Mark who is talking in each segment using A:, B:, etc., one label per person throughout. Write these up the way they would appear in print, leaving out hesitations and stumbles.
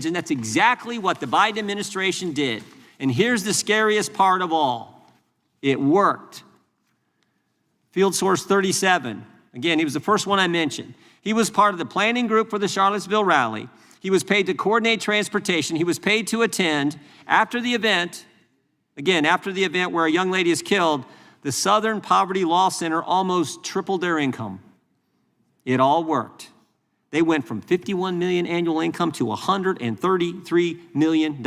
A: And that's exactly what the Biden administration did. And here's the scariest part of all. It worked. Field Source 37. Again, he was the first one I mentioned. He was part of the planning group for the Charlottesville rally. He was paid to coordinate transportation. He was paid to attend. After the event, again, after the event where a young lady is killed, the Southern Poverty Law Center almost tripled their income. It all worked. They went from $51 million annual income to $133 million.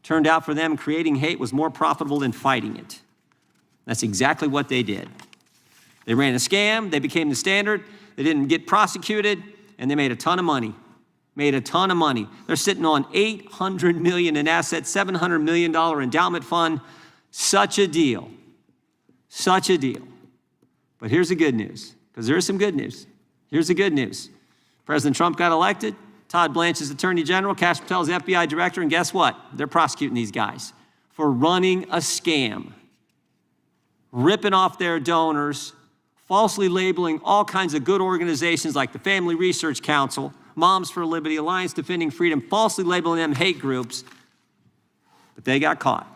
A: Turned out for them, creating hate was more profitable than fighting it. That's exactly what they did. They ran a scam, they became the standard, they didn't get prosecuted, and they made a ton of money. Made a ton of money. They're sitting on $800 million in assets, $700 million endowment fund. Such a deal. Such a deal. But here's the good news, because there is some good news. Here's the good news. President Trump got elected. Todd Blanche is Attorney General. Kash Patel is the FBI Director. And guess what? They're prosecuting these guys for running a scam, ripping off their donors, falsely labeling all kinds of good organizations like the Family Research Council, Moms for Liberty, Alliance Defending Freedom, falsely labeling them hate groups. But they got caught.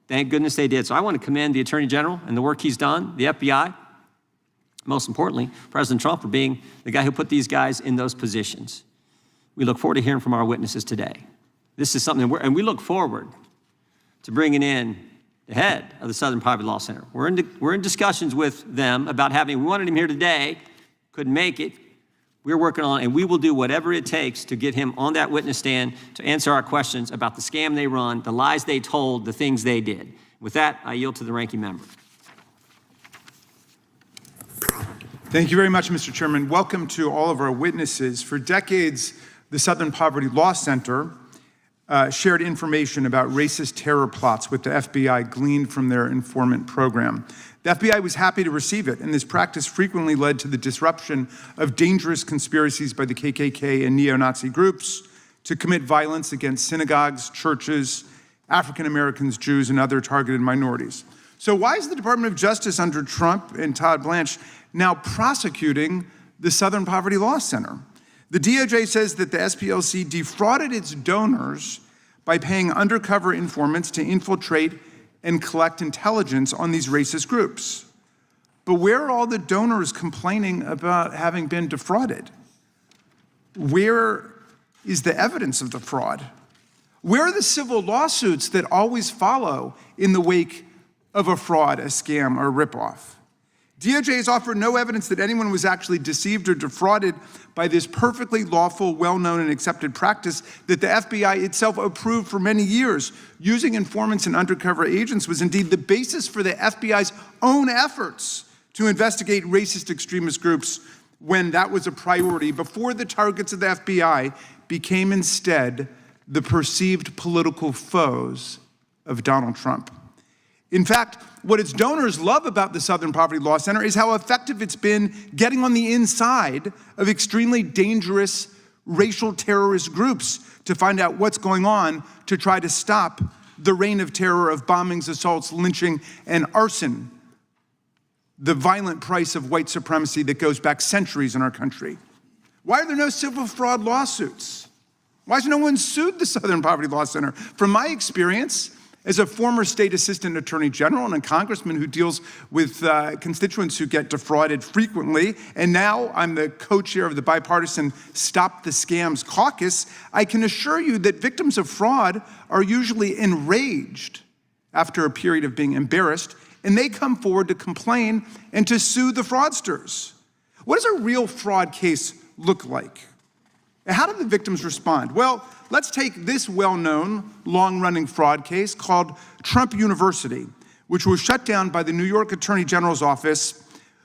A: Thank goodness they did. So I want to commend the Attorney General and the work he's done, the FBI, most importantly, President Trump for being the guy who put these guys in those positions. We look forward to hearing from our witnesses today. This is something, and we look forward to bringing in the head of the Southern Poverty Law Center. We're in discussions with them about we wanted him here today, couldn't make it. We're working on, and we will do whatever it takes to get him on that witness stand to answer our questions about the scam they run, the lies they told, the things they did. With that, I yield to the ranking member.
B: Thank you very much, Mr. Chairman. Welcome to all of our witnesses. For decades, the Southern Poverty Law Center shared information about racist terror plots with the FBI gleaned from their informant program. The FBI was happy to receive it, and this practice frequently led to the disruption of dangerous conspiracies by the KKK and neo-Nazi groups to commit violence against synagogues, churches, African Americans, Jews, and other targeted minorities. So why is the Department of Justice under Trump and Todd Blanche now prosecuting the Southern Poverty Law Center? The DOJ says that the SPLC defrauded its donors by paying undercover informants to infiltrate and collect intelligence on these racist groups. But where are all the donors complaining about having been defrauded? Where is the evidence of the fraud? Where are the civil lawsuits that always follow in the wake of a fraud, a scam, or a ripoff? DOJ has offered no evidence that anyone was actually deceived or defrauded by this perfectly lawful, well-known, and accepted practice that the FBI itself approved for many years. Using informants and undercover agents was indeed the basis for the FBI's own efforts to investigate racist extremist groups when that was a priority, before the targets of the FBI became instead the perceived political foes of Donald Trump. In fact, what its donors love about the Southern Poverty Law Center is how effective it's been getting on the inside of extremely dangerous racial terrorist groups to find out what's going on to try to stop the reign of terror of bombings, assaults, lynching, and arson, the violent price of white supremacy that goes back centuries in our country. Why are there no civil fraud lawsuits? Why has no one sued the Southern Poverty Law Center? From my experience, as a former state assistant attorney general and a congressman who deals with constituents who get defrauded frequently, and now I'm the co-chair of the bipartisan Stop the Scams caucus, I can assure you that victims of fraud are usually enraged after a period of being embarrassed, and they come forward to complain and to sue the fraudsters. What does a real fraud case look like? And how do the victims respond? Well, let's take this well-known, long-running fraud case called Trump University, which was shut down by the New York Attorney General's office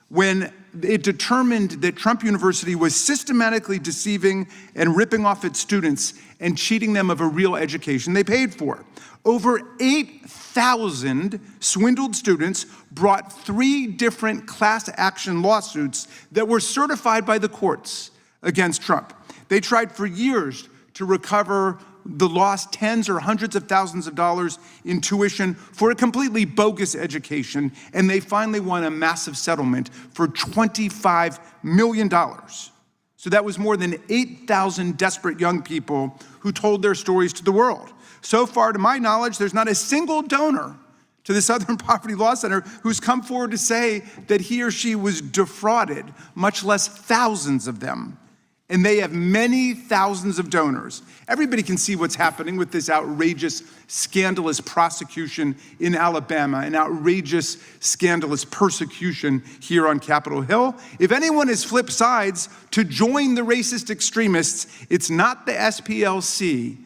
B: when it determined that Trump University was systematically deceiving and ripping off its students and cheating them of a real education they paid for. Over 8,000 swindled students brought 3 different class action lawsuits that were certified by the courts against Trump. They tried for years to recover the lost tens or hundreds of thousands of dollars in tuition for a completely bogus education, and they finally won a massive settlement for $25 million. So that was more than 8,000 desperate young people who told their stories to the world. So far, to my knowledge, there's not a single donor to the Southern Poverty Law Center who's come forward to say that he or she was defrauded, much less thousands of them. And they have many thousands of donors. Everybody can see what's happening with this outrageous, scandalous prosecution in Alabama, an outrageous, scandalous persecution here on Capitol Hill. If anyone has flipped sides to join the racist extremists, it's not the SPLC,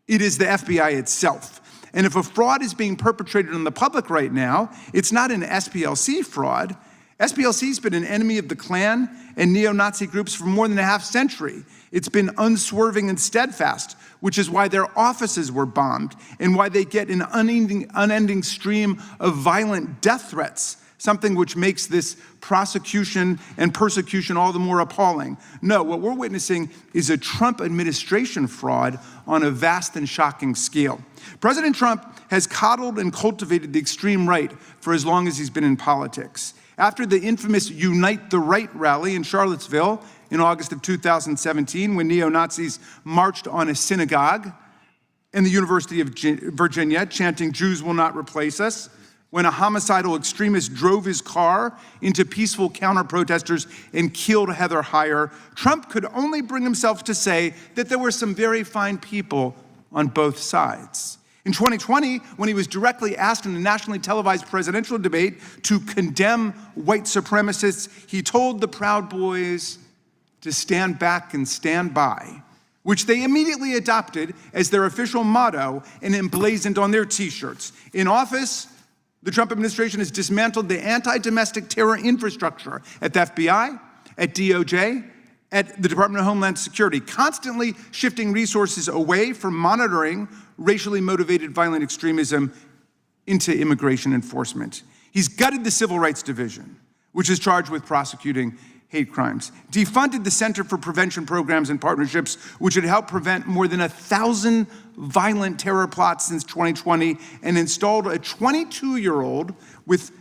B: it is the FBI itself. And if a fraud is being perpetrated on the public right now, it's not an SPLC fraud. SPLC's been an enemy of the Klan and neo-Nazi groups for more than a half century. It's been unswerving and steadfast, which is why their offices were bombed and why they get an unending stream of violent death threats, something which makes this prosecution and persecution all the more appalling. No, what we're witnessing is a Trump administration fraud on a vast and shocking scale. President Trump has coddled and cultivated the extreme right for as long as he's been in politics. After the infamous Unite the Right rally in Charlottesville in August of 2017, when neo-Nazis marched on a synagogue in the University of Virginia, chanting, "Jews will not replace us," when a homicidal extremist drove his car into peaceful counter-protesters and killed Heather Heyer, Trump could only bring himself to say that there were some very fine people on both sides. In 2020, when he was directly asked in a nationally televised presidential debate to condemn white supremacists, he told the Proud Boys to stand back and stand by, which they immediately adopted as their official motto and emblazoned on their t-shirts. In office, the Trump administration has dismantled the anti-domestic terror infrastructure at the FBI, at DOJ, at the Department of Homeland Security, constantly shifting resources away from monitoring racially motivated violent extremism into immigration enforcement. He's gutted the Civil Rights Division, which is charged with prosecuting hate crimes, defunded the Center for Prevention Programs and Partnerships, which had helped prevent more than 1,000 violent terror plots since 2020, and installed a 22-year-old with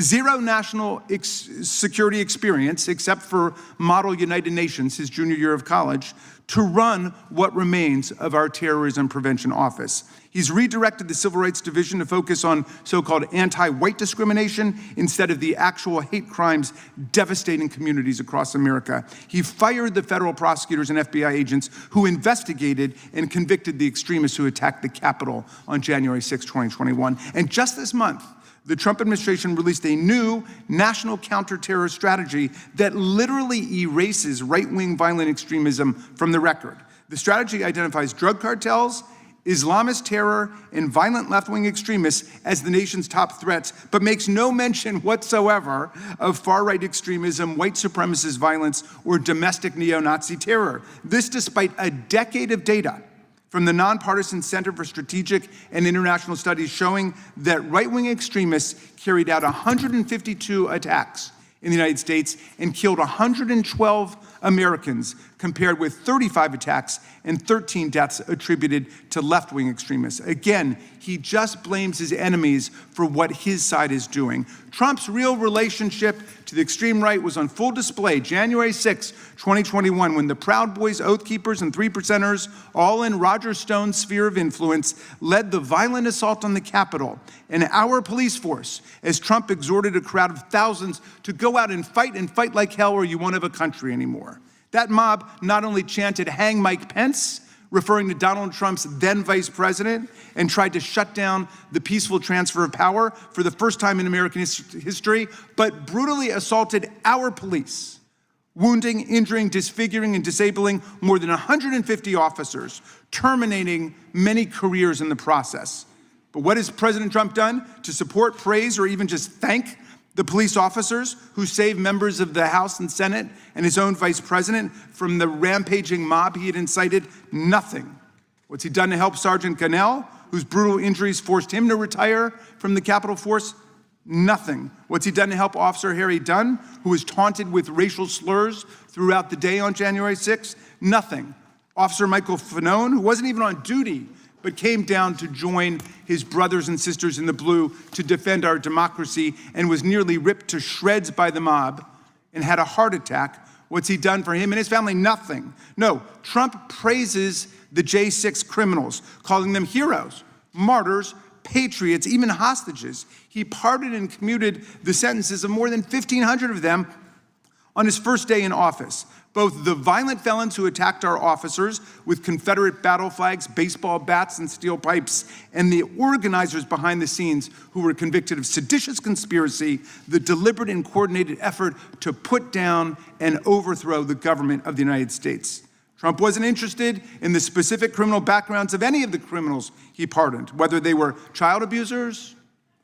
B: zero national security experience, except for Model United Nations, his junior year of college, to run what remains of our terrorism prevention office. He's redirected the Civil Rights Division to focus on so-called anti-white discrimination instead of the actual hate crimes devastating communities across America. He fired the federal prosecutors and FBI agents who investigated and convicted the extremists who attacked the Capitol on January 6, 2021. And just this month, the Trump administration released a new national counterterror strategy that literally erases right-wing violent extremism from the record. The strategy identifies drug cartels, Islamist terror, and violent left-wing extremists as the nation's top threats, but makes no mention whatsoever of far-right extremism, white supremacist violence, or domestic neo-Nazi terror. This despite a decade of data from the Nonpartisan Center for Strategic and International Studies showing that right-wing extremists carried out 152 attacks in the United States and killed 112 Americans, compared with 35 attacks and 13 deaths attributed to left-wing extremists. Again, he just blames his enemies for what his side is doing. Trump's real relationship to the extreme right was on full display January 6, 2021, when the Proud Boys, Oath Keepers, and 3%ers, all in Roger Stone's sphere of influence, led the violent assault on the Capitol and our police force as Trump exhorted a crowd of thousands to go out and fight like hell, or you won't have a country anymore. That mob not only chanted, "Hang Mike Pence," referring to Donald Trump's then vice president, and tried to shut down the peaceful transfer of power for the first time in American history, but brutally assaulted our police, wounding, injuring, disfiguring, and disabling more than 150 officers, terminating many careers in the process. But what has President Trump done to support, praise, or even just thank the police officers who saved members of the House and Senate and his own vice president from the rampaging mob he had incited? Nothing. What's he done to help Sergeant Gonell, whose brutal injuries forced him to retire from the Capitol Force? Nothing. What's he done to help Officer Harry Dunn, who was taunted with racial slurs throughout the day on January 6th? Nothing. Officer Michael Fanone, who wasn't even on duty, but came down to join his brothers and sisters in the blue to defend our democracy and was nearly ripped to shreds by the mob and had a heart attack What's he done for him and his family? Nothing. No, Trump praises the J6 criminals, calling them heroes, martyrs, patriots, even hostages. He pardoned and commuted the sentences of more than 1,500 of them on his first day in office. Both the violent felons who attacked our officers with Confederate battle flags, baseball bats, and steel pipes, and the organizers behind the scenes who were convicted of seditious conspiracy, the deliberate and coordinated effort to put down and overthrow the government of the United States. Trump wasn't interested in the specific criminal backgrounds of any of the criminals he pardoned, whether they were child abusers,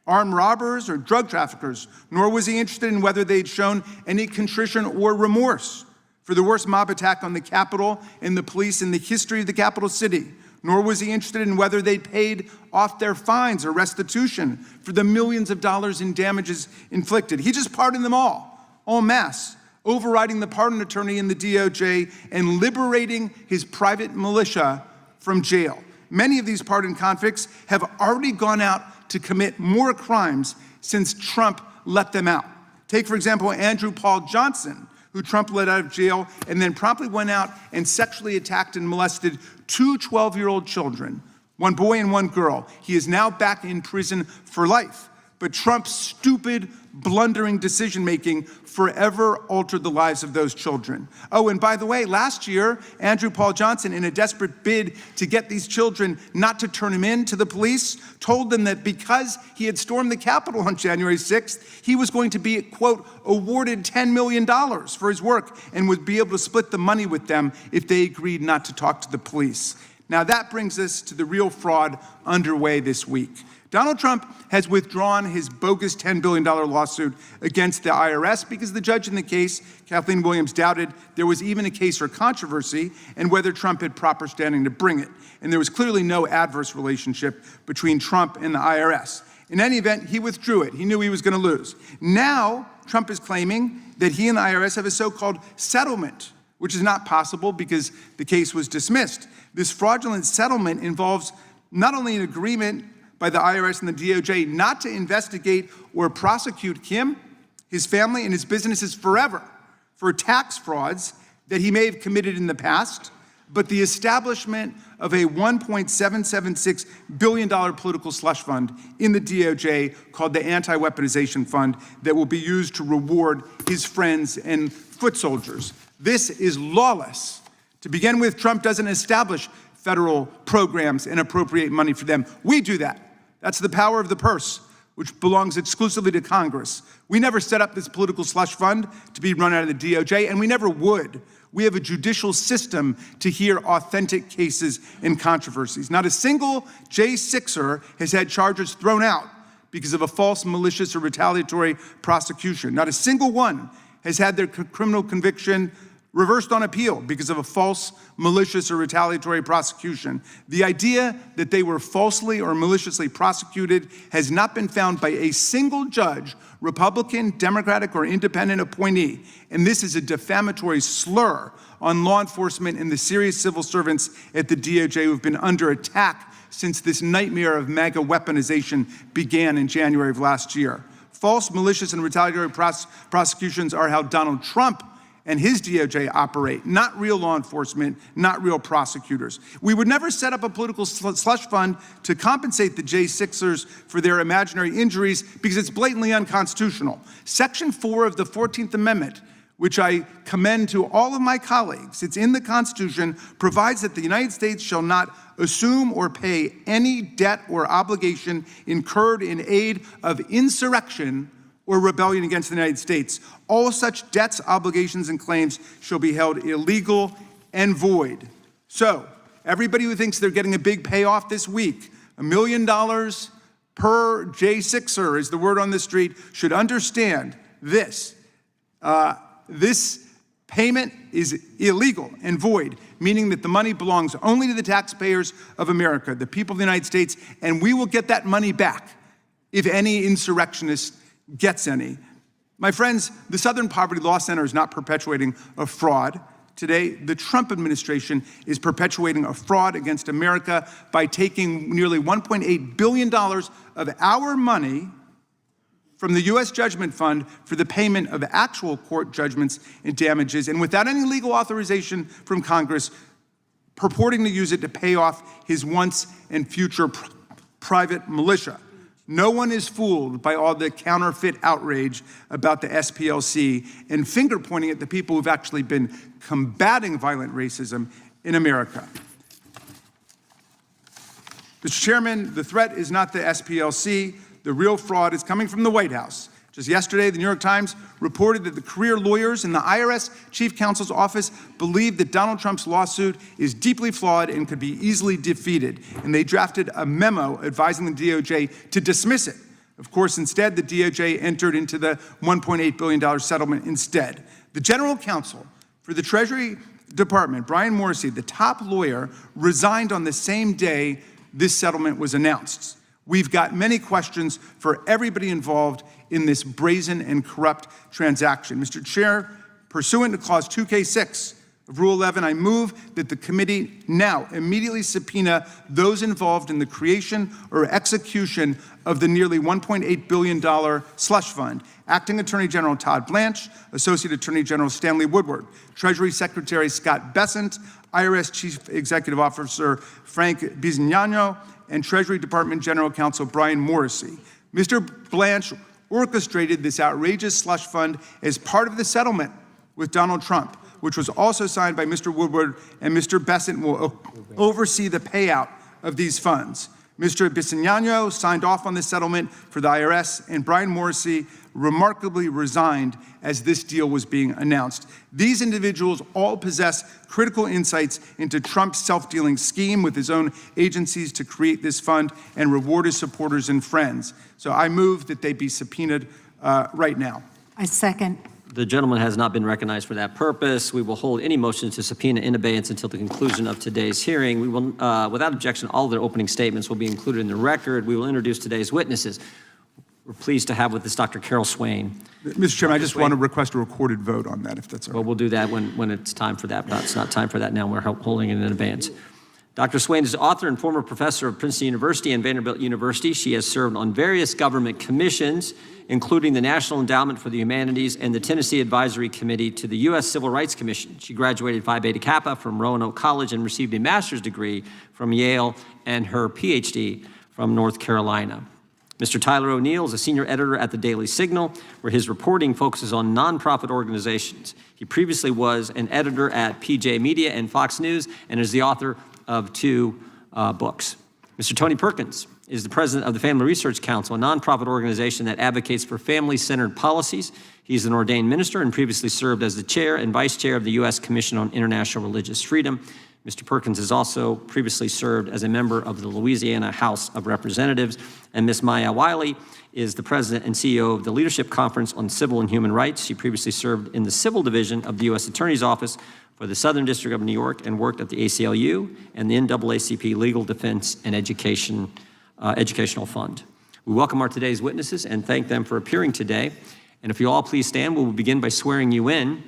B: armed robbers, or drug traffickers, nor was he interested in whether they'd shown any contrition or remorse for the worst mob attack on the Capitol and the police in the history of the capital city, nor was he interested in whether they'd paid off their fines or restitution for the millions of dollars in damages inflicted. He just pardoned them all en masse, overriding the pardon attorney in the DOJ and liberating his private militia from jail. Many of these pardoned convicts have already gone out to commit more crimes since Trump let them out. Take, for example, Andrew Paul Johnson, who Trump let out of jail and then promptly went out and sexually attacked and molested two 12-year-old children, one boy and one girl. He is now back in prison for life. But Trump's stupid, blundering decision-making forever altered the lives of those children. Oh, and by the way, last year, Andrew Paul Johnson, in a desperate bid to get these children not to turn him in to the police, told them that because he had stormed the Capitol on January 6th, he was going to be, quote, awarded $10 million for his work and would be able to split the money with them if they agreed not to talk to the police. Now that brings us to the real fraud underway this week. Donald Trump has withdrawn his bogus $10 billion lawsuit against the IRS because the judge in the case, Kathleen Williams, doubted there was even a case or controversy and whether Trump had proper standing to bring it. And there was clearly no adverse relationship between Trump and the IRS. In any event, he withdrew it. He knew he was going to lose. Now, Trump is claiming that he and the IRS have a so-called settlement, which is not possible because the case was dismissed. This fraudulent settlement involves not only an agreement by the IRS and the DOJ not to investigate or prosecute him, his family, and his businesses forever for tax frauds that he may have committed in the past, but the establishment of a $1.776 billion political slush fund in the DOJ called the Anti-Weaponization Fund that will be used to reward his friends and foot soldiers. This is lawless. To begin with, Trump doesn't establish federal programs and appropriate money for them. We do that. That's the power of the purse, which belongs exclusively to Congress. We never set up this political slush fund to be run out of the DOJ, and we never would. We have a judicial system to hear authentic cases and controversies. Not a single J6er has had charges thrown out because of a false, malicious, or retaliatory prosecution. Not a single one has had their criminal conviction reversed on appeal because of a false, malicious, or retaliatory prosecution. The idea that they were falsely or maliciously prosecuted has not been found by a single judge, Republican, Democratic, or independent appointee. And this is a defamatory slur on law enforcement and the serious civil servants at the DOJ who have been under attack since this nightmare of MAGA weaponization began in January of last year. False, malicious, and retaliatory prosecutions are how Donald Trump and his DOJ operate, not real law enforcement, not real prosecutors. We would never set up a political slush fund to compensate the J6ers for their imaginary injuries because it's blatantly unconstitutional. Section 4 of the 14th Amendment, which I commend to all of my colleagues, it's in the Constitution, provides that the United States shall not assume or pay any debt or obligation incurred in aid of insurrection or rebellion against the United States. All such debts, obligations, and claims shall be held illegal and void. So, everybody who thinks they're getting a big payoff this week, $1 million per J6er is the word on the street, should understand this. This payment is illegal and void, meaning that the money belongs only to the taxpayers of America, the people of the United States, and we will get that money back if any insurrectionist gets any. My friends, the Southern Poverty Law Center is not perpetuating a fraud. Today, the Trump administration is perpetuating a fraud against America by taking nearly $1.8 billion of our money from the U.S. Judgment Fund for the payment of actual court judgments and damages, and without any legal authorization from Congress, purporting to use it to pay off his once and future private militia. No one is fooled by all the counterfeit outrage about the SPLC and finger pointing at the people who've actually been combating violent racism in America. Mr. Chairman, the threat is not the SPLC. The real fraud is coming from the White House. Just yesterday, the New York Times reported that the career lawyers in the IRS Chief Counsel's office believe that Donald Trump's lawsuit is deeply flawed and could be easily defeated, and they drafted a memo advising the DOJ to dismiss it. Of course, instead, the DOJ entered into the $1.8 billion settlement instead. The general counsel for the Treasury Department, Brian Morrissey, the top lawyer, resigned on the same day this settlement was announced. We've got many questions for everybody involved in this brazen and corrupt transaction. Mr. Chair, pursuant to Clause 2K6 of Rule 11, I move that the committee now immediately subpoena those involved in the creation or execution of the nearly $1.8 billion slush fund: Acting Attorney General Todd Blanche, Associate Attorney General Stanley Woodward, Treasury Secretary Scott Bessent, IRS Chief Executive Officer Frank Bisognano, and Treasury Department General Counsel Brian Morrissey. Mr. Blanche orchestrated this outrageous slush fund as part of the settlement with Donald Trump, which was also signed by Mr. Woodward, and Mr. Bessent will oversee the payout of these funds. Mr. Bisognano signed off on the settlement for the IRS, and Brian Morrissey remarkably resigned as this deal was being announced. These individuals all possess critical insights into Trump's self-dealing scheme with his own agencies to create this fund and reward his supporters and friends. So I move that they be subpoenaed right now.
C: I second.
A: The gentleman has not been recognized for that purpose. We will hold any motions to subpoena in abeyance until the conclusion of today's hearing. We will, without objection, all their opening statements will be included in the record. We will introduce today's witnesses. We're pleased to have with us Dr. Carol Swain.
B: Mr. Chairman, I just want to request a recorded vote on that, if that's all right.
A: Well, we'll do that when it's time for that, but it's not time for that now. We're holding it in advance. Dr. Swain is author and former professor of Princeton University and Vanderbilt University. She has served on various government commissions, including the National Endowment for the Humanities and the Tennessee Advisory Committee to the U.S. Civil Rights Commission. She graduated Phi Beta Kappa from Roanoke College and received a master's degree from Yale and her PhD from North Carolina. Mr. Tyler O'Neill is a senior editor at the Daily Signal, where his reporting focuses on nonprofit organizations. He previously was an editor at PJ Media and Fox News and is the author of 2 books. Mr. Tony Perkins is the president of the Family Research Council, a nonprofit organization that advocates for family-centered policies. He's an ordained minister and previously served as the chair and vice chair of the U.S. Commission on International Religious Freedom. Mr. Perkins has also previously served as a member of the Louisiana House of Representatives. And Ms. Maya Wiley is the president and CEO of the Leadership Conference on Civil and Human Rights. She previously served in the Civil Division of the U.S. Attorney's Office for the Southern District of New York and worked at the ACLU and the NAACP Legal Defense and Educational Fund. We welcome our today's witnesses and thank them for appearing today. And if you all please stand, we will begin by swearing you in.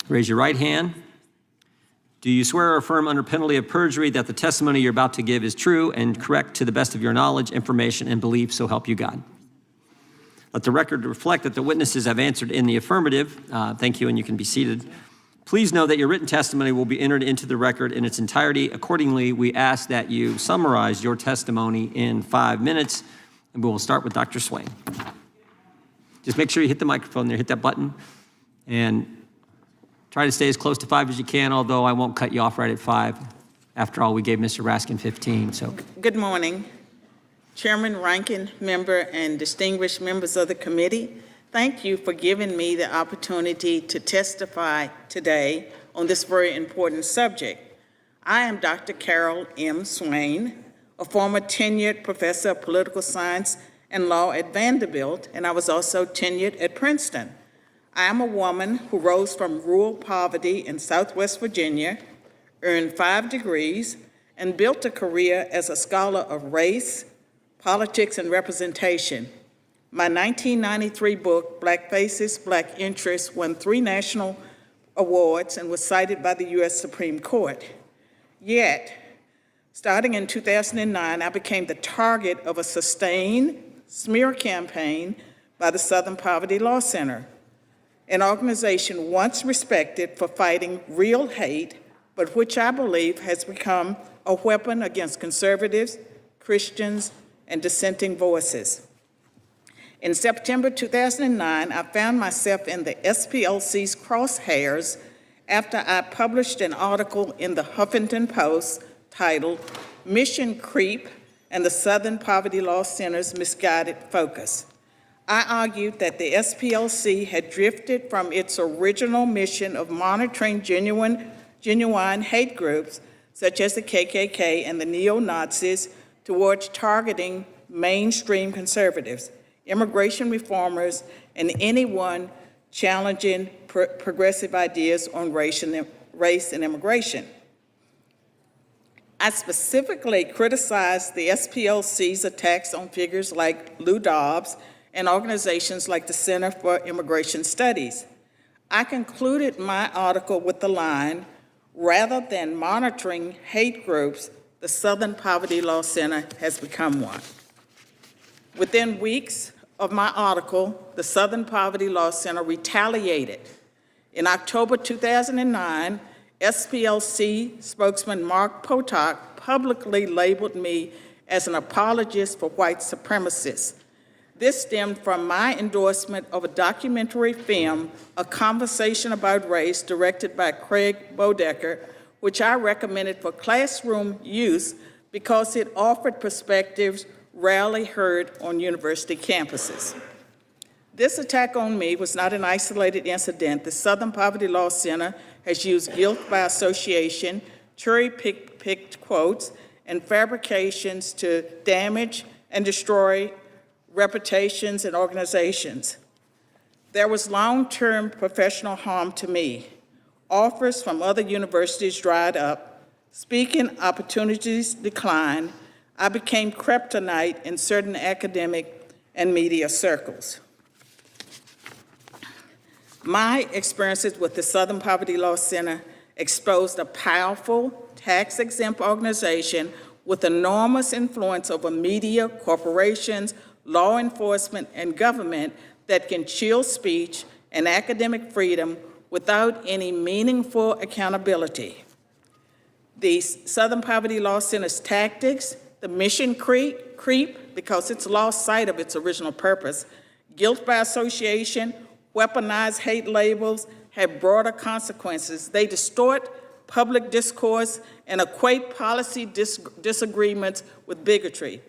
A: Raise your right hand. Do you swear or affirm under penalty of perjury that the testimony you're about to give is true and correct to the best of your knowledge, information, and belief, so help you God? Let the record reflect that the witnesses have answered in the affirmative. Thank you, and you can be seated. Please know that your written testimony will be entered into the record in its entirety. Accordingly, we ask that you summarize your testimony in 5 minutes, and we will start with Dr. Swain. Just make sure you hit the microphone there, hit that button, and try to stay as close to 5 as you can, although I won't cut you off right at 5. After all, we gave Mr. Raskin 15, so.
D: Good morning, Chairman, Ranking Member, and distinguished members of the committee. Thank you for giving me the opportunity to testify today on this very important subject. I am Dr. Carol M. Swain, a former tenured professor of political science and law at Vanderbilt, and I was also tenured at Princeton. I am a woman who rose from rural poverty in Southwest Virginia, earned 5 degrees, and built a career as a scholar of race, politics, and representation. My 1993 book, Black Faces, Black Interests, won 3 national awards and was cited by the U.S. Supreme Court. Yet, Starting in 2009, I became the target of a sustained smear campaign by the Southern Poverty Law Center, an organization once respected for fighting real hate, but which I believe has become a weapon against conservatives, Christians, and dissenting voices. In September 2009, I found myself in the SPLC's crosshairs after I published an article in the Huffington Post titled "Mission Creep and the Southern Poverty Law Center's Misguided Focus." I argued that the SPLC had drifted from its original mission of monitoring genuine hate groups, such as the KKK and the neo-Nazis, towards targeting mainstream conservatives, immigration reformers, and anyone challenging progressive ideas on race and immigration. I specifically criticized the SPLC's attacks on figures like Lou Dobbs and organizations like the Center for Immigration Studies. I concluded my article with the line, "Rather than monitoring hate groups, the Southern Poverty Law Center has become one." Within weeks of my article, the Southern Poverty Law Center retaliated. In October 2009, SPLC spokesman Mark Potok publicly labeled me as an apologist for white supremacists. This stemmed from my endorsement of a documentary film, A Conversation About Race, directed by Craig Bodecker, which I recommended for classroom use because it offered perspectives rarely heard on university campuses. This attack on me was not an isolated incident. The Southern Poverty Law Center has used guilt by association, cherry-picked quotes, and fabrications to damage and destroy reputations and organizations. There was long-term professional harm to me. Offers from other universities dried up. Speaking opportunities declined. I became kryptonite in certain academic and media circles. My experiences with the Southern Poverty Law Center exposed a powerful, tax-exempt organization with enormous influence over media, corporations, law enforcement, and government that can chill speech and academic freedom without any meaningful accountability. The Southern Poverty Law Center's tactics, the mission creep, because it's lost sight of its original purpose, guilt by association, weaponized hate labels, have broader consequences. They distort public discourse and equate policy disagreements with bigotry.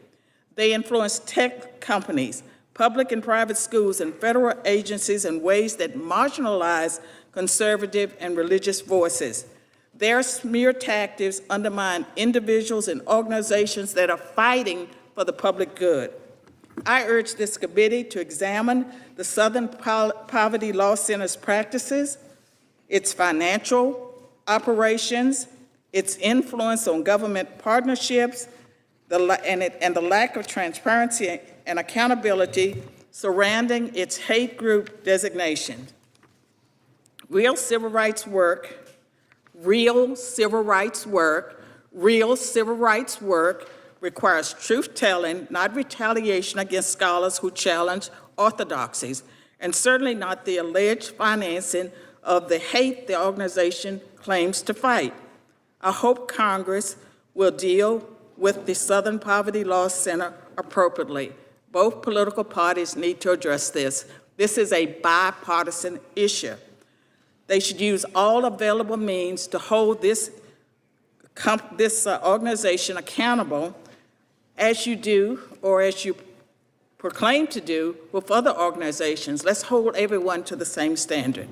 D: They influence tech companies, public and private schools, and federal agencies in ways that marginalize conservative and religious voices. Their smear tactics undermine individuals and organizations that are fighting for the public good. I urge this committee to examine the Southern Poverty Law Center's practices, its financial operations, its influence on government partnerships, and the lack of transparency and accountability surrounding its hate group designation. Real civil rights work requires truth-telling, not retaliation against scholars who challenge orthodoxies, and certainly not the alleged financing of the hate the organization claims to fight. I hope Congress will deal with the Southern Poverty Law Center appropriately. Both political parties need to address this. This is a bipartisan issue. They should use all available means to hold this organization accountable, as you do, or as you proclaim to do with other organizations. Let's hold everyone to the same standard.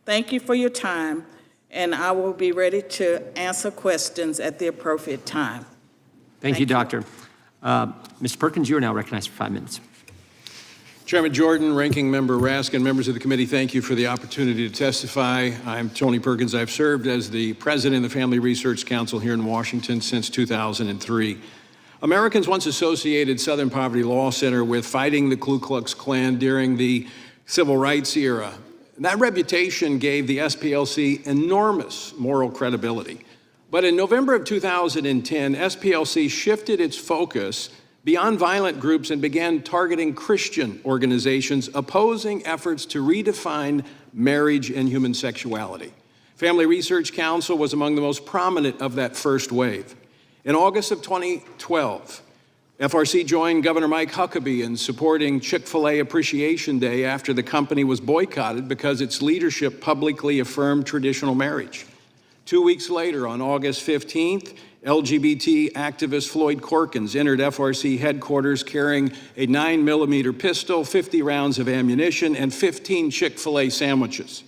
D: Thank you for your time, and I will be ready to answer questions at the appropriate time.
A: Thank you, Doctor. Mr. Perkins, you are now recognized for 5 minutes.
C: Chairman Jordan, Ranking Member Raskin, members of the committee, thank you for the opportunity to testify. I'm Tony Perkins. I've served as the president of the Family Research Council here in Washington since 2003. Americans once associated Southern Poverty Law Center with fighting the Ku Klux Klan during the civil rights era. That reputation gave the SPLC enormous moral credibility. But in November of 2010, SPLC shifted its focus beyond violent groups and began targeting Christian organizations opposing efforts to redefine marriage and human sexuality. Family Research Council was among the most prominent of that first wave. In August of 2012, FRC joined Governor Mike Huckabee in supporting Chick-fil-A Appreciation Day after the company was boycotted because its leadership publicly affirmed traditional marriage. 2 weeks later, on August 15th, LGBT activist Floyd Corkins entered FRC headquarters carrying a 9mm pistol, 50 rounds of ammunition, and 15 Chick-fil-A sandwiches.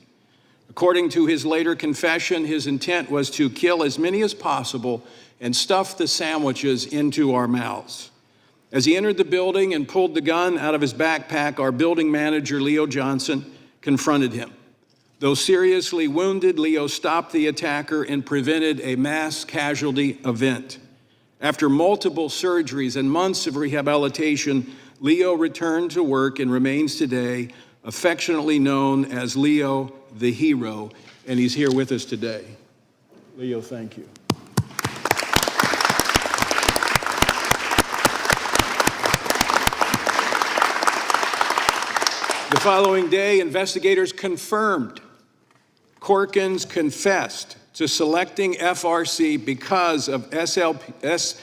C: According to his later confession, his intent was to kill as many as possible and stuff the sandwiches into our mouths. As he entered the building and pulled the gun out of his backpack, our building manager, Leo Johnson, confronted him. Though seriously wounded, Leo stopped the attacker and prevented a mass casualty event. After multiple surgeries and months of rehabilitation, Leo returned to work and remains today affectionately known as Leo the Hero, and he's here with us today. Leo, thank you. The following day, investigators confirmed Corkins confessed to selecting FRC because of SPLC's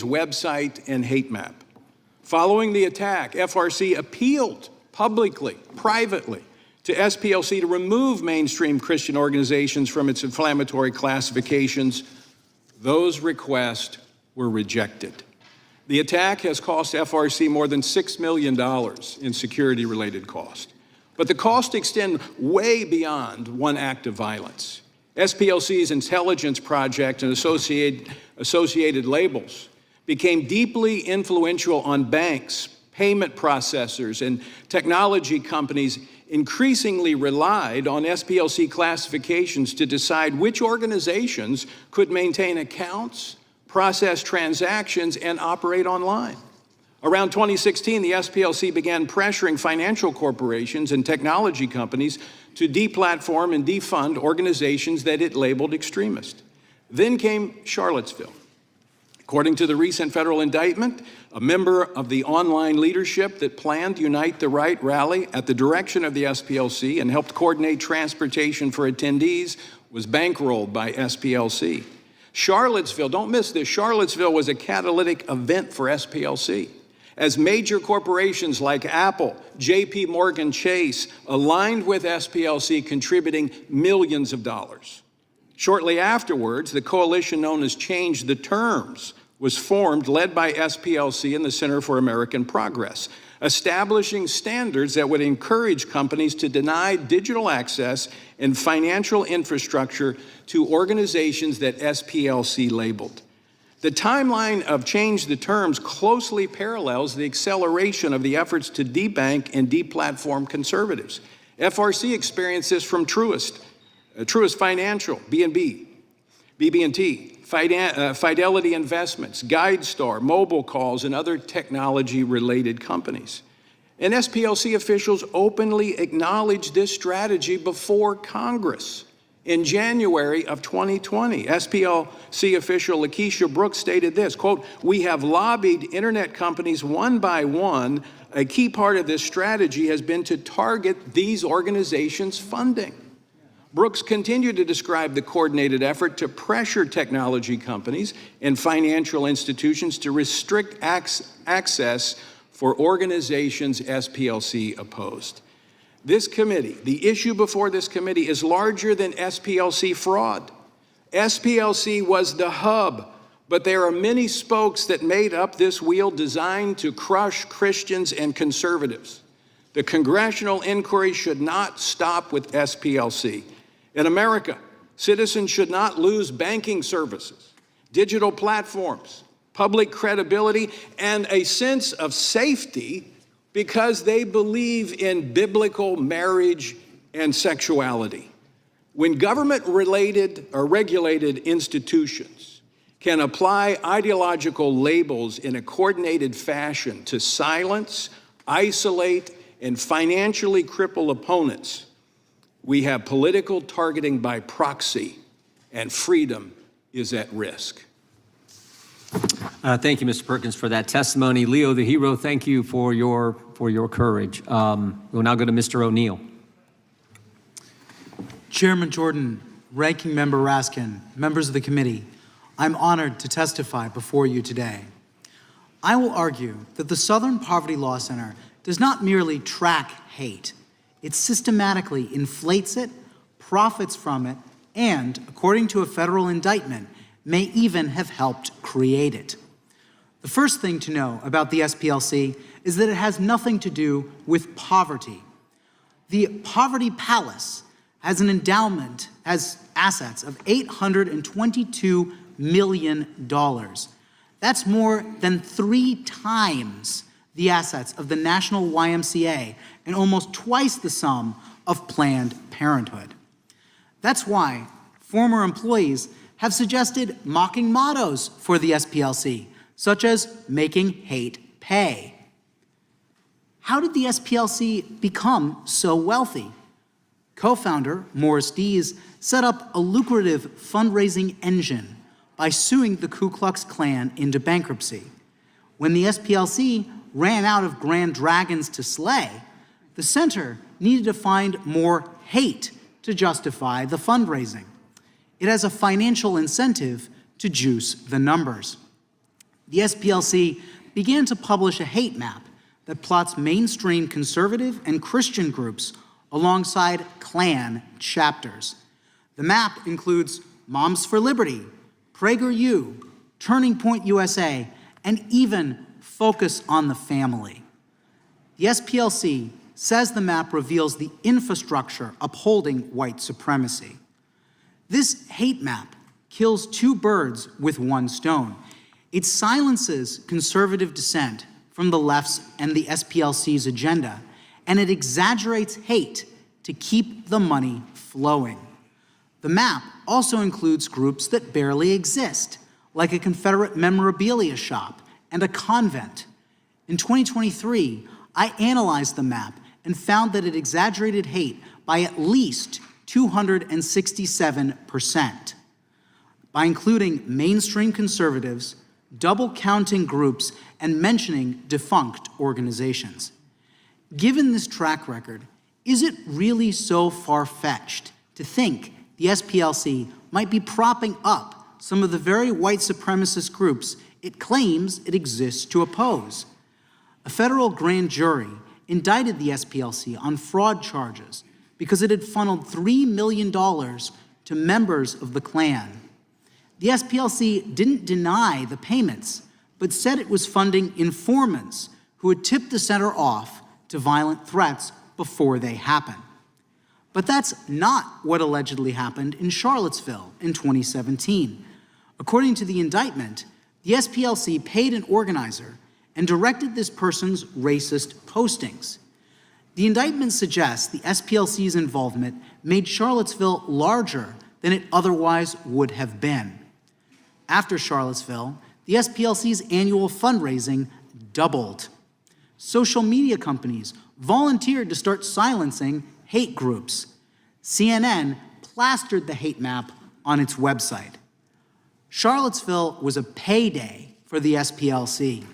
C: website and hate map. Following the attack, FRC appealed publicly, privately, to SPLC to remove mainstream Christian organizations from its inflammatory classifications. Those requests were rejected. The attack has cost FRC more than $6 million in security-related costs. But the costs extend way beyond one act of violence. SPLC's intelligence project and associated labels became deeply influential on banks, payment processors, and technology companies increasingly relied on SPLC classifications to decide which organizations could maintain accounts, process transactions, and operate online. Around 2016, the SPLC began pressuring financial corporations and technology companies to deplatform and defund organizations that it labeled extremist. Then came Charlottesville. According to the recent federal indictment, a member of the online leadership that planned Unite the Right rally at the direction of the SPLC and helped coordinate transportation for attendees was bankrolled by SPLC. Charlottesville, don't miss this, Charlottesville was a catalytic event for SPLC. As major corporations like Apple, JP Morgan Chase aligned with SPLC, contributing millions of dollars. Shortly afterwards, the coalition known as Change the Terms was formed, led by SPLC and the Center for American Progress, establishing standards that would encourage companies to deny digital access and financial infrastructure to organizations that SPLC labeled. The timeline of Change the Terms closely parallels the acceleration of the efforts to debank and deplatform conservatives. FRC experienced this from Truist Financial, BB&T, Fidelity Investments, GuideStar, Mobile Calls, and other technology-related companies. And SPLC officials openly acknowledged this strategy before Congress. In January of 2020, SPLC official Lakeisha Brooks stated this, quote, "We have lobbied internet companies one by one. A key part of this strategy has been to target these organizations' funding." Brooks continued to describe the coordinated effort to pressure technology companies and financial institutions to restrict access for organizations SPLC opposed. This committee, the issue before this committee, is larger than SPLC fraud. SPLC was the hub, but there are many spokes that made up this wheel designed to crush Christians and conservatives. The congressional inquiry should not stop with SPLC. In America, citizens should not lose banking services, digital platforms, public credibility, and a sense of safety because they believe in biblical marriage and sexuality. When government-related or regulated institutions can apply ideological labels in a coordinated fashion to silence, isolate, and financially cripple opponents, we have political targeting by proxy and freedom is at risk.
A: Thank you, Mr. Perkins, for that testimony. Leo, the hero, thank you for your courage. We'll now go to Mr. O'Neill.
E: Chairman Jordan, Ranking Member Raskin, members of the committee, I'm honored to testify before you today. I will argue that the Southern Poverty Law Center does not merely track hate. It systematically inflates it, profits from it, and, according to a federal indictment, may even have helped create it. The first thing to know about the SPLC is that it has nothing to do with poverty. The Poverty Palace has an endowment, has assets of $822 million. That's more than 3 times the assets of the National YMCA and almost twice the sum of Planned Parenthood. That's why former employees have suggested mocking mottos for the SPLC, such as making hate pay. How did the SPLC become so wealthy? Co-founder Morris Dees set up a lucrative fundraising engine by suing the Ku Klux Klan into bankruptcy. When the SPLC ran out of grand dragons to slay, the center needed to find more hate to justify the fundraising. It has a financial incentive to juice the numbers. The SPLC began to publish a hate map that plots mainstream conservative and Christian groups alongside Klan chapters. The map includes Moms for Liberty, PragerU, Turning Point USA, and even Focus on the Family. The SPLC says the map reveals the infrastructure upholding white supremacy. This hate map kills 2 birds with 1 stone. It silences conservative dissent from the left's and the SPLC's agenda, and it exaggerates hate to keep the money flowing. The map also includes groups that barely exist, like a Confederate memorabilia shop and a convent. In 2023, I analyzed the map and found that it exaggerated hate by at least 267%. By including mainstream conservatives, double counting groups, and mentioning defunct organizations. Given this track record, is it really so far-fetched to think the SPLC might be propping up some of the very white supremacist groups it claims it exists to oppose? A federal grand jury indicted the SPLC on fraud charges because it had funneled $3 million to members of the Klan. The SPLC didn't deny the payments, but said it was funding informants who had tipped the center off to violent threats before they happened. But that's not what allegedly happened in Charlottesville in 2017. According to the indictment, the SPLC paid an organizer and directed this person's racist postings. The indictment suggests the SPLC's involvement made Charlottesville larger than it otherwise would have been. After Charlottesville, the SPLC's annual fundraising doubled. Social media companies volunteered to start silencing hate groups. CNN plastered the hate map on its website. Charlottesville was a payday for the SPLC.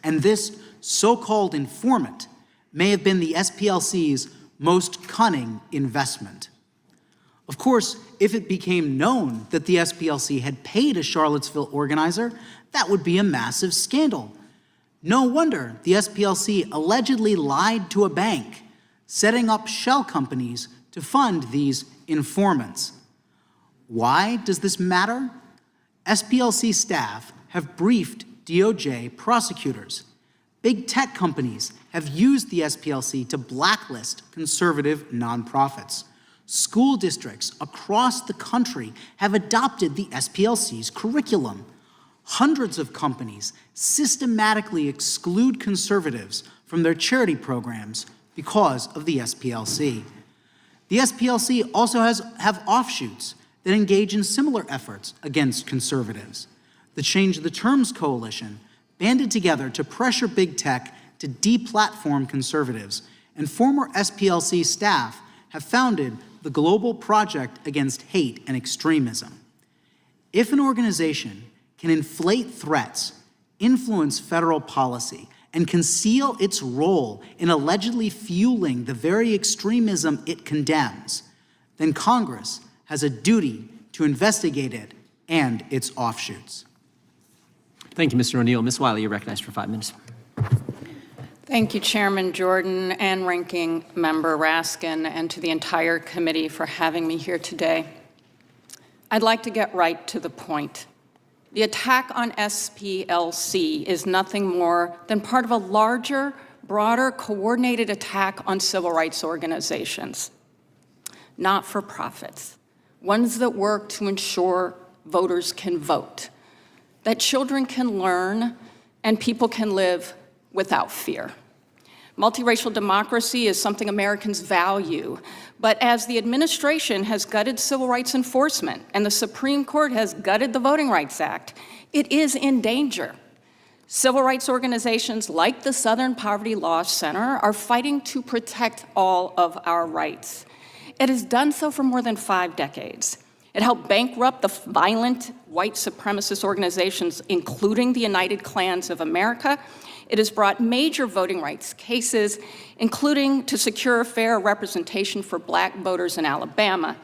E: And this so-called informant may have been the SPLC's most cunning investment. Of course, if it became known that the SPLC had paid a Charlottesville organizer, that would be a massive scandal. No wonder the SPLC allegedly lied to a bank, setting up shell companies to fund these informants. Why does this matter? SPLC staff have briefed DOJ prosecutors. Big tech companies have used the SPLC to blacklist conservative nonprofits. School districts across the country have adopted the SPLC's curriculum. Hundreds of companies systematically exclude conservatives from their charity programs because of the SPLC. The SPLC also have offshoots that engage in similar efforts against conservatives. The Change the Terms Coalition banded together to pressure big tech to deplatform conservatives, and former SPLC staff have founded the Global Project Against Hate and Extremism. If an organization can inflate threats, influence federal policy, and conceal its role in allegedly fueling the very extremism it condemns, then Congress has a duty to investigate it and its offshoots.
A: Thank you, Mr. O'Neill. Ms. Wiley, you're recognized for 5 minutes.
F: Thank you, Chairman Jordan and Ranking Member Raskin, and to the entire committee for having me here today. I'd like to get right to the point. The attack on SPLC is nothing more than part of a larger, broader, coordinated attack on civil rights organizations, not-for-profits, ones that work to ensure voters can vote, that children can learn, and people can live without fear. Multiracial democracy is something Americans value, but as the administration has gutted civil rights enforcement and the Supreme Court has gutted the Voting Rights Act, it is in danger. Civil rights organizations like the Southern Poverty Law Center are fighting to protect all of our rights. It has done so for more than 5 decades. It helped bankrupt the violent white supremacist organizations, including the United Klans of America. It has brought major voting rights cases, including to secure fair representation for Black voters in Alabama.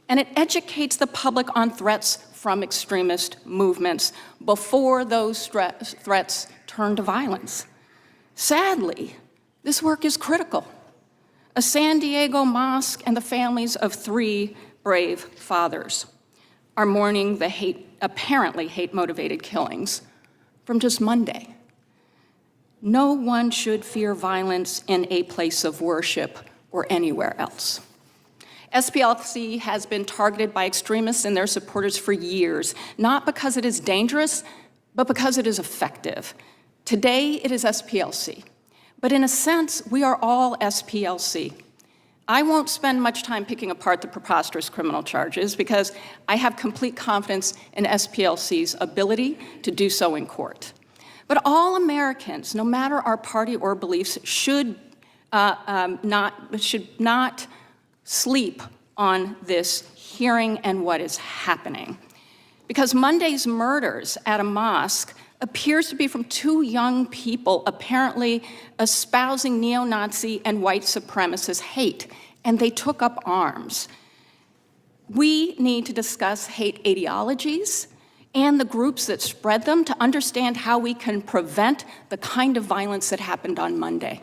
F: And it educates the public on threats from extremist movements before those threats turn to violence. Sadly, this work is critical. A San Diego mosque and the families of 3 brave fathers are mourning the apparently hate-motivated killings from just Monday. No one should fear violence in a place of worship or anywhere else. SPLC has been targeted by extremists and their supporters for years, not because it is dangerous, but because it is effective. Today, it is SPLC. But in a sense, we are all SPLC. I won't spend much time picking apart the preposterous criminal charges because I have complete confidence in SPLC's ability to do so in court. But all Americans, no matter our party or beliefs, should not sleep on this hearing and what is happening. Because Monday's murders at a mosque appears to be from 2 young people apparently espousing neo-Nazi and white supremacist hate, and they took up arms. We need to discuss hate ideologies and the groups that spread them to understand how we can prevent the kind of violence that happened on Monday.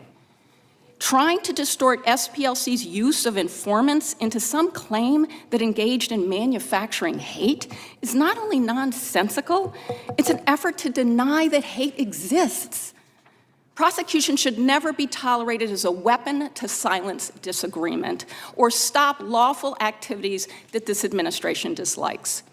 F: Trying to distort SPLC's use of informants into some claim that engaged in manufacturing hate is not only nonsensical, it's an effort to deny that hate exists. Prosecution should never be tolerated as a weapon to silence disagreement or stop lawful activities that this administration dislikes.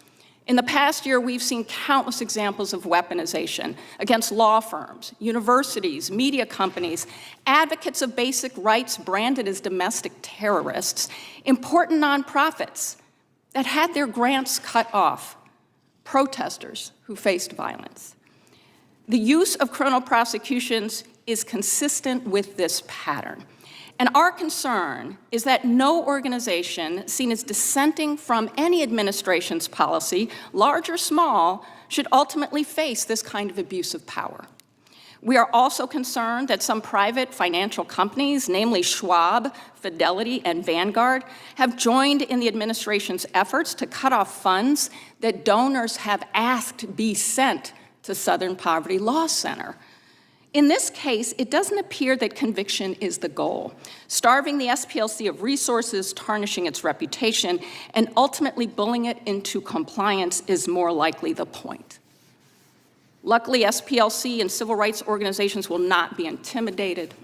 F: In the past year, we've seen countless examples of weaponization against law firms, universities, media companies, advocates of basic rights branded as domestic terrorists, important nonprofits that had their grants cut off, protesters who faced violence. The use of criminal prosecutions is consistent with this pattern. And our concern is that no organization seen as dissenting from any administration's policy, large or small, should ultimately face this kind of abuse of power. We are also concerned that some private financial companies, namely Schwab, Fidelity, and Vanguard, have joined in the administration's efforts to cut off funds that donors have asked be sent to Southern Poverty Law Center. In this case, it doesn't appear that conviction is the goal. Starving the SPLC of resources, tarnishing its reputation, and ultimately bullying it into compliance is more likely the point. Luckily, SPLC and civil rights organizations will not be intimidated.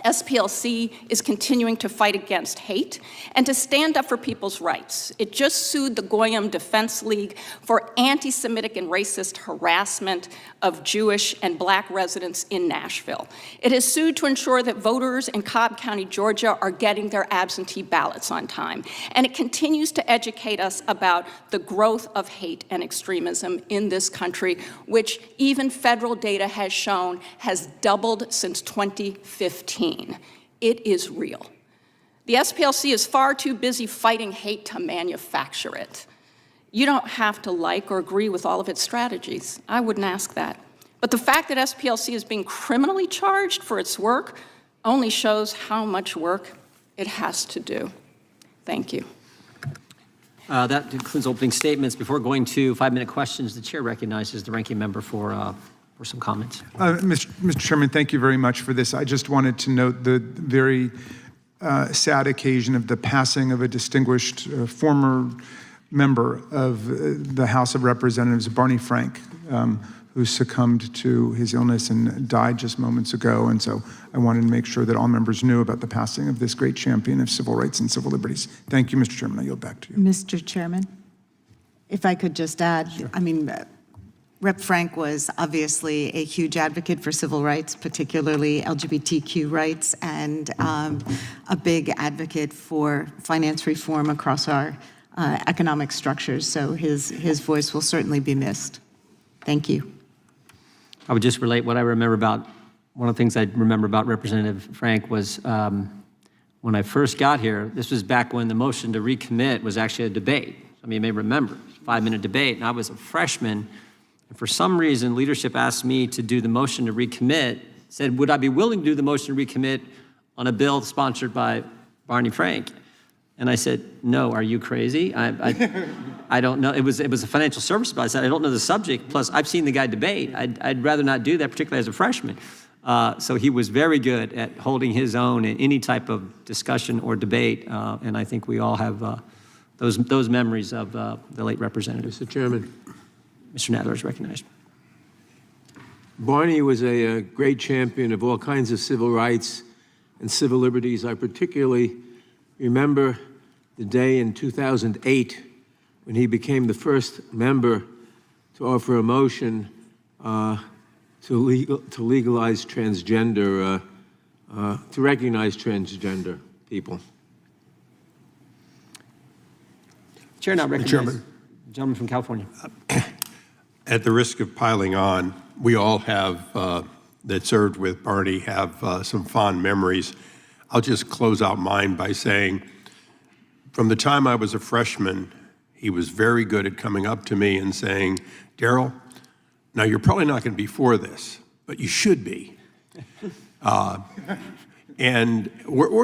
F: SPLC is continuing to fight against hate and to stand up for people's rights. It just sued the Goyim Defense League for anti-Semitic and racist harassment of Jewish and Black residents in Nashville. It has sued to ensure that voters in Cobb County, Georgia are getting their absentee ballots on time. And it continues to educate us about the growth of hate and extremism in this country, which even federal data has shown has doubled since 2015. It is real. The SPLC is far too busy fighting hate to manufacture it. You don't have to like or agree with all of its strategies. I wouldn't ask that. But the fact that SPLC is being criminally charged for its work only shows how much work it has to do. Thank you.
A: That concludes opening statements. Before going to 5-minute questions, the chair recognizes the ranking member for some comments.
B: Mr. Chairman, thank you very much for this. I just wanted to note the very sad occasion of the passing of a distinguished former member of the House of Representatives, Barney Frank, who succumbed to his illness and died just moments ago. And so I wanted to make sure that all members knew about the passing of this great champion of civil rights and civil liberties. Thank you, Mr. Chairman. I yield back to you.
G: Mr. Chairman, if I could just add,
B: Sure.
G: I mean, Rep. Frank was obviously a huge advocate for civil rights, particularly LGBTQ rights, and a big advocate for finance reform across our economic structures. So his voice will certainly be missed. Thank you.
A: I would just relate what I remember about, one of the things I remember about Representative Frank was when I first got here, this was back when the motion to recommit was actually a debate. I mean, you may remember, 5-minute debate, and I was a freshman, and for some reason, leadership asked me to do the motion to recommit, said, would I be willing to do the motion to recommit on a bill sponsored by Barney Frank? And I said, no, are you crazy? I don't know. It was a financial service bill. I said, I don't know the subject. Plus, I've seen the guy debate. I'd rather not do that, particularly as a freshman. So he was very good at holding his own in any type of discussion or debate. And I think we all have those memories of the late representative.
H: Mr. Chairman.
A: Mr. Nadler is recognized.
H: Barney was a great champion of all kinds of civil rights and civil liberties. I particularly remember the day in 2008 when he became the first member to offer a motion to legalize transgender, to recognize transgender people.
A: Chair now recognizes the gentleman from California.
I: At the risk of piling on, we all have, that served with Barney, have some fond memories. I'll just close out mine by saying, from the time I was a freshman, he was very good at coming up to me and saying, Darrell, now you're probably not going to be for this, but you should be. Or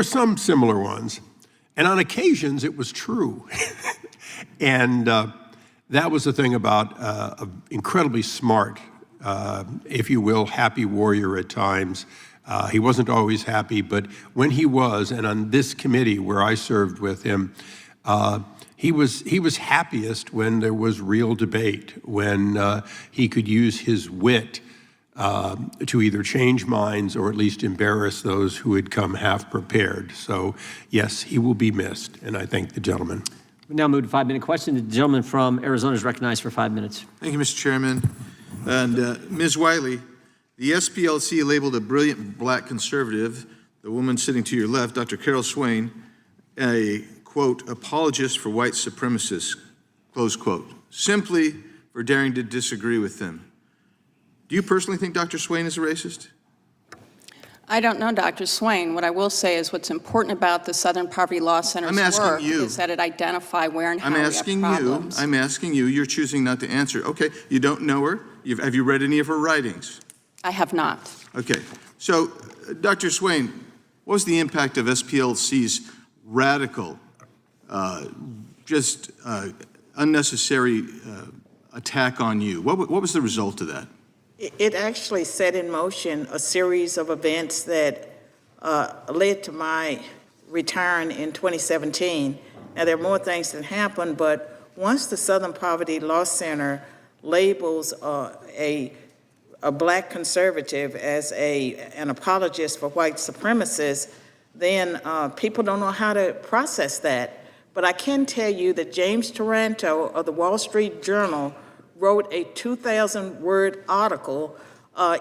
I: some similar ones. And on occasions, it was true. And that was the thing about an incredibly smart, if you will, happy warrior at times. He wasn't always happy, but when he was, and on this committee where I served with him, he was happiest when there was real debate, when he could use his wit to either change minds or at least embarrass those who had come half prepared. So yes, he will be missed, and I thank the gentleman.
A: We now move to 5-minute question. The gentleman from Arizona is recognized for 5 minutes.
J: Thank you, Mr. Chairman. And Ms. Wiley, the SPLC labeled a brilliant black conservative, the woman sitting to your left, Dr. Carol Swain, a, quote, apologist for white supremacists, close quote, simply for daring to disagree with them. Do you personally think Dr. Swain is a racist?
F: I don't know Dr. Swain. What I will say is what's important about the Southern Poverty Law Center's work is that it identify where and how we have problems.
J: I'm asking you, you're choosing not to answer. Okay, you don't know her. Have you read any of her writings?
F: I have not.
J: Okay, so Dr. Swain, what was the impact of SPLC's radical, unnecessary attack on you? What was the result of that?
D: It actually set in motion a series of events that led to my return in 2017. Now, there are more things that happened, but once the Southern Poverty Law Center labels a black conservative as an apologist for white supremacists, then people don't know how to process that. But I can tell you that James Taranto of the Wall Street Journal wrote a 2,000-word article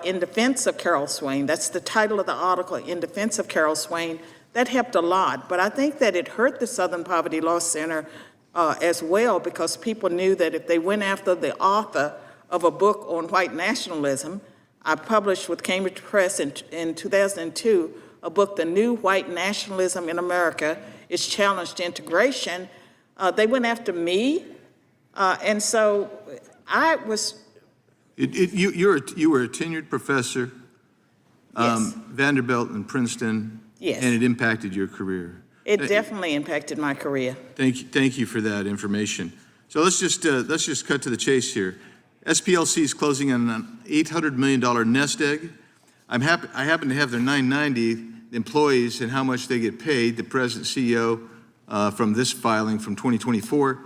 D: in defense of Carol Swain. That's the title of the article, In Defense of Carol Swain. That helped a lot, but I think that it hurt the Southern Poverty Law Center as well, because people knew that if they went after the author of a book on white nationalism, I published with Cambridge Press in 2002 a book, The New White Nationalism in America, It's Challenged Integration, they went after me. And so I was.
J: You were a tenured professor,
D: Yes.
J: Vanderbilt and Princeton,
D: Yes.
J: and it impacted your career.
D: It definitely impacted my career.
J: Thank you for that information. So let's just cut to the chase here. SPLC is closing on an $800 million nest egg. I happen to have their 990 employees and how much they get paid. The president CEO from this filing from 2024,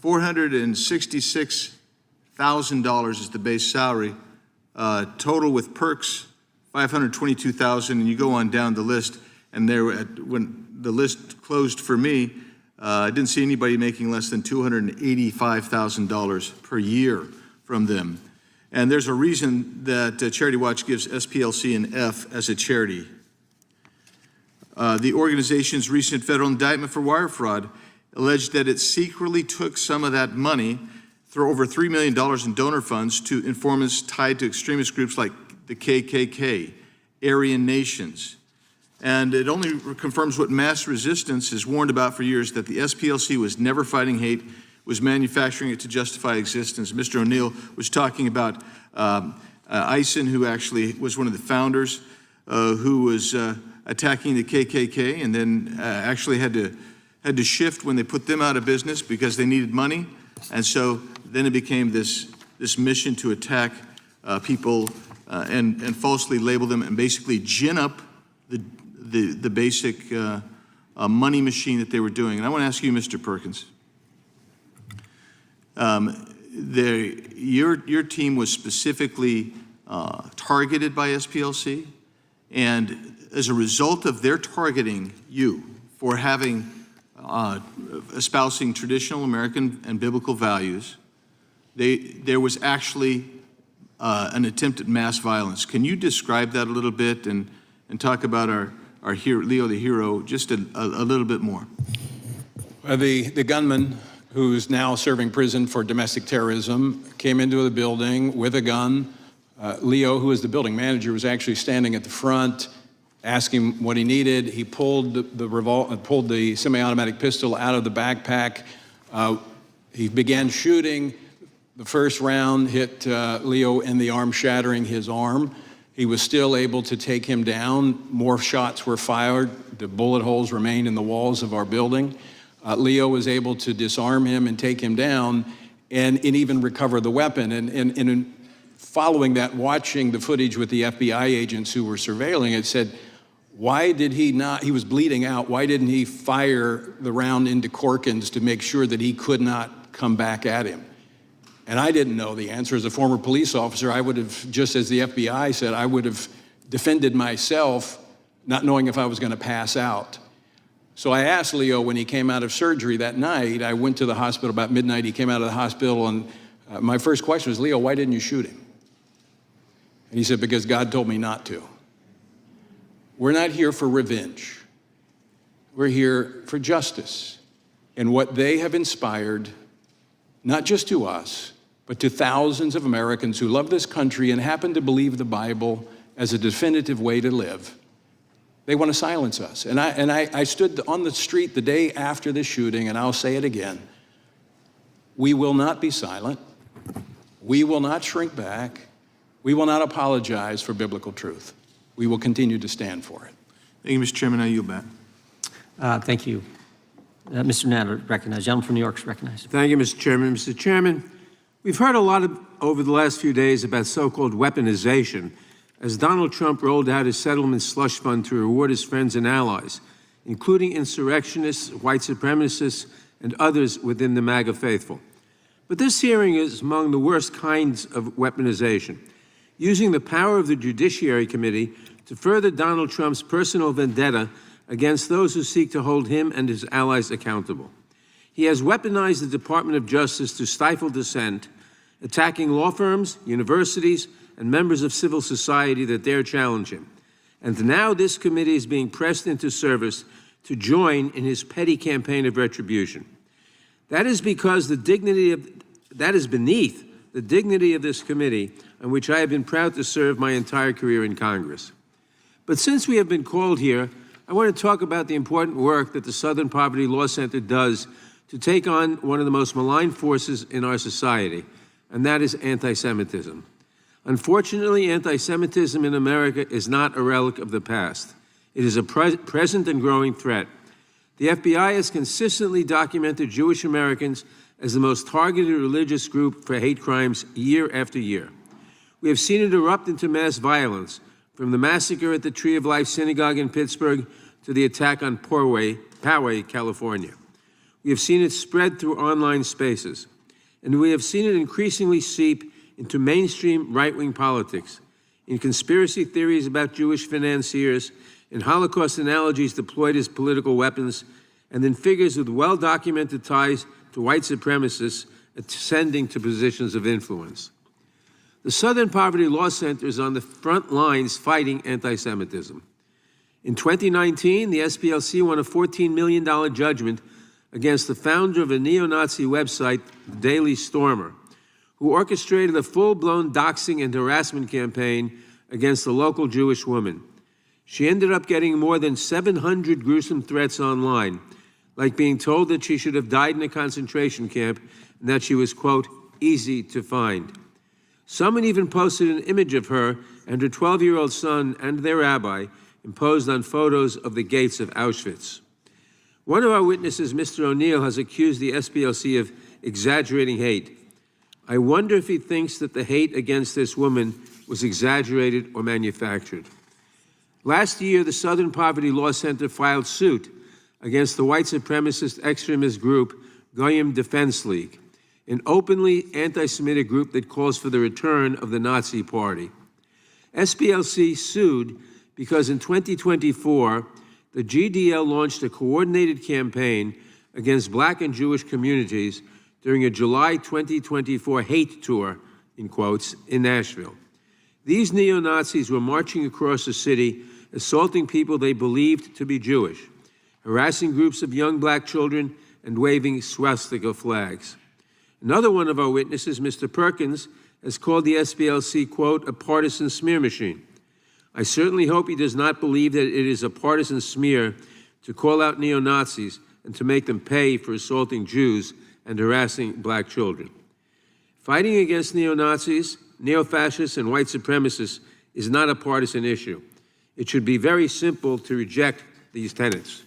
J: $466,000 is the base salary. Total with perks, $522,000, and you go on down the list. And when the list closed for me, I didn't see anybody making less than $285,000 per year from them. And there's a reason that Charity Watch gives SPLC an F as a charity. The organization's recent federal indictment for wire fraud alleged that it secretly took some of that money, through over $3 million in donor funds, to informants tied to extremist groups like the KKK, Aryan Nations. And it only confirms what mass resistance has warned about for years, that the SPLC was never fighting hate, was manufacturing it to justify existence. Mr. O'Neill was talking about Eisen, who actually was one of the founders, who was attacking the KKK, and then actually had to shift when they put them out of business because they needed money. And so then it became this mission to attack people and falsely label them and basically gin up the basic money machine that they were doing. And I want to ask you, Mr. Perkins, your team was specifically targeted by SPLC, and as a result of their targeting you for having espousing traditional American and biblical values, there was actually an attempt at mass violence. Can you describe that a little bit and talk about our hero, Leo the hero, just a little bit more?
C: The gunman, who's now serving prison for domestic terrorism, came into the building with a gun. Leo, who is the building manager, was actually standing at the front, asking what he needed. He pulled the semi-automatic pistol out of the backpack. He began shooting. The first round hit Leo in the arm, shattering his arm. He was still able to take him down. More shots were fired. The bullet holes remained in the walls of our building. Leo was able to disarm him and take him down and even recover the weapon. And in following that, watching the footage with the FBI agents who were surveilling it, said, why did he not, he was bleeding out, why didn't he fire the round into Corkins to make sure that he could not come back at him? And I didn't know the answer. As a former police officer, I would have, just as the FBI said, I would have defended myself, not knowing if I was going to pass out. So I asked Leo when he came out of surgery that night. I went to the hospital about midnight. He came out of the hospital, and my first question was, Leo, why didn't you shoot him? And he said, because God told me not to. We're not here for revenge. We're here for justice. And what they have inspired, not just to us, but to thousands of Americans who love this country and happen to believe the Bible as a definitive way to live, they want to silence us. And I stood on the street the day after the shooting, and I'll say it again. We will not be silent. We will not shrink back. We will not apologize for biblical truth. We will continue to stand for it.
J: Thank you, Mr. Chairman. I yield back.
A: Thank you. Mr. Natter, recognized. Gentleman from New York is recognized.
H: Thank you, Mr. Chairman. Mr. Chairman, we've heard a lot over the last few days about so-called weaponization as Donald Trump rolled out his settlement slush fund to reward his friends and allies, including insurrectionists, white supremacists, and others within the MAGA faithful. But this hearing is among the worst kinds of weaponization, using the power of the Judiciary Committee to further Donald Trump's personal vendetta against those who seek to hold him and his allies accountable. He has weaponized the Department of Justice to stifle dissent, attacking law firms, universities, and members of civil society that dare challenge him. And now this committee is being pressed into service to join in his petty campaign of retribution. That is because that is beneath the dignity of this committee, on which I have been proud to serve my entire career in Congress. But since we have been called here, I want to talk about the important work that the Southern Poverty Law Center does to take on one of the most malign forces in our society, and that is anti-Semitism. Unfortunately, anti-Semitism in America is not a relic of the past. It is a present and growing threat. The FBI has consistently documented Jewish Americans as the most targeted religious group for hate crimes year after year. We have seen it erupt into mass violence, from the massacre at the Tree of Life Synagogue in Pittsburgh to the attack on Poway, California. We have seen it spread through online spaces, and we have seen it increasingly seep into mainstream right-wing politics, in conspiracy theories about Jewish financiers, in Holocaust analogies deployed as political weapons, and in figures with well-documented ties to white supremacists ascending to positions of influence. The Southern Poverty Law Center is on the front lines fighting anti-Semitism. In 2019, the SPLC won a $14 million judgment against the founder of a neo-Nazi website, the Daily Stormer, who orchestrated a full-blown doxing and harassment campaign against a local Jewish woman. She ended up getting more than 700 gruesome threats online, like being told that she should have died in a concentration camp and that she was, quote, easy to find. Someone even posted an image of her and her 12-year-old son and their rabbi imposed on photos of the gates of Auschwitz. One of our witnesses, Mr. O'Neill, has accused the SPLC of exaggerating hate. I wonder if he thinks that the hate against this woman was exaggerated or manufactured. Last year, the Southern Poverty Law Center filed suit against the white supremacist extremist group Goyim Defense League, an openly anti-Semitic group that calls for the return of the Nazi Party. SPLC sued because in 2024, the GDL launched a coordinated campaign against Black and Jewish communities during a July 2024 hate tour, in quotes, in Nashville. These neo-Nazis were marching across the city, assaulting people they believed to be Jewish, harassing groups of young Black children, and waving swastika flags. Another one of our witnesses, Mr. Perkins, has called the SPLC, quote, a partisan smear machine. I certainly hope he does not believe that it is a partisan smear to call out neo-Nazis and to make them pay for assaulting Jews and harassing Black children. Fighting against neo-Nazis, neo-fascists, and white supremacists is not a partisan issue. It should be very simple to reject these tenets.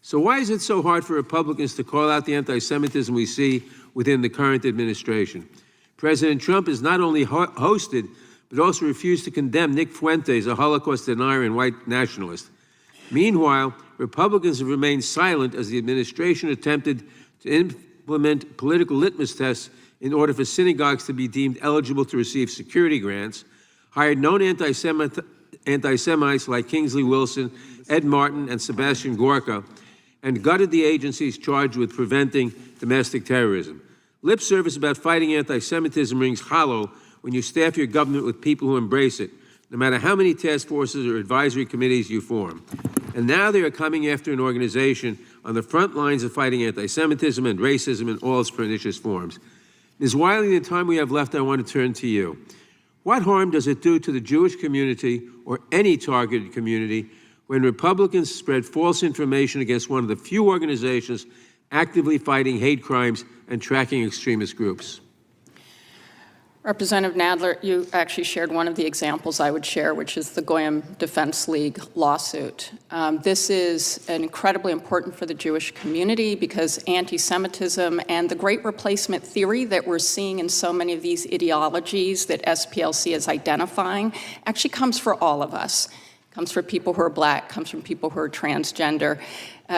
H: So why is it so hard for Republicans to call out the anti-Semitism we see within the current administration? President Trump has not only hosted, but also refused to condemn Nick Fuentes, a Holocaust denier and white nationalist. Meanwhile, Republicans have remained silent as the administration attempted to implement political litmus tests in order for synagogues to be deemed eligible to receive security grants, hired known anti-Semites like Kingsley Wilson, Ed Martin, and Sebastian Gorka, and gutted the agencies charged with preventing domestic terrorism. Lip service about fighting anti-Semitism rings hollow when you staff your government with people who embrace it, no matter how many task forces or advisory committees you form. And now they are coming after an organization on the front lines of fighting anti-Semitism and racism in all its pernicious forms. Ms. Wiley, in the time we have left, I want to turn to you. What harm does it do to the Jewish community or any targeted community when Republicans spread false information against one of the few organizations actively fighting hate crimes and tracking extremist groups?
F: Representative Nadler, you actually shared one of the examples I would share, which is the Goyim Defense League lawsuit. This is incredibly important for the Jewish community because anti-Semitism and the great replacement theory that we're seeing in so many of these ideologies that SPLC is identifying actually comes for all of us. Comes for people who are Black, comes from people who are transgender,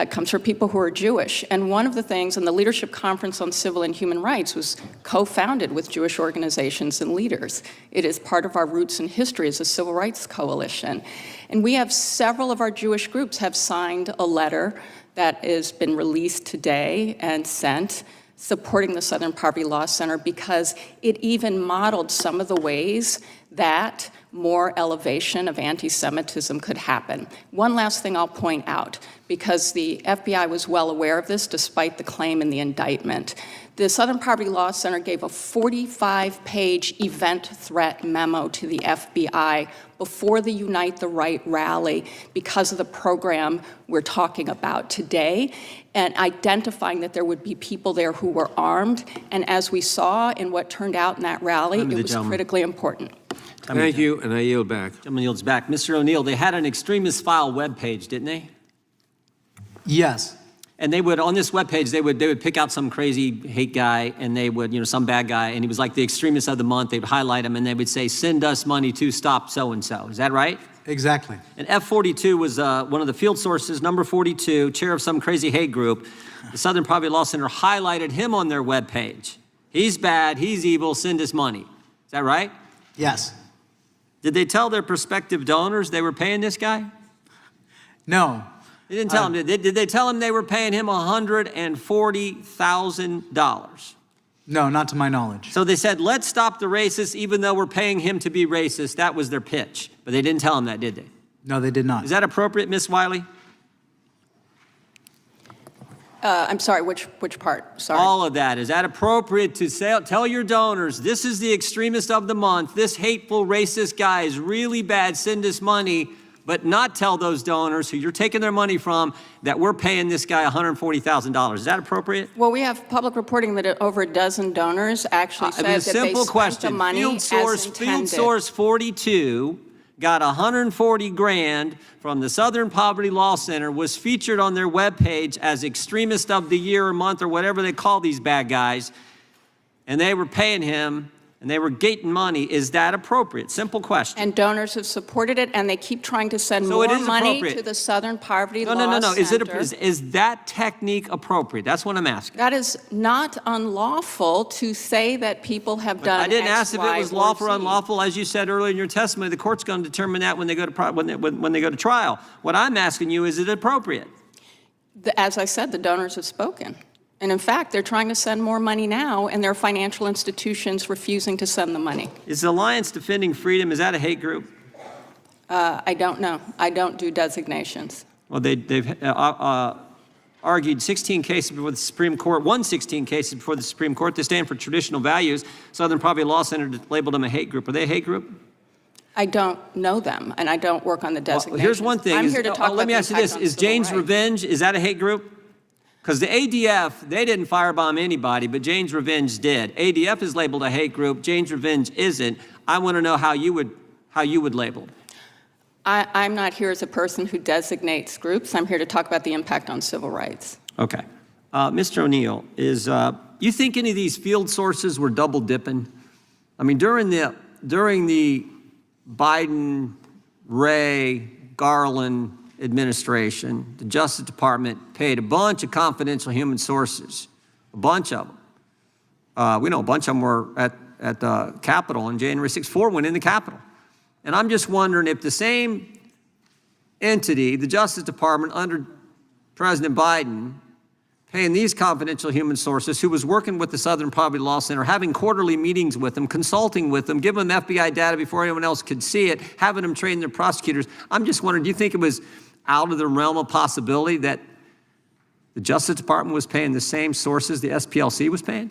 F: comes for people who are Jewish. And one of the things, and the Leadership Conference on Civil and Human Rights was co-founded with Jewish organizations and leaders. It is part of our roots and history as a civil rights coalition. And we have several of our Jewish groups have signed a letter that has been released today and sent supporting the Southern Poverty Law Center because it even modeled some of the ways that more elevation of anti-Semitism could happen. One last thing I'll point out, because the FBI was well aware of this despite the claim in the indictment. The Southern Poverty Law Center gave a 45-page event threat memo to the FBI before the Unite the Right rally because of the program we're talking about today, and identifying that there would be people there who were armed. And as we saw in what turned out in that rally, it was critically important.
H: Thank you, and I yield back.
A: Gentleman yields back. Mr. O'Neill, they had an extremist file webpage, didn't they?
E: Yes.
A: And they would, on this webpage, they would pick out some crazy hate guy, and they would, some bad guy, and he was like the extremist of the month. They'd highlight him, and they would say, send us money to stop so-and-so. Is that right?
E: Exactly.
A: And F42 was one of the field sources, number 42, chair of some crazy hate group. The Southern Poverty Law Center highlighted him on their webpage. He's bad, he's evil, send us money. Is that right?
E: Yes.
A: Did they tell their prospective donors they were paying this guy?
E: No.
A: They didn't tell him. Did they tell him they were paying him $140,000?
E: No, not to my knowledge.
A: So they said, let's stop the racists even though we're paying him to be racist. That was their pitch. But they didn't tell him that, did they?
E: No, they did not.
A: Is that appropriate, Ms. Wiley?
F: I'm sorry, which part? Sorry.
A: All of that. Is that appropriate to say, tell your donors, this is the extremist of the month, this hateful racist guy is really bad, send us money, but not tell those donors who you're taking their money from that we're paying this guy $140,000. Is that appropriate?
F: Well, we have public reporting that over a dozen donors actually said that they spent the money as intended.
A: Field Source 42 got 140 grand from the Southern Poverty Law Center, was featured on their webpage as extremist of the year or month or whatever they call these bad guys, and they were paying him and they were gating money. Is that appropriate? Simple question.
F: And donors have supported it, and they keep trying to send more money to the Southern Poverty Law Center.
A: Is that technique appropriate? That's what I'm asking.
F: That is not unlawful to say that people have done
A: I didn't ask if it was lawful or
F: Z.
A: unlawful. As you said earlier in your testimony, the court's going to determine that when they go to trial. What I'm asking you, is it appropriate?
F: As I said, the donors have spoken. And in fact, they're trying to send more money now, and their financial institutions refusing to send the money.
A: Is the Alliance Defending Freedom, is that a hate group?
F: I don't know. I don't do designations.
A: Well, they've argued 16 cases before the Supreme Court, won 16 cases before the Supreme Court. They stand for traditional values. Southern Poverty Law Center labeled them a hate group. Are they a hate group?
F: I don't know them, and I don't work on the designations.
A: Well, here's one thing.
F: I'm here to talk
A: let me ask you this. Is Jane's Revenge, is that a hate group? Because the ADF, they didn't firebomb anybody, but Jane's Revenge did. ADF is labeled a hate group. Jane's Revenge isn't. I want to know how you would label it.
F: I'm not here as a person who designates groups. I'm here to talk about the impact on civil rights.
A: Okay. Mr. O'Neill, you think any of these field sources were double dipping? I mean, during the Biden, Ray, Garland administration, the Justice Department paid a bunch of confidential human sources, a bunch of them. We know a bunch of them were at the Capitol on January 6th. 4 went in the Capitol. And I'm just wondering if the same entity, the Justice Department under President Biden, paying these confidential human sources, who was working with the Southern Poverty Law Center, having quarterly meetings with them, consulting with them, giving them FBI data before anyone else could see it, having them train their prosecutors. I'm just wondering, do you think it was out of the realm of possibility that the Justice Department was paying the same sources the SPLC was paying?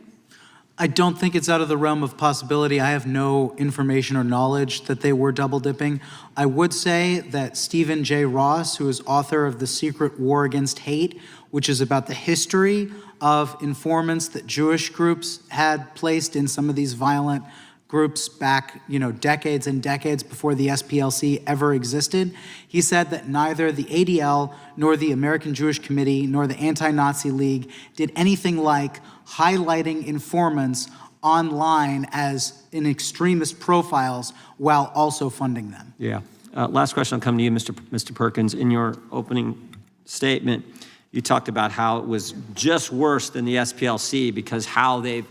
E: I don't think it's out of the realm of possibility. I have no information or knowledge that they were double dipping. I would say that Stephen J. Ross, who is author of The Secret War Against Hate, which is about the history of informants that Jewish groups had placed in some of these violent groups back, decades and decades before the SPLC ever existed. He said that neither the ADL nor the American Jewish Committee nor the Anti-Nazi League did anything like highlighting informants online as in extremist profiles while also funding them.
A: Yeah. Last question will come to you, Mr. Perkins. In your opening statement, you talked about how it was just worse than the SPLC because how they've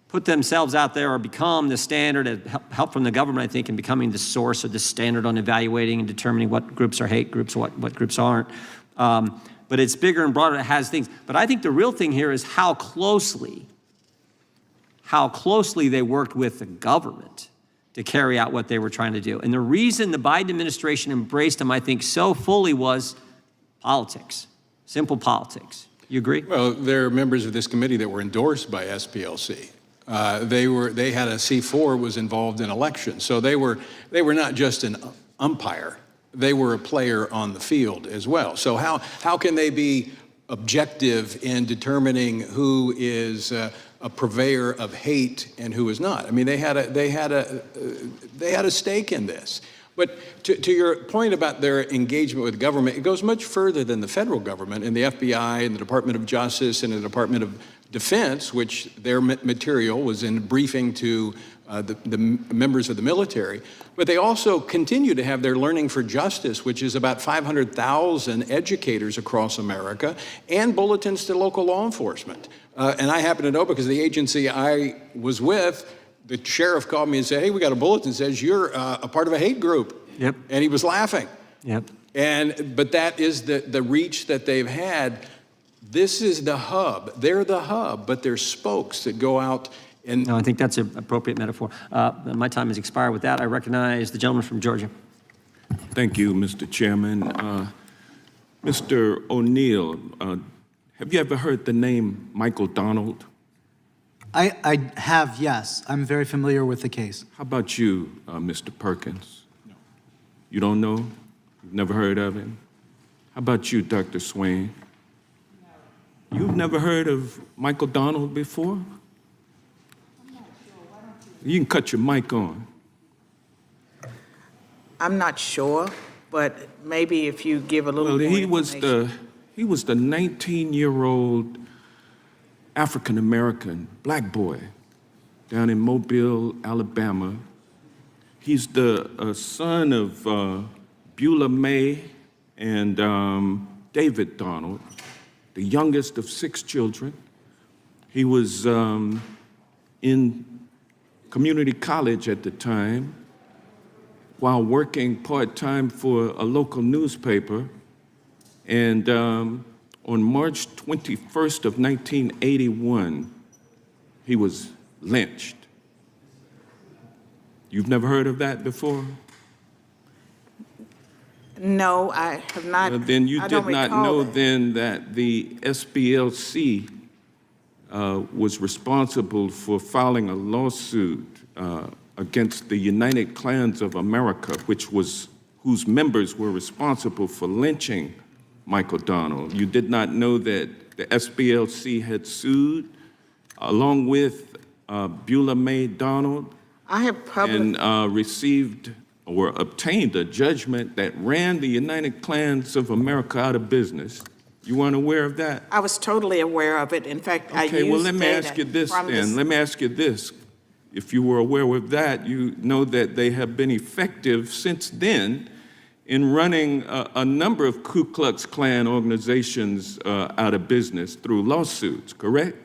A: put themselves out there or become the standard, help from the government, I think, in becoming the source or the standard on evaluating and determining what groups are hate groups, what groups aren't. But it's bigger and broader. It has things. But I think the real thing here is how closely they worked with the government to carry out what they were trying to do. And the reason the Biden administration embraced them, I think, so fully was politics, simple politics. You agree?
C: Well, there are members of this committee that were endorsed by SPLC. They had a C4 was involved in elections, so they were not just an umpire. They were a player on the field as well. So how can they be objective in determining who is a purveyor of hate and who is not? I mean, they had a stake in this. But to your point about their engagement with government, it goes much further than the federal government and the FBI and the Department of Justice and the Department of Defense, which their material was in briefing to the members of the military. But they also continue to have their Learning for Justice, which is about 500,000 educators across America, and bulletins to local law enforcement. And I happen to know because the agency I was with, the sheriff called me and said, hey, we got a bulletin that says you're a part of a hate group.
A: Yep.
C: And he was laughing.
A: Yep.
C: But that is the reach that they've had. This is the hub. They're the hub, but they're spokes that go out and...
A: No, I think that's an appropriate metaphor. My time has expired. With that, I recognize the gentleman from Georgia.
K: Thank you, Mr. Chairman. Mr. O'Neill, have you ever heard the name Michael Donald?
E: I have, yes. I'm very familiar with the case.
K: How about you, Mr. Perkins? No. You don't know? You've never heard of him? How about you, Dr. Swain? No. You've never heard of Michael Donald before? I'm not sure. Why don't you can cut your mic on.
D: I'm not sure, but maybe if you give a little more information.
K: He was the 19-year-old African-American black boy down in Mobile, Alabama. He's the son of Beulah May and David Donald, the youngest of 6 children. He was in community college at the time while working part-time for a local newspaper. And on March 21st of 1981, he was lynched. You've never heard of that before?
D: No, I have not.
K: Well, then you
D: I
K: did
D: don't
K: not
D: recall
K: know
D: that.
K: then that the SPLC was responsible for filing a lawsuit against the United Klans of America, whose members were responsible for lynching Michael Donald. You did not know that the SPLC had sued along with Beulah May Donald
D: I have
K: and received or obtained a judgment that ran the United Klans of America out of business. You weren't aware of that?
D: I was totally aware of it. In fact, I used
K: Okay, well, let me
D: data
K: ask you this
D: from
K: then. Let me ask you this. If you were aware of that, you know that they have been effective since then in running a number of Ku Klux Klan organizations out of business through lawsuits, correct?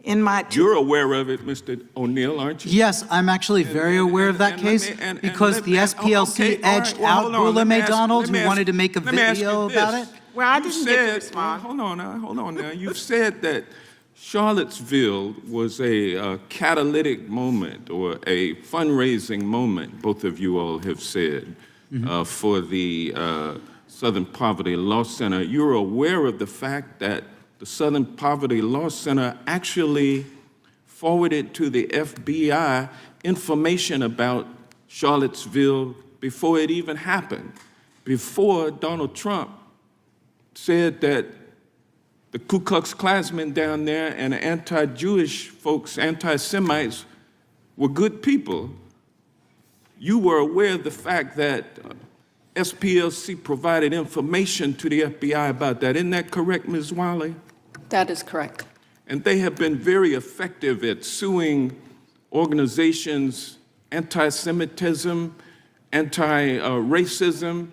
K: You're aware of it, Mr. O'Neill, aren't you?
E: Yes, I'm actually very aware of that case because the SPLC edged out Beulah May Donald, who wanted to make a video about it.
D: Well, I didn't get to respond.
K: Hold on now. You've said that Charlottesville was a catalytic moment or a fundraising moment, both of you all have said, for the Southern Poverty Law Center. You're aware of the fact that the Southern Poverty Law Center actually forwarded to the FBI information about Charlottesville before it even happened, before Donald Trump said that the Ku Klux Klansmen down there and the anti-Jewish folks, anti-Semites, were good people. You were aware of the fact that SPLC provided information to the FBI about that. Isn't that correct, Ms. Wiley?
F: That is correct.
K: And they have been very effective at suing organizations, anti-Semitism, anti-racism.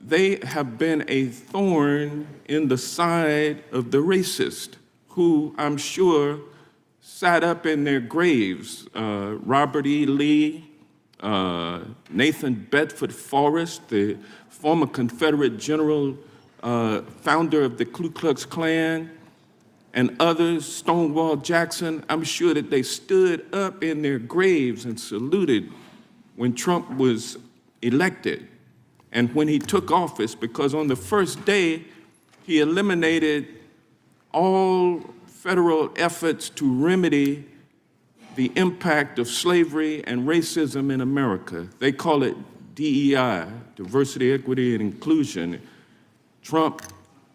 K: They have been a thorn in the side of the racist, who I'm sure sat up in their graves. Robert E. Lee, Nathan Bedford Forrest, the former Confederate general, founder of the Ku Klux Klan, and others, Stonewall Jackson. I'm sure that they stood up in their graves and saluted when Trump was elected and when he took office, because on the first day He eliminated all federal efforts to remedy the impact of slavery and racism in America. They call it DEI, diversity, equity, and inclusion. Trump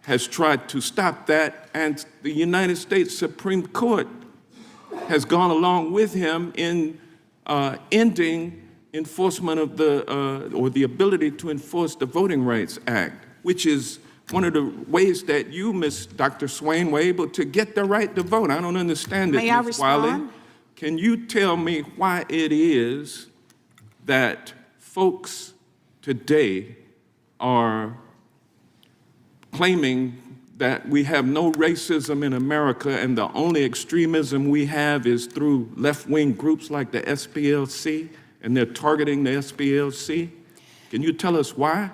K: has tried to stop that, and the United States Supreme Court has gone along with him in ending enforcement of or the ability to enforce the Voting Rights Act, which is one of the ways that you, Dr. Swain, were able to get the right to vote. I don't understand it,
D: May I
K: Ms. Wiley.
D: respond?
K: Can you tell me why it is that folks today are claiming that we have no racism in America and the only extremism we have is through left-wing groups like the SPLC, and they're targeting the SPLC? Can you tell us why?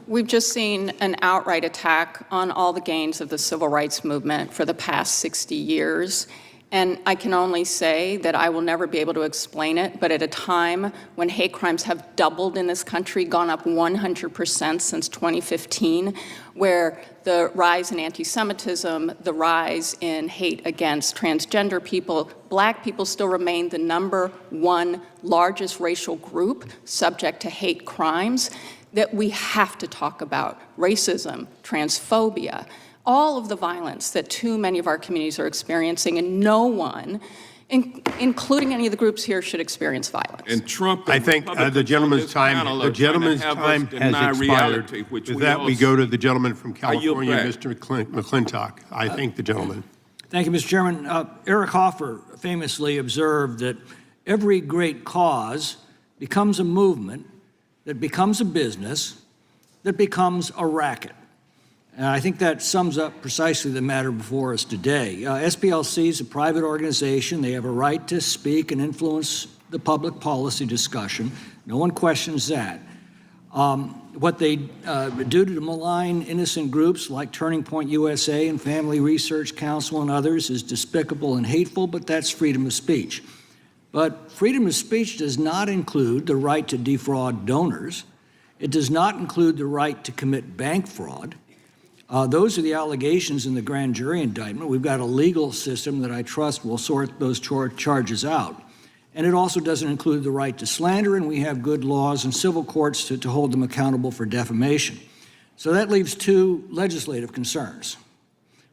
F: We've just seen an outright attack on all the gains of the civil rights movement for the past 60 years. And I can only say that I will never be able to explain it, but at a time when hate crimes have doubled in this country, gone up 100% since 2015, where the rise in anti-Semitism, the rise in hate against transgender people, Black people still remain the #1 largest racial group subject to hate crimes, that we have to talk about racism, transphobia, all of the violence that too many of our communities are experiencing, and no one, including any of the groups here, should experience violence.
K: And Trump,
I: I think the gentleman's time has expired. With that, we go to the gentleman from California, Mr. McClintock. I thank the gentleman.
L: Thank you, Mr. Chairman. Eric Hoffer famously observed that every great cause becomes a movement, that becomes a business, that becomes a racket. And I think that sums up precisely the matter before us today. SPLC is a private organization. They have a right to speak and influence the public policy discussion. No one questions that. What they do to malign innocent groups like Turning Point USA and Family Research Council and others is despicable and hateful, but that's freedom of speech. But freedom of speech does not include the right to defraud donors. It does not include the right to commit bank fraud. Those are the allegations in the grand jury indictment. We've got a legal system that I trust will sort those charges out. And it also doesn't include the right to slander, and we have good laws and civil courts to hold them accountable for defamation. So that leaves two legislative concerns.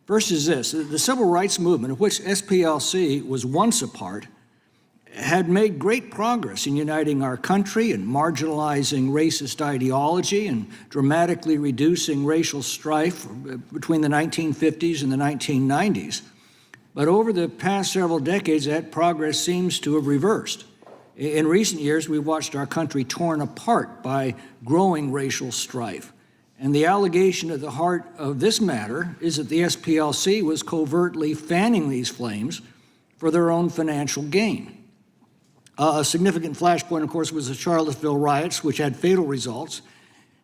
L: First is this: the civil rights movement, of which SPLC was once a part, had made great progress in uniting our country and marginalizing racist ideology and dramatically reducing racial strife between the 1950s and the 1990s. But over the past several decades, that progress seems to have reversed. In recent years, we've watched our country torn apart by growing racial strife. And the allegation at the heart of this matter is that the SPLC was covertly fanning these flames for their own financial gain. A significant flashpoint, of course, was the Charlottesville riots, which had fatal results.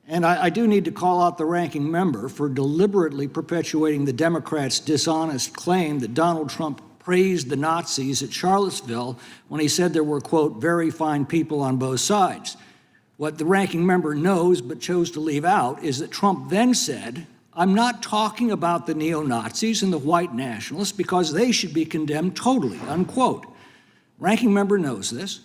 L: And I do need to call out the ranking member for deliberately perpetuating the Democrats' dishonest claim that Donald Trump praised the Nazis at Charlottesville when he said there were, quote, very fine people on both sides. What the ranking member knows but chose to leave out is that Trump then said, I'm not talking about the neo-Nazis and the white nationalists because they should be condemned totally, unquote. Ranking member knows this,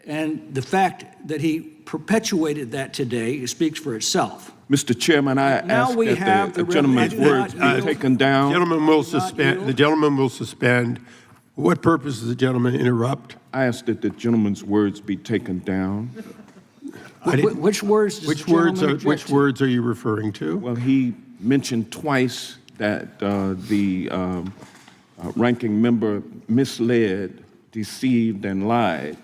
L: and the fact that he perpetuated that today speaks for itself.
K: Mr. Chairman, I ask that the gentleman's words be taken down.
I: The gentleman will suspend. For what purpose does the gentleman interrupt?
K: I ask that the gentleman's words be taken down.
L: Which words does the gentleman object to?
I: Which words are you referring to?
K: Well, he mentioned twice that the ranking member misled, deceived, and lied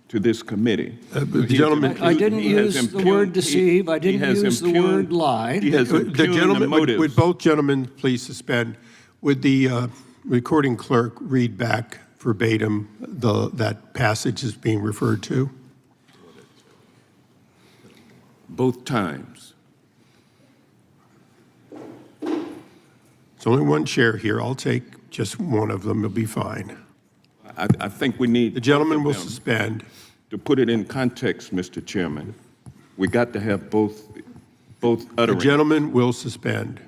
K: to this committee.
I: The gentleman,
L: I didn't use the word deceive. I didn't use the word lie.
K: He has impugned
I: the gentleman,
K: motives.
I: would both gentlemen please suspend? Would the recording clerk read back verbatim that passage is being referred to?
K: Both times.
I: There's only one chair here. I'll take just one of them. It'll be fine.
K: I think we need...
I: The gentleman will suspend.
K: To put it in context, Mr. Chairman, we got to have both
I: The
K: utterance.
I: gentleman will suspend.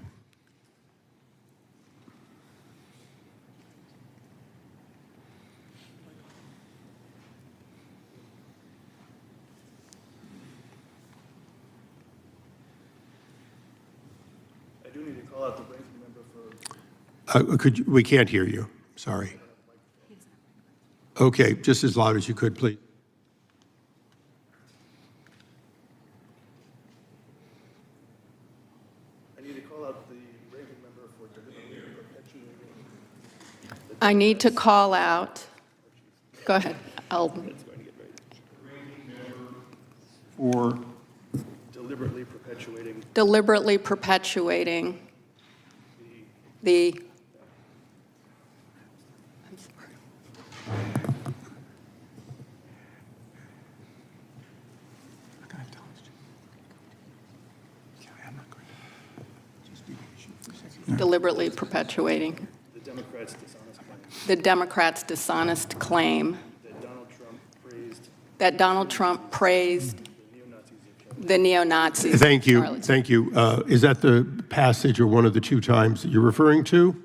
I: We can't hear you. Sorry. Okay, just as loud as you could, please.
M: I need to call out the ranking member for deliberately perpetuating.
F: I need to call out. Go ahead.
M: For
F: deliberately perpetuating the. I'm sorry. Deliberately perpetuating the Democrats' dishonest claim that Donald Trump praised the neo-Nazis.
I: Thank you.
F: Charlottesville.
I: Thank you. Is that the passage or one of the two times that you're referring to?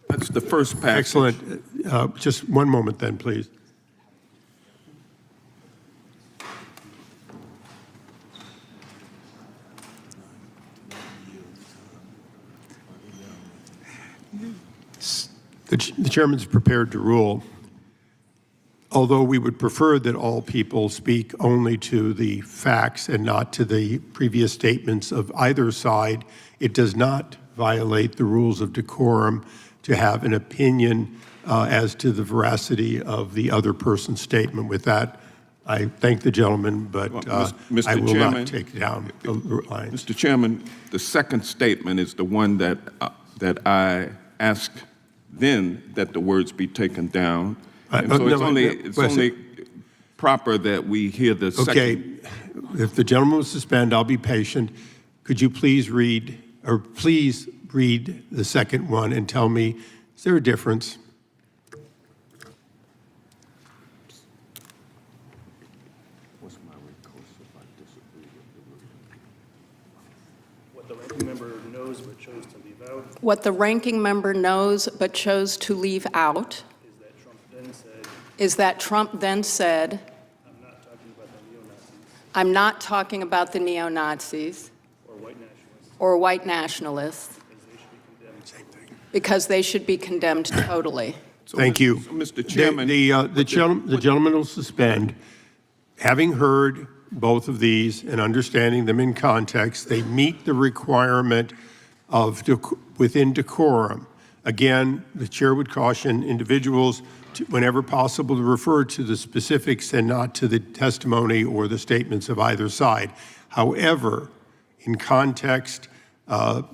K: That's the first passage.
I: Excellent. Just one moment then, please. The chairman's prepared to rule. Although we would prefer that all people speak only to the facts and not to the previous statements of either side, it does not violate the rules of decorum to have an opinion as to the veracity of the other person's statement. With that, I thank the gentleman, but
K: Mr.
I: I will
K: Chairman,
I: not take down the lines.
K: Mr. Chairman, the second statement is the one that I asked then that the words be taken down. And so it's only proper that we hear the second.
I: Okay, if the gentleman will suspend, I'll be patient. Could you please read the second one and tell me, is there a difference?
M: what the ranking member knows but chose to leave out
F: What the ranking member knows but chose to leave out
M: is that Trump then said,
F: I'm not talking about the neo-Nazis or white nationalists because they should be condemned totally.
I: Thank you.
K: So, Mr. Chairman.
I: The gentleman will suspend. Having heard both of these and understanding them in context, they meet the requirement of within decorum. Again, the chair would caution individuals to, whenever possible, to refer to the specifics and not to the testimony or the statements of either side. However, in context,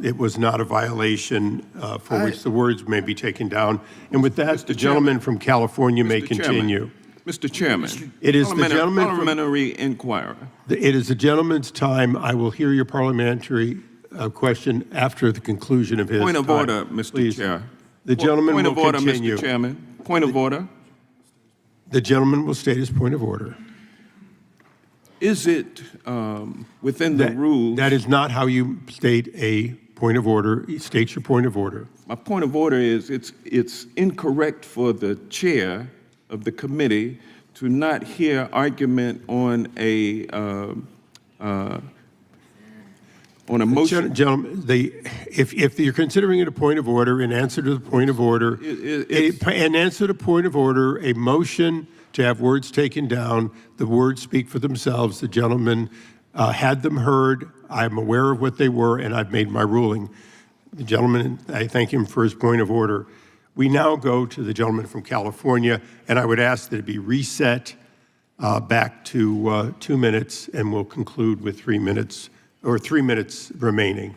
I: it was not a violation for which the words may be taken down. And with that, the gentleman from California may continue.
K: Mr. Chairman,
I: it is the gentleman
K: parliamentary inquirer.
I: It is the gentleman's time. I will hear your parliamentary question after the conclusion of his
K: Point of
I: time.
K: order, Mr.
I: Please.
K: Chair.
I: The gentleman
K: Point
I: will
K: of order,
I: continue.
K: Mr. Chairman. Point of order.
I: The gentleman will state his point of order.
K: Is it within the rules?
I: That is not how you state a point of order. State your point of order.
K: My point of order is it's incorrect for the chair of the committee to not hear argument on a motion.
I: Gentlemen, if you're considering it a point of order, in answer to the point of order, in answer to point of order, a motion to have words taken down, the words speak for themselves. The gentleman had them heard. I'm aware of what they were, and I've made my ruling. The gentleman, I thank him for his point of order. We now go to the gentleman from California, and I would ask that it be reset back to 2 minutes, and we'll conclude with 3 minutes, or 3 minutes remaining.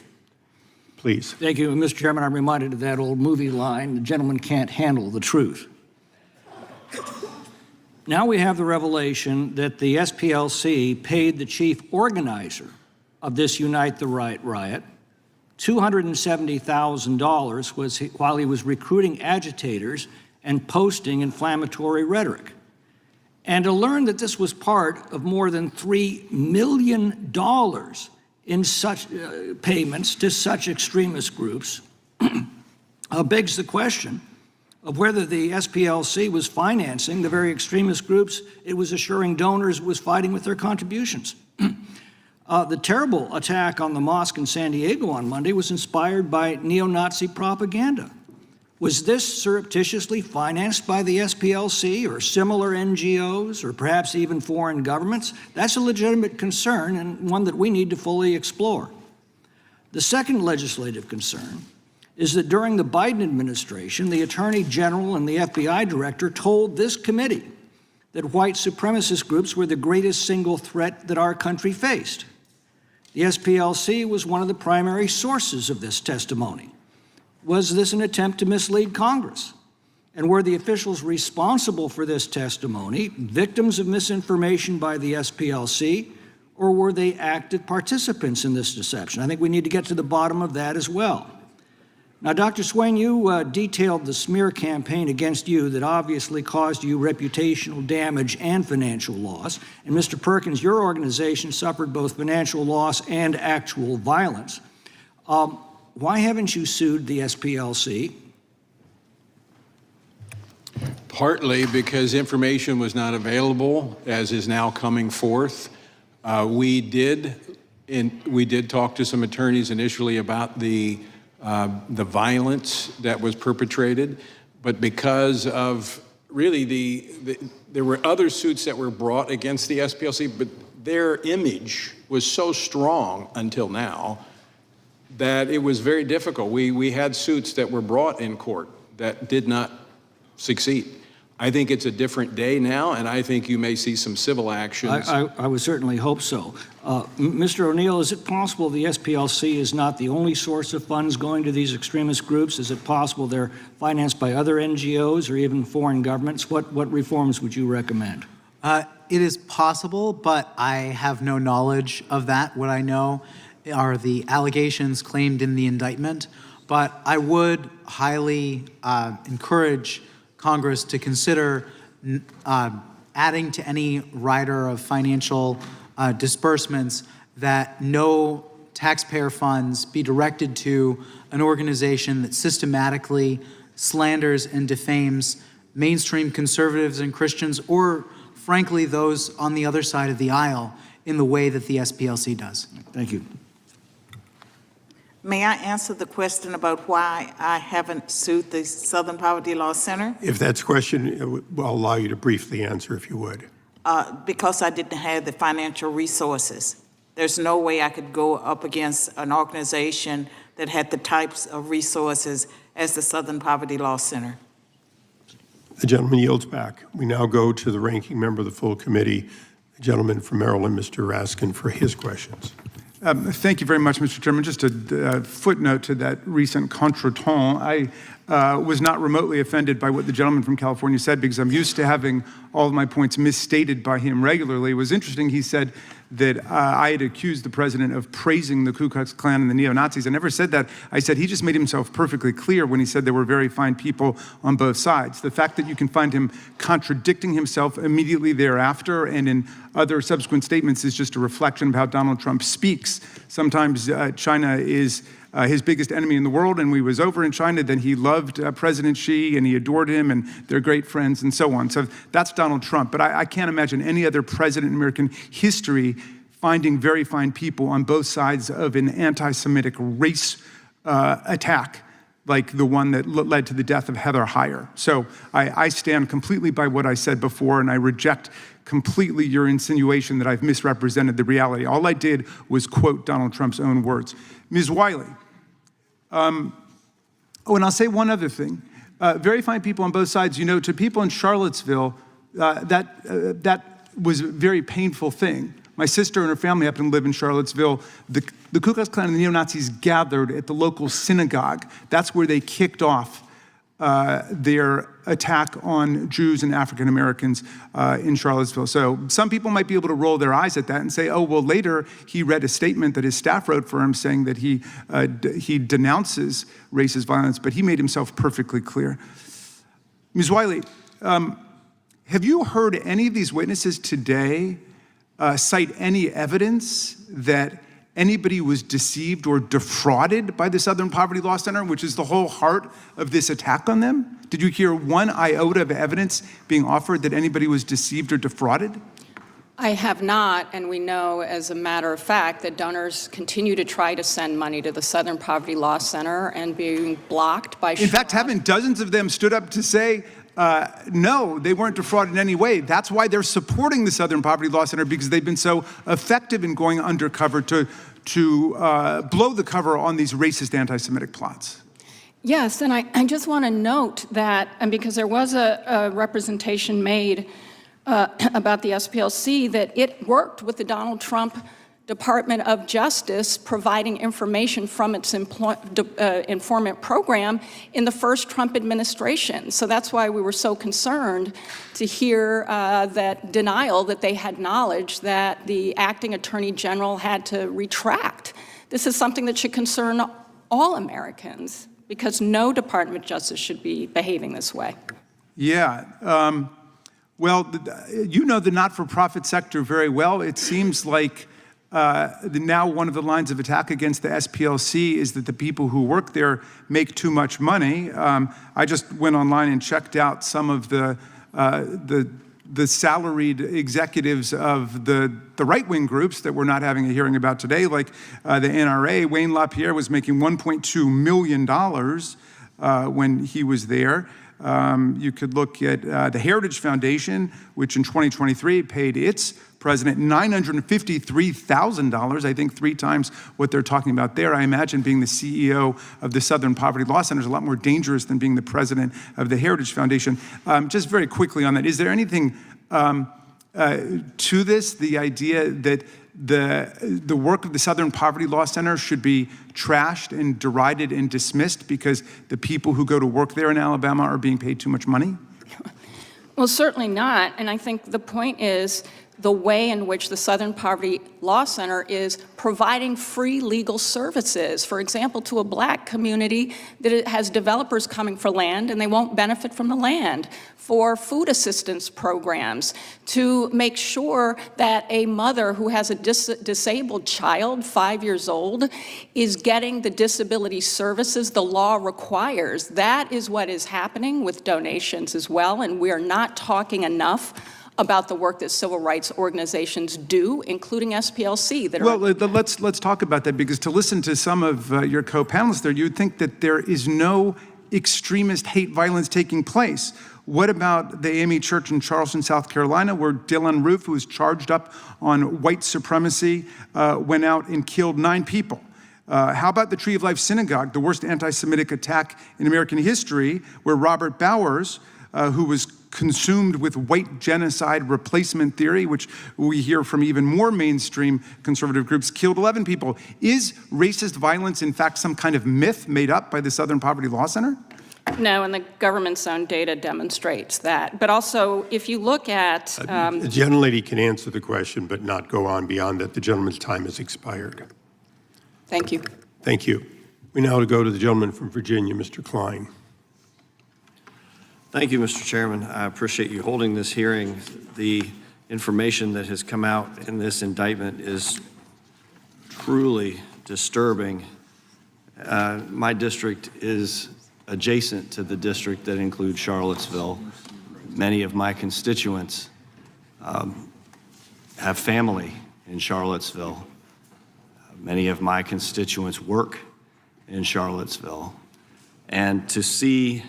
I: Please.
L: Thank you, Mr. Chairman. I'm reminded of that old movie line, the gentleman can't handle the truth. Now we have the revelation that the SPLC paid the chief organizer of this Unite the Right riot $270,000 while he was recruiting agitators and posting inflammatory rhetoric. And to learn that this was part of more than $3 million in such payments to such extremist groups begs the question of whether the SPLC was financing the very extremist groups it was assuring donors was fighting with their contributions. The terrible attack on the mosque in San Diego on Monday was inspired by neo-Nazi propaganda. Was this surreptitiously financed by the SPLC or similar NGOs or perhaps even foreign governments? That's a legitimate concern and one that we need to fully explore. The second legislative concern is that during the Biden administration, the Attorney General and the FBI Director told this committee that white supremacist groups were the greatest single threat that our country faced. The SPLC was one of the primary sources of this testimony. Was this an attempt to mislead Congress? And were the officials responsible for this testimony victims of misinformation by the SPLC, or were they active participants in this deception? I think we need to get to the bottom of that as well. Now, Dr. Swain, you detailed the smear campaign against you that obviously caused you reputational damage and financial loss. And Mr. Perkins, your organization suffered both financial loss and actual violence. Why haven't you sued the SPLC?
C: Partly because information was not available, as is now coming forth. We did talk to some attorneys initially about the violence that was perpetrated, but because of really there were other suits that were brought against the SPLC, but their image was so strong until now that it was very difficult. We had suits that were brought in court that did not succeed. I think it's a different day now, and I think you may see some civil actions.
L: I would certainly hope so. Mr. O'Neill, is it possible the SPLC is not the only source of funds going to these extremist groups? Is it possible they're financed by other NGOs or even foreign governments? What reforms would you recommend?
E: It is possible, but I have no knowledge of that. What I know are the allegations claimed in the indictment, but I would highly encourage Congress to consider adding to any rider of financial disbursements that no taxpayer funds be directed to an organization that systematically slanders and defames mainstream conservatives and Christians, or frankly those on the other side of the aisle, in the way that the SPLC does.
L: Thank you.
D: May I answer the question about why I haven't sued the Southern Poverty Law Center?
I: If that's a question, I'll allow you to briefly answer if you would.
D: Because I didn't have the financial resources. There's no way I could go up against an organization that had the types of resources as the Southern Poverty Law Center.
I: The gentleman yields back. We now go to the ranking member of the full committee, the gentleman from Maryland, Mr. Raskin, for his questions.
B: Thank you very much, Mr. Chairman. Just a footnote to that recent contretemps. I was not remotely offended by what the gentleman from California said, because I'm used to having all of my points misstated by him regularly. It was interesting, he said that I had accused the president of praising the Ku Klux Klan and the neo-Nazis. I never said that. I said he just made himself perfectly clear when he said there were very fine people on both sides. The fact that you can find him contradicting himself immediately thereafter and in other subsequent statements is just a reflection of how Donald Trump speaks. Sometimes China is his biggest enemy in the world, and when he was over in China, then he loved President Xi, and he adored him, and they're great friends, and so on. So that's Donald Trump. But I can't imagine any other president in American history finding very fine people on both sides of an anti-Semitic race attack like the one that led to the death of Heather Heyer. So I stand completely by what I said before, and I reject completely your insinuation that I've misrepresented the reality. All I did was quote Donald Trump's own words. Ms. Wiley, and I'll say one other thing. Very fine people on both sides. You know, to people in Charlottesville, that was a very painful thing. My sister and her family happen to live in Charlottesville. The Ku Klux Klan and the neo-Nazis gathered at the local synagogue. That's where they kicked off their attack on Jews and African Americans in Charlottesville. So some people might be able to roll their eyes at that and say, oh, well, later he read a statement that his staff wrote for him saying that he denounces racist violence, but he made himself perfectly clear. Ms. Wiley, have you heard any of these witnesses today cite any evidence that anybody was deceived or defrauded by the Southern Poverty Law Center, which is the whole heart of this attack on them? Did you hear one iota of evidence being offered that anybody was deceived or defrauded?
F: I have not, and we know as a matter of fact that donors continue to try to send money to the Southern Poverty Law Center and being blocked by
B: In fact, haven't dozens of them stood up to say, no, they weren't defrauded in any way? That's why they're supporting the Southern Poverty Law Center, because they've been so effective in going undercover to blow the cover on these racist anti-Semitic plots.
F: Yes, and I just want to note that, and because there was a representation made about the SPLC, that it worked with the Donald Trump Department of Justice providing information from its informant program in the first Trump administration. So that's why we were so concerned to hear that denial that they had knowledge that the acting attorney general had to retract. This is something that should concern all Americans, because no Department of Justice should be behaving this way.
B: Yeah. Well, you know the not-for-profit sector very well. It seems like now one of the lines of attack against the SPLC is that the people who work there make too much money. I just went online and checked out some of the salaried executives of the right-wing groups that we're not having a hearing about today, like the NRA. Wayne LaPierre was making $1.2 million when he was there. You could look at the Heritage Foundation, which in 2023 paid its president $953,000, I think 3 times what they're talking about there. I imagine being the CEO of the Southern Poverty Law Center is a lot more dangerous than being the president of the Heritage Foundation. Just very quickly on that, is there anything to this, the idea that the work of the Southern Poverty Law Center should be trashed and derided and dismissed because the people who go to work there in Alabama are being paid too much money?
F: Well, certainly not. And I think the point is the way in which the Southern Poverty Law Center is providing free legal services, for example, to a Black community that it has developers coming for land and they won't benefit from the land, for food assistance programs, to make sure that a mother who has a disabled child, 5 years old, is getting the disability services the law requires. That is what is happening with donations as well, and we are not talking enough about the work that civil rights organizations do, including SPLC. That
B: well, let's talk about that, because to listen to some of your co-panelists there, you'd think that there is no extremist hate violence taking place. What about the AME Church in Charleston, South Carolina, where Dylan Roof, who was charged up on white supremacy, went out and killed 9 people? How about the Tree of Life Synagogue, the worst anti-Semitic attack in American history, where Robert Bowers, who was consumed with white genocide replacement theory, which we hear from even more mainstream conservative groups, killed 11 people. Is racist violence, in fact, some kind of myth made up by the Southern Poverty Law Center?
F: No, and the government's own data demonstrates that. But also, if you look at...
I: the gentlelady can answer the question, but not go on beyond that. The gentleman's time has expired.
F: Thank you.
I: Thank you. We now go to the gentleman from Virginia, Mr. Klein.
N: Thank you, Mr. Chairman. I appreciate you holding this hearing. The information that has come out in this indictment is truly disturbing. My district is adjacent to the district that includes Charlottesville. Many of my constituents have family in Charlottesville. Many of my constituents work in Charlottesville. And to see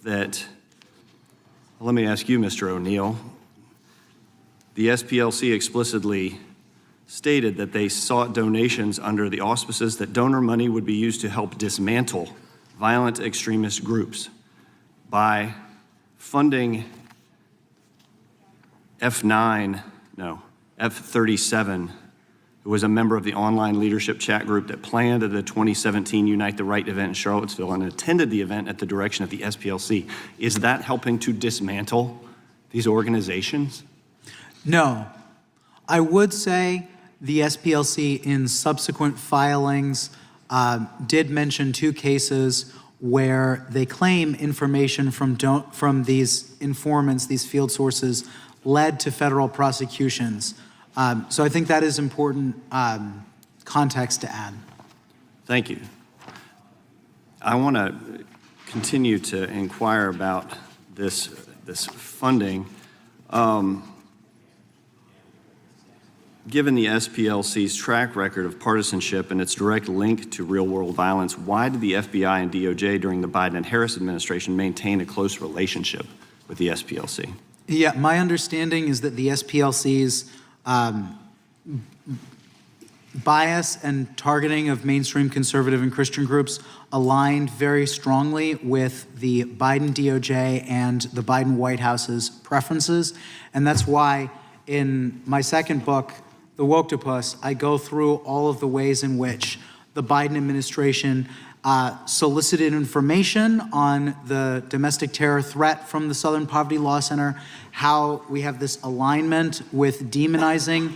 N: that, let me ask you, Mr. O'Neill, the SPLC explicitly stated that they sought donations under the auspices that donor money would be used to help dismantle violent extremist groups by funding F37, who was a member of the online leadership chat group that planned the 2017 Unite the Right event in Charlottesville and attended the event at the direction of the SPLC. Is that helping to dismantle these organizations?
E: No. I would say the SPLC in subsequent filings did mention 2 cases where they claim information from these informants, these field sources, led to federal prosecutions. So I think that is important context to add.
N: Thank you. I want to continue to inquire about this funding. given the SPLC's track record of partisanship and its direct link to real-world violence, why did the FBI and DOJ during the Biden and Harris administration maintain a close relationship with the SPLC?
E: Yeah, my understanding is that the SPLC's bias and targeting of mainstream conservative and Christian groups aligned very strongly with the Biden DOJ and the Biden White House's preferences. And that's why in my second book, The Woktopus, I go through all of the ways in which the Biden administration solicited information on the domestic terror threat from the Southern Poverty Law Center, how we have this alignment with demonizing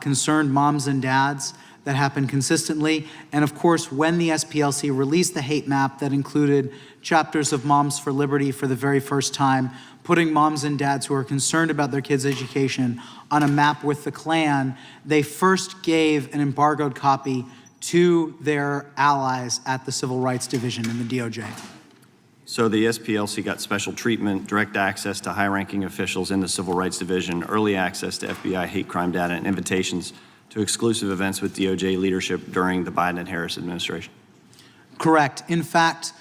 E: concerned moms and dads that happened consistently. And of course, when the SPLC released the hate map that included chapters of Moms for Liberty for the very first time, putting moms and dads who are concerned about their kids' education on a map with the Klan, they first gave an embargoed copy to their allies at the Civil Rights Division in the DOJ.
N: So the SPLC got special treatment, direct access to high-ranking officials in the Civil Rights Division, early access to FBI hate crime data, and invitations to exclusive events with DOJ leadership during the Biden and Harris administration.
E: Correct. In fact,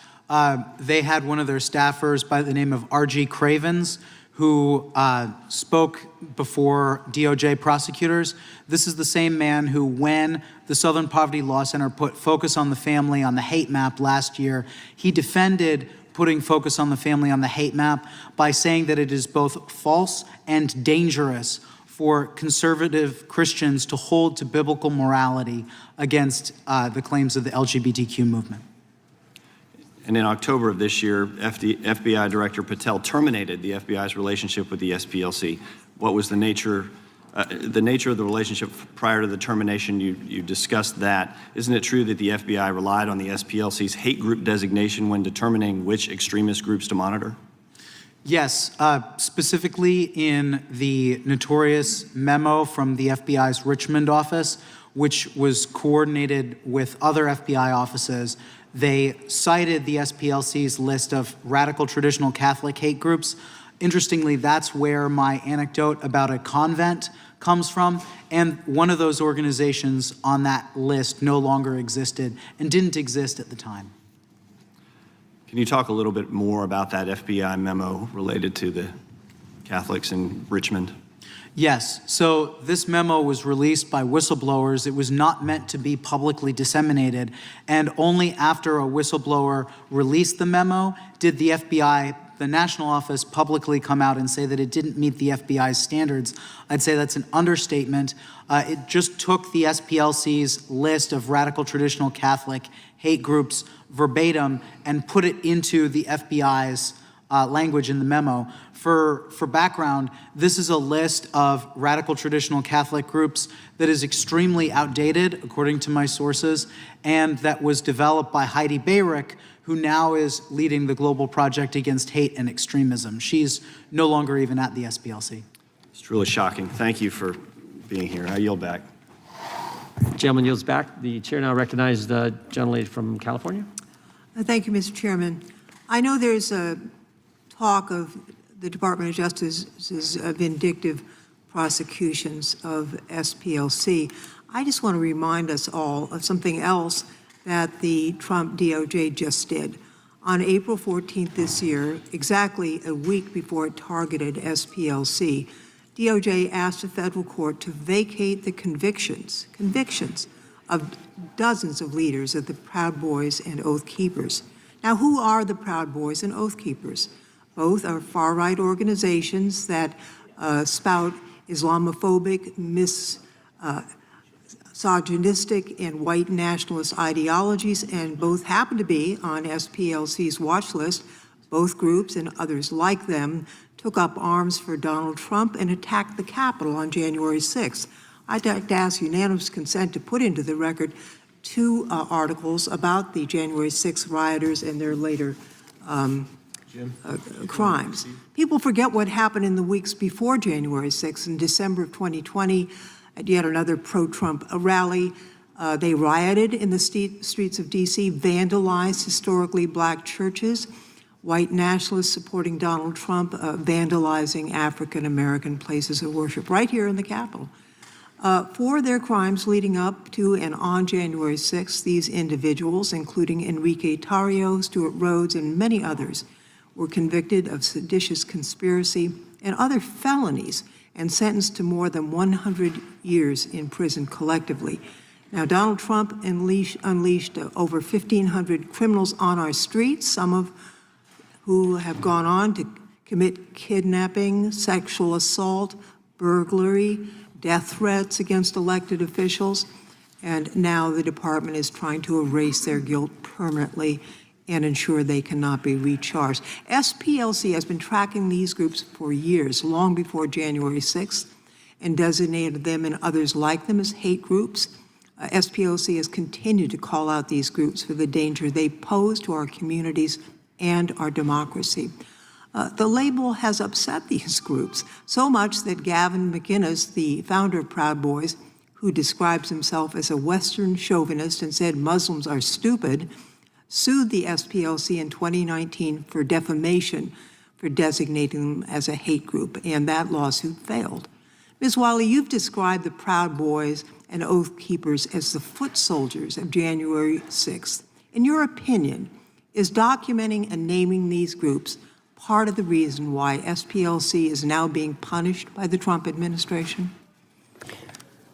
E: they had one of their staffers by the name of R.G. Cravens who spoke before DOJ prosecutors. This is the same man who, when the Southern Poverty Law Center put Focus on the Family on the hate map last year, he defended putting Focus on the Family on the hate map by saying that it is both false and dangerous for conservative Christians to hold to biblical morality against the claims of the LGBTQ movement.
N: And in October of this year, FBI Director Patel terminated the FBI's relationship with the SPLC. What was the nature of the relationship prior to the termination? You discussed that. Isn't it true that the FBI relied on the SPLC's hate group designation when determining which extremist groups to monitor?
E: Yes, specifically in the notorious memo from the FBI's Richmond office, which was coordinated with other FBI offices. They cited the SPLC's list of radical traditional Catholic hate groups. Interestingly, that's where my anecdote about a convent comes from. And one of those organizations on that list no longer existed and didn't exist at the time.
N: Can you talk a little bit more about that FBI memo related to the Catholics in Richmond?
E: Yes. So this memo was released by whistleblowers. It was not meant to be publicly disseminated. And only after a whistleblower released the memo did the FBI, the national office, publicly come out and say that it didn't meet the FBI's standards. I'd say that's an understatement. It just took the SPLC's list of radical traditional Catholic hate groups verbatim and put it into the FBI's language in the memo. For background, this is a list of radical traditional Catholic groups that is extremely outdated, according to my sources, and that was developed by Heidi Beirich, who now is leading the Global Project Against Hate and Extremism. She's no longer even at the SPLC.
N: It's truly shocking. Thank you for being here. I yield back.
A: Gentleman yields back. The chair now recognizes the gentlelady from California.
O: Thank you, Mr. Chairman. I know there's a talk of the Department of Justice's vindictive prosecutions of SPLC. I just want to remind us all of something else that the Trump DOJ just did. On April 14th this year, exactly a week before it targeted SPLC, DOJ asked a federal court to vacate the convictions of dozens of leaders of the Proud Boys and Oath Keepers. Now, who are the Proud Boys and Oath Keepers? Both are far-right organizations that spout Islamophobic, misogynistic, and white nationalist ideologies, and both happen to be on SPLC's watch list. Both groups and others like them took up arms for Donald Trump and attacked the Capitol on January 6th. I'd like to ask unanimous consent to put into the record two articles about the January 6th rioters and their later crimes. People forget what happened in the weeks before January 6th. In December of 2020, at yet another pro-Trump rally, they rioted in the streets of D.C., vandalized historically black churches, white nationalists supporting Donald Trump, vandalizing African-American places of worship right here in the Capitol. For their crimes leading up to and on January 6th, these individuals, including Enrique Tarrio, Stuart Rhodes, and many others, were convicted of seditious conspiracy and other felonies and sentenced to more than 100 years in prison collectively. Now, Donald Trump unleashed over 1,500 criminals on our streets, some of who have gone on to commit kidnapping, sexual assault, burglary, death threats against elected officials, and now the department is trying to erase their guilt permanently and ensure they cannot be recharged. SPLC has been tracking these groups for years, long before January 6th, and designated them and others like them as hate groups. SPLC has continued to call out these groups for the danger they pose to our communities and our democracy. The label has upset these groups so much that Gavin McInnes, the founder of Proud Boys, who describes himself as a Western chauvinist and said Muslims are stupid, sued the SPLC in 2019 for defamation for designating them as a hate group, and that lawsuit failed. Ms. Wiley, you've described the Proud Boys and Oath Keepers as the foot soldiers of January 6th. In your opinion, is documenting and naming these groups part of the reason why SPLC is now being punished by the Trump administration?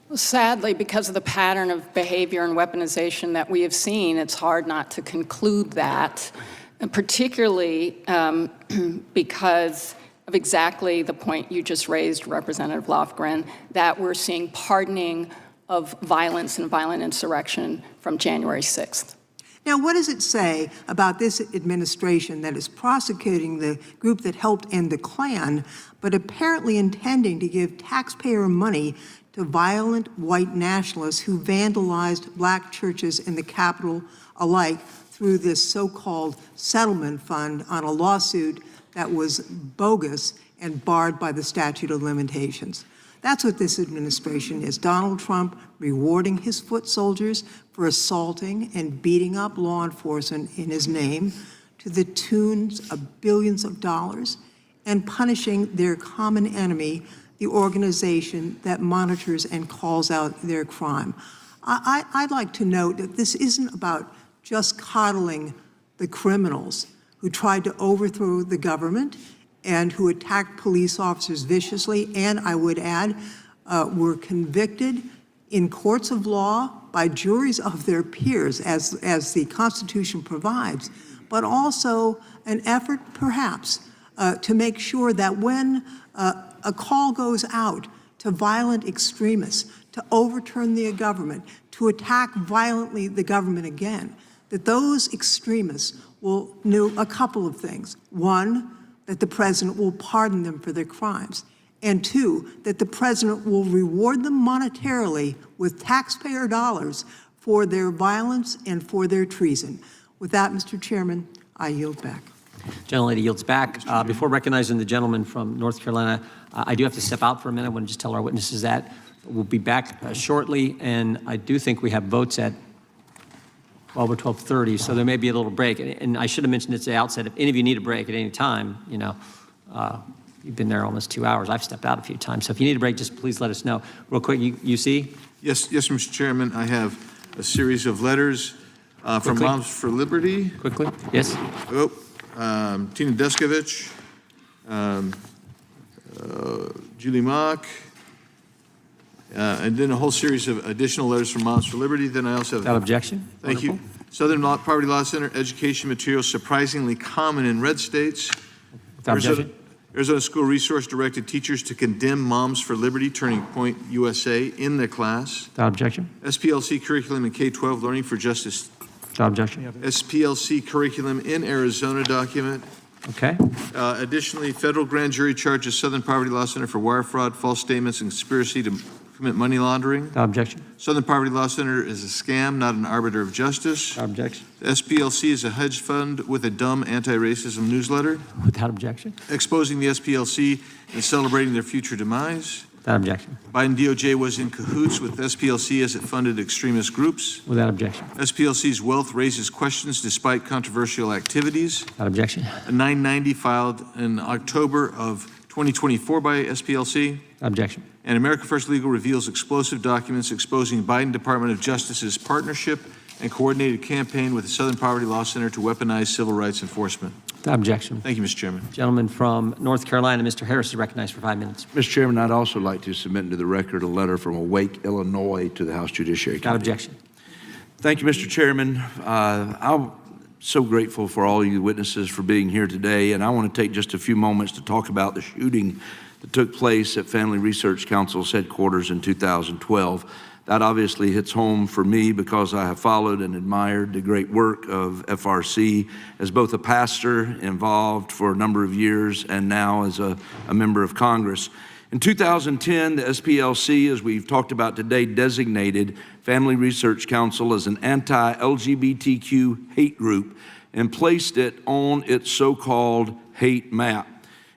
F: Well, sadly, because of the pattern of behavior and weaponization that we have seen, it's hard not to conclude that, and particularly because of exactly the point you just raised, Representative Lofgren, that we're seeing pardoning of violence and violent insurrection from January 6th.
O: Now, what does it say about this administration that is prosecuting the group that helped end the Klan, but apparently intending to give taxpayer money to violent white nationalists who vandalized black churches in the Capitol alike through this so-called settlement fund on a lawsuit that was bogus and barred by the statute of limitations? That's what this administration is. Donald Trump rewarding his foot soldiers for assaulting and beating up law enforcement in his name to the tunes of billions of dollars, and punishing their common enemy, the organization that monitors and calls out their crime. I'd like to note that this isn't about just coddling the criminals who tried to overthrow the government and who attacked police officers viciously, and I would add, were convicted in courts of law by juries of their peers, as the Constitution provides, but also an effort, perhaps, to make sure that when a call goes out to violent extremists to overturn the government, to attack violently the government again, that those extremists will know a couple of things. One, that the president will pardon them for their crimes. And two, that the president will reward them monetarily with taxpayer dollars for their violence and for their treason. With that, Mr. Chairman, I yield back.
A: Gentlelady yields back. Before recognizing the gentleman from North Carolina, I do have to step out for a minute. I want to just tell our witnesses that we'll be back shortly, and I do think we have votes at 12 or 12:30, so there may be a little break. And I should have mentioned at the outset, if any of you need a break at any time, you know, you've been there almost 2 hours. I've stepped out a few times. So if you need a break, just please let us know. Real quick, you see?
J: Yes, Mr. Chairman, I have a series of letters from Moms for Liberty.
A: Quickly, yes.
J: Tina Deskovich, Julie Mock, and then a whole series of additional letters from Moms for Liberty. Then I also have—
A: Without objection.
J: Thank
A: Wonderful.
J: you. Southern Poverty Law Center, education materials surprisingly common in red states.
A: Without objection.
J: Arizona School Resource directed teachers to condemn Moms for Liberty, Turning Point USA in their class.
A: Without objection.
J: SPLC curriculum in K-12 Learning for Justice.
A: Without objection.
J: SPLC curriculum in Arizona document.
A: Okay.
J: Additionally, federal grand jury charges Southern Poverty Law Center for wire fraud, false statements, and conspiracy to commit money laundering.
A: Without objection.
J: Southern Poverty Law Center is a scam, not an arbiter of justice.
A: Without objection.
J: The SPLC is a hedge fund with a dumb anti-racism newsletter.
A: Without objection.
J: Exposing the SPLC and celebrating their future demise.
A: Without objection.
J: Biden DOJ was in cahoots with SPLC as it funded extremist groups.
A: Without objection.
J: SPLC's wealth raises questions despite controversial activities.
A: Without objection.
J: A 990 filed in October of 2024 by SPLC.
A: Objection.
J: And America First Legal reveals explosive documents exposing Biden Department of Justice's partnership and coordinated campaign with the Southern Poverty Law Center to weaponize civil rights enforcement.
A: Objection.
J: Thank you, Mr. Chairman.
A: Gentleman from North Carolina, Mr. Harris, is recognized for 5 minutes.
P: Mr. Chairman, I'd also like to submit into the record a letter from Awake, Illinois to the House Judiciary Committee.
A: Without objection.
P: Thank you, Mr. Chairman. I'm so grateful for all you witnesses for being here today, and I want to take just a few moments to talk about the shooting that took place at Family Research Council's headquarters in 2012. That obviously hits home for me because I have followed and admired the great work of FRC as both a pastor involved for a number of years and now as a member of Congress. In 2010, the SPLC, as we've talked about today, designated Family Research Council as an anti-LGBTQ hate group and placed it on its so-called hate map.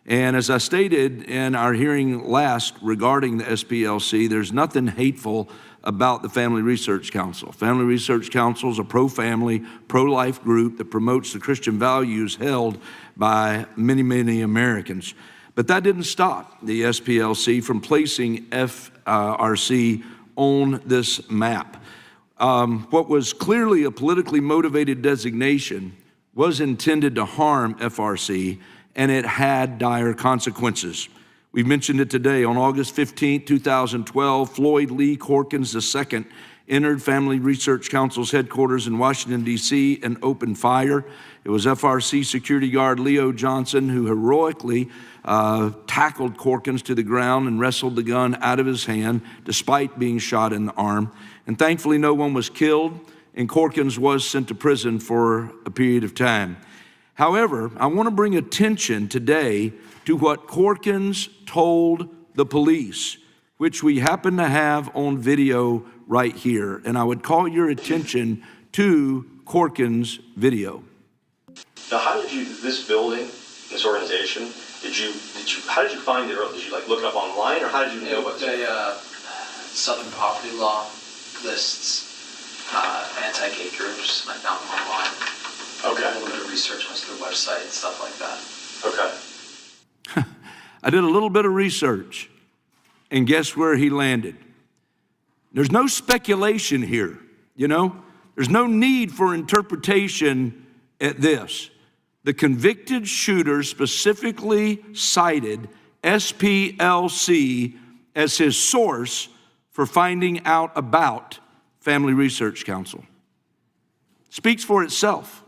P: And as I stated in our hearing last regarding the SPLC, there's nothing hateful about the Family Research Council. Family Research Council is a pro-family, pro-life group that promotes the Christian values held by many, many Americans. But that didn't stop the SPLC from placing FRC on this map. What was clearly a politically motivated designation was intended to harm FRC, and it had dire consequences. We mentioned it today. On August 15, 2012, Floyd Lee Corkins II entered Family Research Council's headquarters in Washington, D.C. and opened fire. It was FRC security guard Leo Johnson who heroically tackled Corkins to the ground and wrestled the gun out of his hand despite being shot in the arm. And thankfully, no one was killed, and Corkins was sent to prison for a period of time. However, I want to bring attention today to what Corkins told the police, which we happen to have on video right here. And I would call your attention to Corkins' video.
Q: Now, how did you, this building, this organization, how did you find it? Or did you look it up online, or how did you know what to do?
R: Southern Poverty Law lists anti-gay groups. I found them online.
Q: Okay.
R: A little bit of research, went to their website and stuff like that.
Q: Okay.
P: I did a little bit of research, and guess where he landed? There's no speculation here, you know? There's no need for interpretation at this. The convicted shooter specifically cited SPLC as his source for finding out about Family Research Council. Speaks for itself.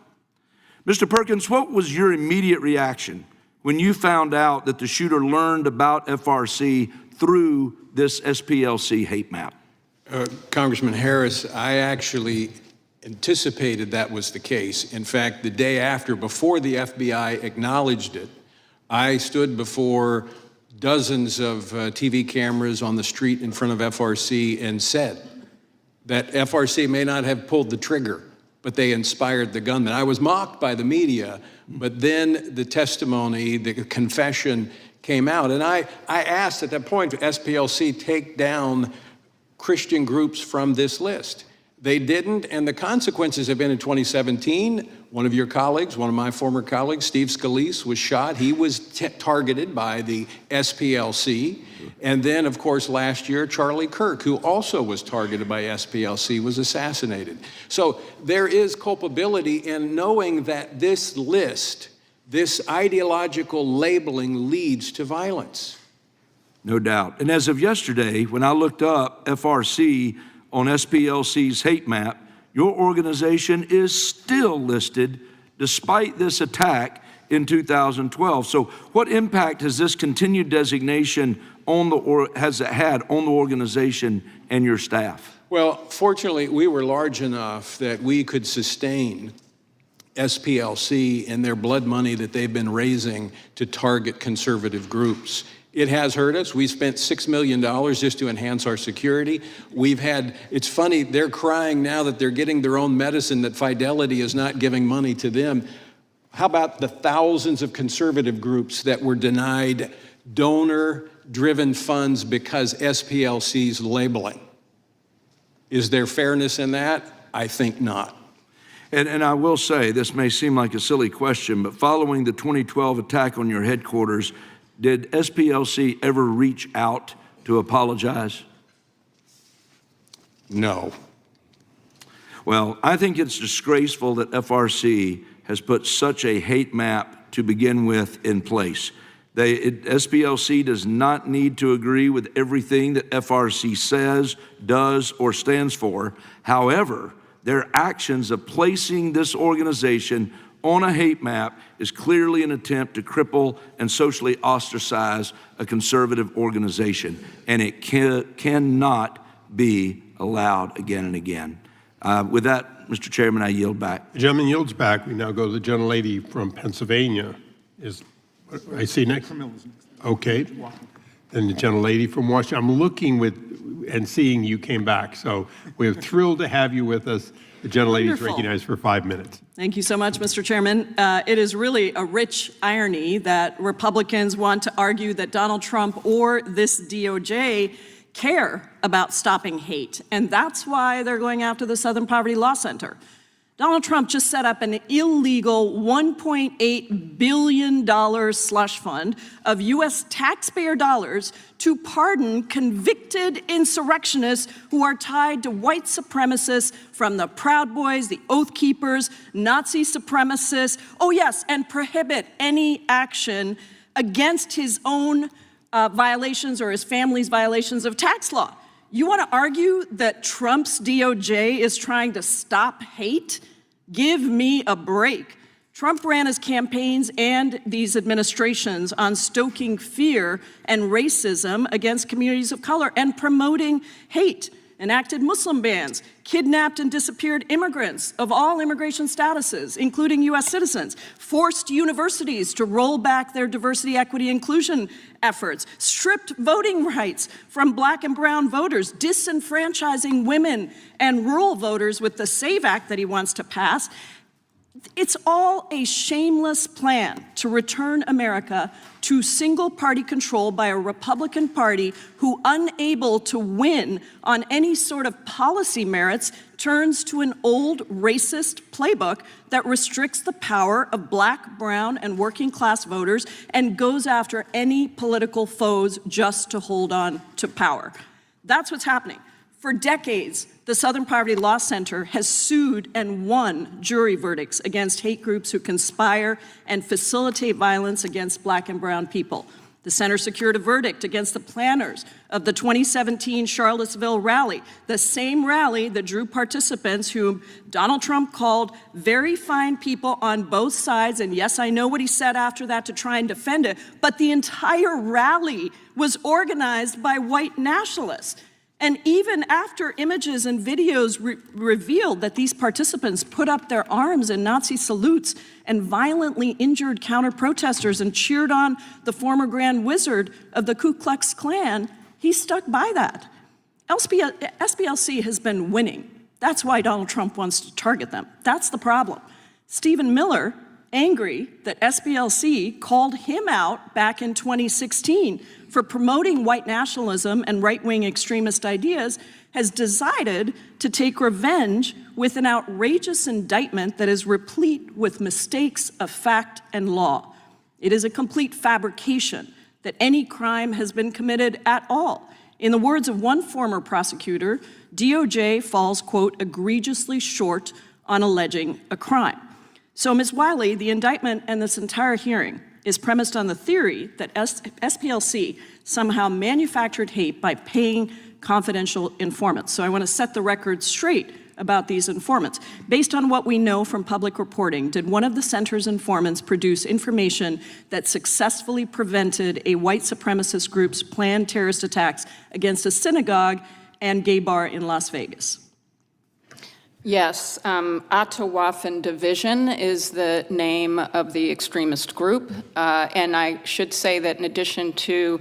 P: Mr. Perkins, what was your immediate reaction when you found out that the shooter learned about FRC through this SPLC hate map?
C: Congressman Harris, I actually anticipated that was the case. In fact, the day after, before the FBI acknowledged it, I stood before dozens of TV cameras on the street in front of FRC and said that FRC may not have pulled the trigger, but they inspired the gunman. I was mocked by the media, but then the testimony, the confession came out. And I asked at that point, SPLC take down Christian groups from this list. They didn't, and the consequences have been in 2017, one of your colleagues, one of my former colleagues, Steve Scalise, was shot. He was targeted by the SPLC. And then, of course, last year, Charlie Kirk, who also was targeted by SPLC, was assassinated. So there is culpability in knowing that this list, this ideological labeling leads to violence.
P: No doubt. And as of yesterday, when I looked up FRC on SPLC's hate map, your organization is still listed despite this attack in 2012. So what impact has this continued designation has it had on the organization and your staff?
C: Well, fortunately, we were large enough that we could sustain SPLC and their blood money that they've been raising to target conservative groups. It has hurt us. We spent $6 million just to enhance our security. It's funny, they're crying now that they're getting their own medicine, that Fidelity is not giving money to them. How about the thousands of conservative groups that were denied donor-driven funds because SPLC's labeling? Is there fairness in that? I think not.
P: And I will say, this may seem like a silly question, but following the 2012 attack on your headquarters, Did SPLC ever reach out to apologize?
I: No.
P: Well, I think it's disgraceful that FRC has put such a hate map to begin with in place. SPLC does not need to agree with everything that FRC says, does, or stands for. However, their actions of placing this organization on a hate map is clearly an attempt to cripple and socially ostracize a conservative organization, and it cannot be allowed again and again. With that, Mr. Chairman, I yield back.
I: The gentleman yields back. We now go to the gentlelady from Pennsylvania. I see next. Okay. Then the gentlelady from Washington. I'm looking and seeing you came back, so we're thrilled to have you with us. The gentlelady is recognized for 5 minutes.
S: Thank you so much, Mr. Chairman. It is really a rich irony that Republicans want to argue that Donald Trump or this DOJ care about stopping hate, and that's why they're going after the Southern Poverty Law Center. Donald Trump just set up an illegal $1.8 billion slush fund of U.S. taxpayer dollars to pardon convicted insurrectionists who are tied to white supremacists from the Proud Boys, the Oath Keepers, Nazi supremacists, oh yes, and prohibit any action against his own violations or his family's violations of tax law. You want to argue that Trump's DOJ is trying to stop hate? Give me a break. Trump ran his campaigns and these administrations on stoking fear and racism against communities of color and promoting hate, enacted Muslim bans, kidnapped and disappeared immigrants of all immigration statuses, including U.S. citizens, forced universities to roll back their diversity, equity, inclusion efforts, stripped voting rights from black and brown voters, disenfranchising women and rural voters with the SAVE Act that he wants to pass. It's all a shameless plan to return America to single-party control by a Republican Party who, unable to win on any sort of policy merits, turns to an old racist playbook that restricts the power of black, brown, and working-class voters and goes after any political foes just to hold on to power. That's what's happening. For decades, the Southern Poverty Law Center has sued and won jury verdicts against hate groups who conspire and facilitate violence against black and brown people. The center secured a verdict against the planners of the 2017 Charlottesville rally, the same rally that drew participants whom Donald Trump called very fine people on both sides. And yes, I know what he said after that to try and defend it, but the entire rally was organized by white nationalists. And even after images and videos revealed that these participants put up their arms in Nazi salutes and violently injured counter-protesters and cheered on the former Grand Wizard of the Ku Klux Klan, he stuck by that. SPLC has been winning. That's why Donald Trump wants to target them. That's the problem. Stephen Miller, angry that SPLC called him out back in 2016 for promoting white nationalism and right-wing extremist ideas, has decided to take revenge with an outrageous indictment that is replete with mistakes of fact and law. It is a complete fabrication that any crime has been committed at all. In the words of one former prosecutor, DOJ falls, quote, egregiously short on alleging a crime. So, Ms. Wiley, the indictment and this entire hearing is premised on the theory that SPLC somehow manufactured hate by paying confidential informants. So I want to set the record straight about these informants. Based on what we know from public reporting, did one of the center's informants produce information that successfully prevented a white supremacist group's planned terrorist attacks against a synagogue and gay bar in Las Vegas?
F: Yes, Atawaffen Division is the name of the extremist group. And I should say that in addition to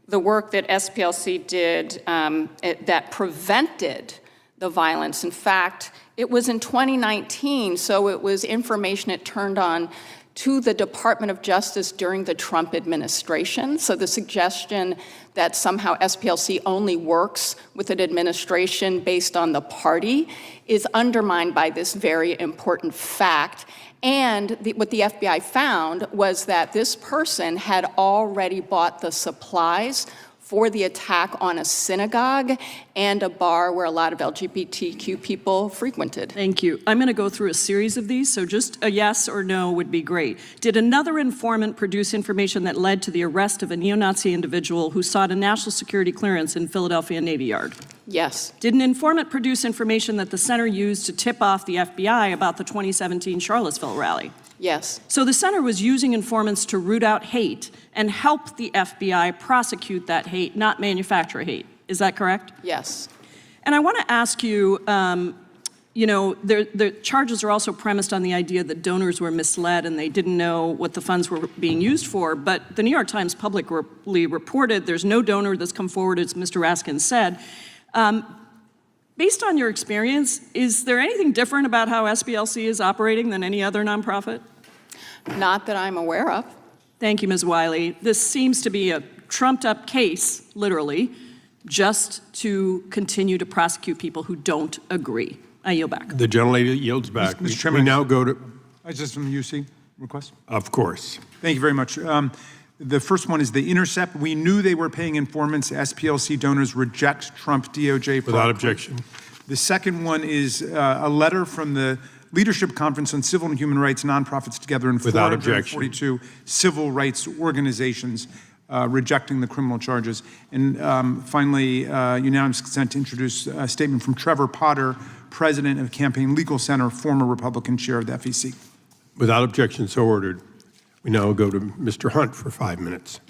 F: the work that SPLC did that prevented the violence, in fact, it was in 2019, so it was information it turned on to the Department of Justice during the Trump administration. So the suggestion that somehow SPLC only works with an administration based on the party is undermined by this very important fact. And what the FBI found was that this person had already bought the supplies for the attack on a synagogue and a bar where a lot of LGBTQ people frequented.
S: Thank you. I'm going to go through a series of these, so just a yes or no would be great. Did another informant produce information that led to the arrest of a neo-Nazi individual who sought a national security clearance in Philadelphia Navy Yard?
F: Yes.
S: Did an informant produce information that the center used to tip off the FBI about the 2017 Charlottesville rally?
F: Yes.
S: So the center was using informants to root out hate and help the FBI prosecute that hate, not manufacture hate. Is that correct?
F: Yes.
S: And I want to ask you, the charges are also premised on the idea that donors were misled and they didn't know what the funds were being used for. But the New York Times publicly reported there's no donor that's come forward, as Mr. Raskin said. Based on your experience, is there anything different about how SPLC is operating than any other nonprofit?
F: Not that I'm aware of.
S: Thank you, Ms. Wiley. This seems to be a trumped-up case, literally, just to continue to prosecute people who don't agree. I yield back.
I: The gentlelady yields back.
B: Mr. Chairman,
I: we now go to...
B: Is this from the UC request?
I: Of course.
B: Thank you very much. The first one is The Intercept. We knew they were paying informants. SPLC donors reject Trump DOJ fraud.
I: Without objection.
B: The second one is a letter from the Leadership Conference on Civil and Human Rights Nonprofits Together in
I: Without
B: 442 civil rights organizations rejecting the criminal charges. And finally, unanimous consent to introduce a statement from Trevor Potter, president of Campaign Legal Center, former Republican chair of the FEC.
I: Without objection, so ordered. We now go to Mr. Hunt for 5 minutes.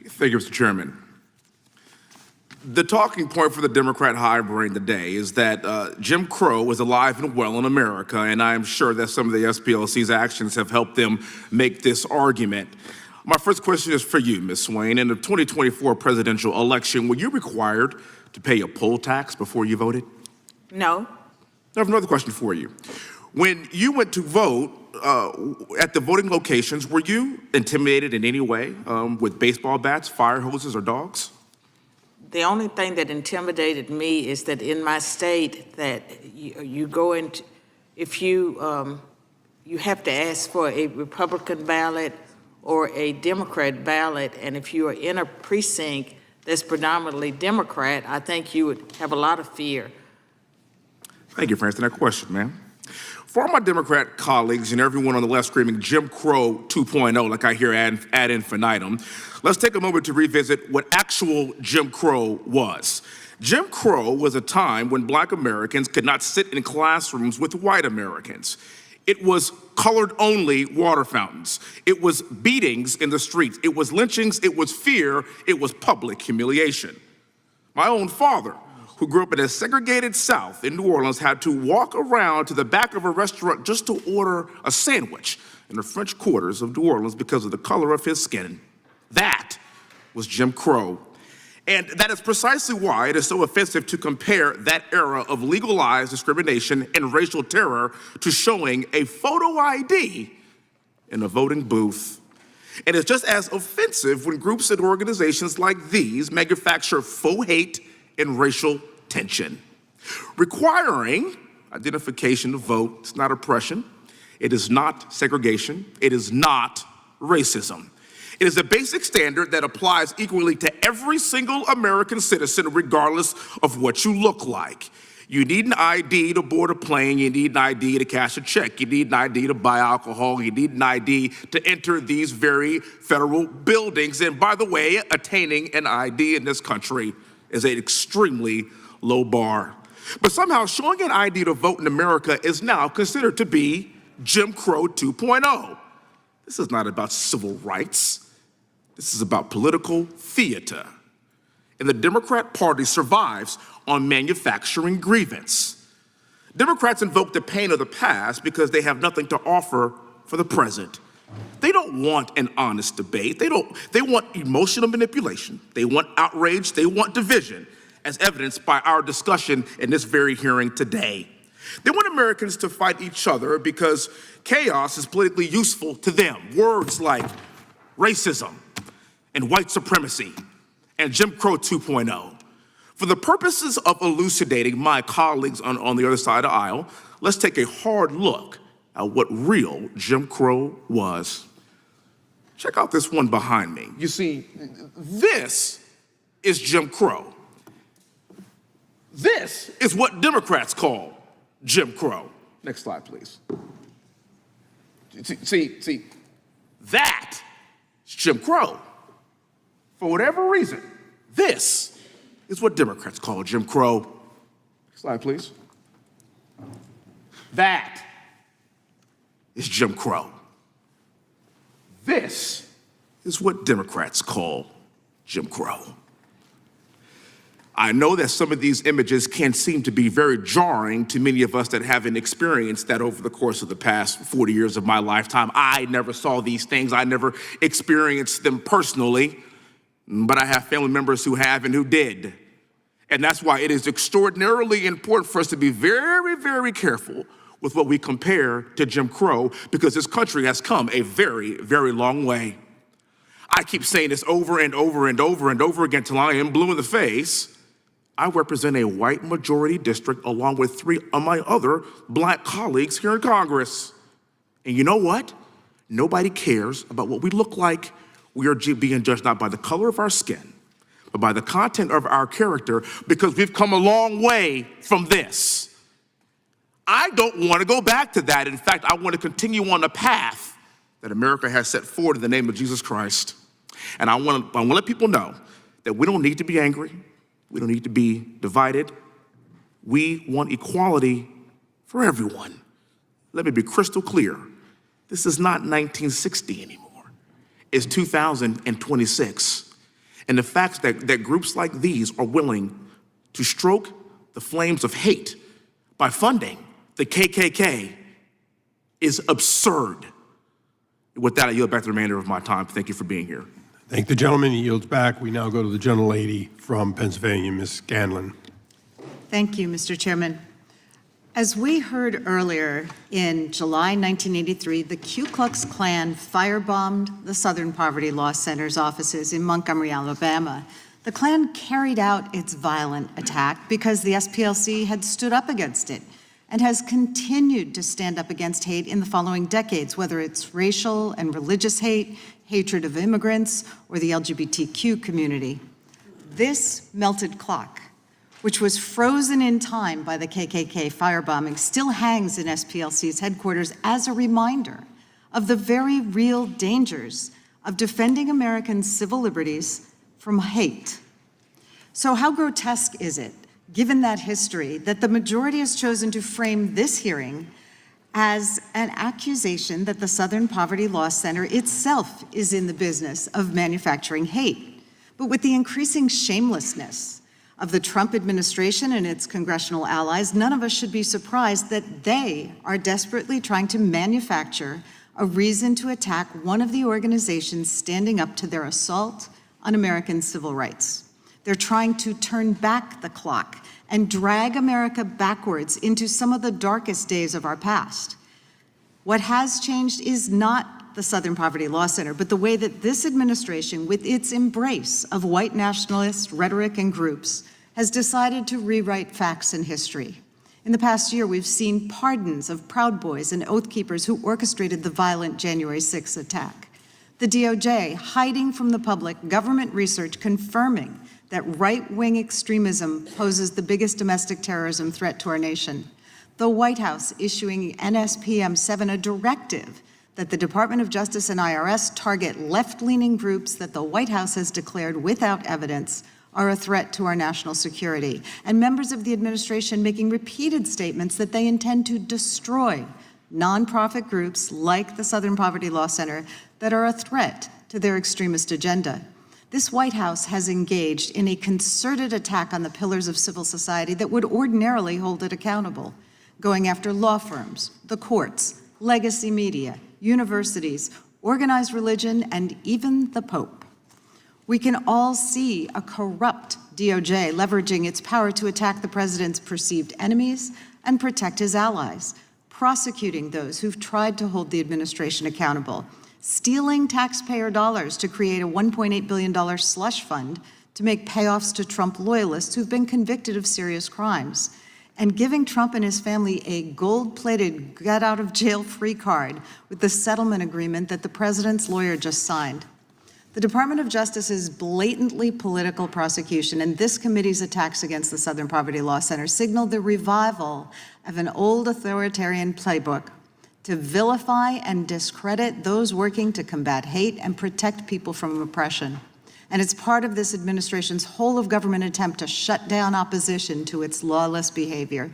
T: Thank you, Mr. Chairman. The talking point for the Democrat high brain today is that Jim Crow is alive and well in America, and I am sure that some of the SPLC's actions have helped them make this argument. My first question is for you, Ms. Swain. In the 2024 presidential election, were you required to pay a poll tax before you voted?
D: No.
T: I have another question for you. When you went to vote at the voting locations, were you intimidated in any way with baseball bats, fire hoses, or dogs?
D: The only thing that intimidated me is that in my state that you go into, if you have to ask for a Republican ballot or a Democrat ballot, and if you are in a precinct that's predominantly Democrat, I think you would have a lot of fear.
T: Thank you for answering that question, ma'am. For all my Democrat colleagues and everyone on the left screaming Jim Crow 2.0, like I hear ad infinitum, let's take a moment to revisit what actual Jim Crow was. Jim Crow was a time when Black Americans could not sit in classrooms with white Americans. It was colored-only water fountains. It was beatings in the streets. It was lynchings. It was fear. It was public humiliation. My own father, who grew up in a segregated South in New Orleans, had to walk around to the back of a restaurant just to order a sandwich in the French quarters of New Orleans because of the color of his skin. That was Jim Crow. And that is precisely why it is so offensive to compare that era of legalized discrimination and racial terror to showing a photo ID in a voting booth. And it's just as offensive when groups and organizations like these manufacture faux hate and racial tension. Requiring identification to vote is not oppression. It is not segregation. It is not racism. It is a basic standard that applies equally to every single American citizen, regardless of what you look like. You need an ID to board a plane. You need an ID to cash a check. You need an ID to buy alcohol. You need an ID to enter these very federal buildings. And by the way, attaining an ID in this country is an extremely low bar. But somehow showing an ID to vote in America is now considered to be Jim Crow 2.0. This is not about civil rights. This is about political theater. And the Democrat Party survives on manufacturing grievance. Democrats invoke the pain of the past because they have nothing to offer for the present. They don't want an honest debate. They want emotional manipulation. They want outrage. They want division, as evidenced by our discussion in this very hearing today. They want Americans to fight each other because chaos is politically useful to them. Words like racism and white supremacy and Jim Crow 2.0. For the purposes of elucidating my colleagues on the other side of the aisle, let's take a hard look at what real Jim Crow was. Check out this one behind me. You see, this is Jim Crow. This is what Democrats call Jim Crow. Next slide, please. See, that is Jim Crow. For whatever reason, this is what Democrats call Jim Crow. Next slide, please. That is Jim Crow. This is what Democrats call Jim Crow. I know that some of these images can seem to be very jarring to many of us that haven't experienced that over the course of the past 40 years of my lifetime. I never saw these things. I never experienced them personally, but I have family members who have and who did. And that's why it is extraordinarily important for us to be very, very careful with what we compare to Jim Crow, because this country has come a very, very long way. I keep saying this over and over and over and over again till I am blue in the face. I represent a white majority district along with 3 of my other black colleagues here in Congress. And you know what? Nobody cares about what we look like. We are being judged not by the color of our skin, but by the content of our character, because we've come a long way from this. I don't want to go back to that. In fact, I want to continue on the path that America has set forward in the name of Jesus Christ. And I want to let people know that we don't need to be angry. We don't need to be divided. We want equality for everyone. Let me be crystal clear. This is not 1960 anymore. It's 2026. And the fact that groups like these are willing to stoke the flames of hate by funding the KKK is absurd. With that, I yield back the remainder of my time. Thank you for being here.
I: Thank the gentleman. He yields back. We now go to the gentlelady from Pennsylvania, Ms. Scanlon.
G: Thank you, Mr. Chairman. As we heard earlier, in July 1983, the Ku Klux Klan firebombed the Southern Poverty Law Center's offices in Montgomery, Alabama. The Klan carried out its violent attack because the SPLC had stood up against it and has continued to stand up against hate in the following decades, whether it's racial and religious hate, hatred of immigrants, or the LGBTQ community. This melted clock, which was frozen in time by the KKK firebombing, still hangs in SPLC's headquarters as a reminder of the very real dangers of defending American civil liberties from hate. So how grotesque is it, given that history, that the majority has chosen to frame this hearing as an accusation that the Southern Poverty Law Center itself is in the business of manufacturing hate? But with the increasing shamelessness of the Trump administration and its congressional allies, none of us should be surprised that they are desperately trying to manufacture a reason to attack one of the organizations standing up to their assault on American civil rights. They're trying to turn back the clock and drag America backwards into some of the darkest days of our past. What has changed is not the Southern Poverty Law Center, but the way that this administration, with its embrace of white nationalist rhetoric and groups, has decided to rewrite facts and history. In the past year, we've seen pardons of Proud Boys and Oath Keepers who orchestrated the violent January 6th attack. The DOJ hiding from the public government research confirming that right-wing extremism poses the biggest domestic terrorism threat to our nation. The White House issuing NSPM 7, a directive that the Department of Justice and IRS target left-leaning groups that the White House has declared without evidence are a threat to our national security. And members of the administration making repeated statements that they intend to destroy nonprofit groups like the Southern Poverty Law Center that are a threat to their extremist agenda. This White House has engaged in a concerted attack on the pillars of civil society that would ordinarily hold it accountable, going after law firms, the courts, legacy media, universities, organized religion, and even the Pope. We can all see a corrupt DOJ leveraging its power to attack the president's perceived enemies and protect his allies, prosecuting those who've tried to hold the administration accountable, stealing taxpayer dollars to create a $1.8 billion slush fund to make payoffs to Trump loyalists who've been convicted of serious crimes, and giving Trump and his family a gold-plated get-out-of-jail-free card with the settlement agreement that the president's lawyer just signed. The Department of Justice's blatantly political prosecution and this committee's attacks against the Southern Poverty Law Center signal the revival of an old authoritarian playbook to vilify and discredit those working to combat hate and protect people from oppression. And it's part of this administration's whole-of-government attempt to shut down opposition to its lawless behavior.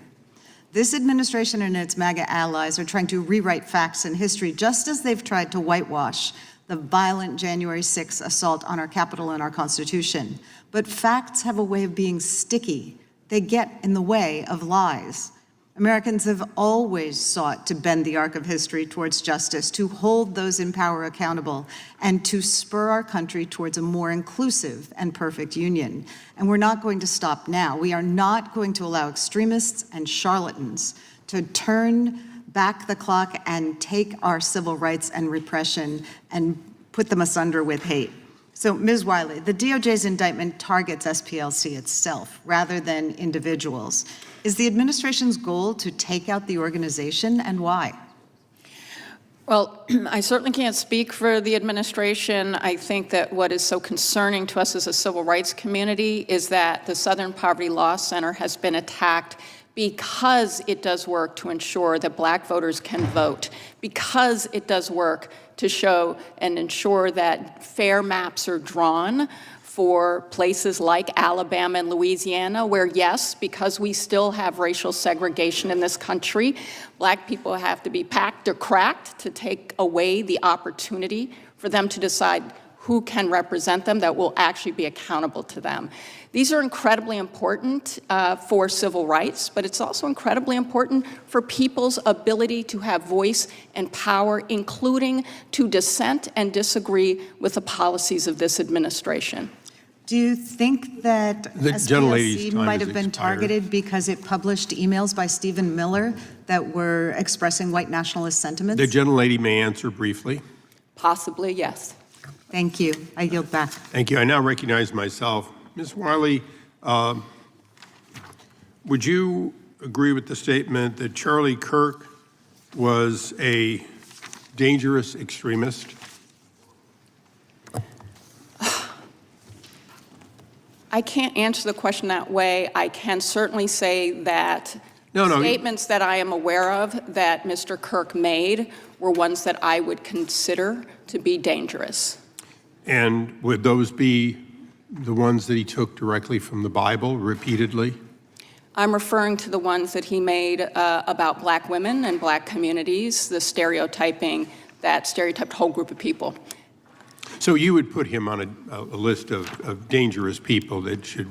G: This administration and its MAGA allies are trying to rewrite facts and history just as they've tried to whitewash the violent January 6th assault on our Capitol and our Constitution. But facts have a way of being sticky. They get in the way of lies. Americans have always sought to bend the arc of history towards justice, to hold those in power accountable, and to spur our country towards a more inclusive and perfect union. And we're not going to stop now. We are not going to allow extremists and charlatans to turn back the clock and take our civil rights and repression and put them asunder with hate. So, Ms. Wiley, the DOJ's indictment targets SPLC itself rather than individuals. Is the administration's goal to take out the organization, and why?
F: Well, I certainly can't speak for the administration. I think that what is so concerning to us as a civil rights community is that the Southern Poverty Law Center has been attacked because it does work to ensure that Black voters can vote, because it does work to show and ensure that fair maps are drawn for places like Alabama and Louisiana, where, yes, because we still have racial segregation in this country, Black people have to be packed or cracked to take away the opportunity for them to decide who can represent them that will actually be accountable to them. These are incredibly important for civil rights, but it's also incredibly important for people's ability to have voice and power, including to dissent and disagree with the policies of this administration.
G: Do you think that
I: The
G: SPLC
I: time
G: might
I: has
G: have been
I: expired.
G: targeted because it published emails by Stephen Miller that were expressing white nationalist sentiments?
I: The gentlelady may answer briefly.
F: Possibly, yes.
G: Thank you. I yield back.
I: Thank you. I now recognize myself. Ms. Wiley, would you agree with the statement that Charlie Kirk was a dangerous extremist?
F: I can't answer the question that way. I can certainly say that statements that I am aware of that Mr. Kirk made were ones that I would consider to be dangerous.
I: And would those be the ones that he took directly from the Bible repeatedly?
F: I'm referring to the ones that he made about Black women and Black communities, the stereotyping that stereotyped a whole group of people.
I: So you would put him on a list of dangerous people that should,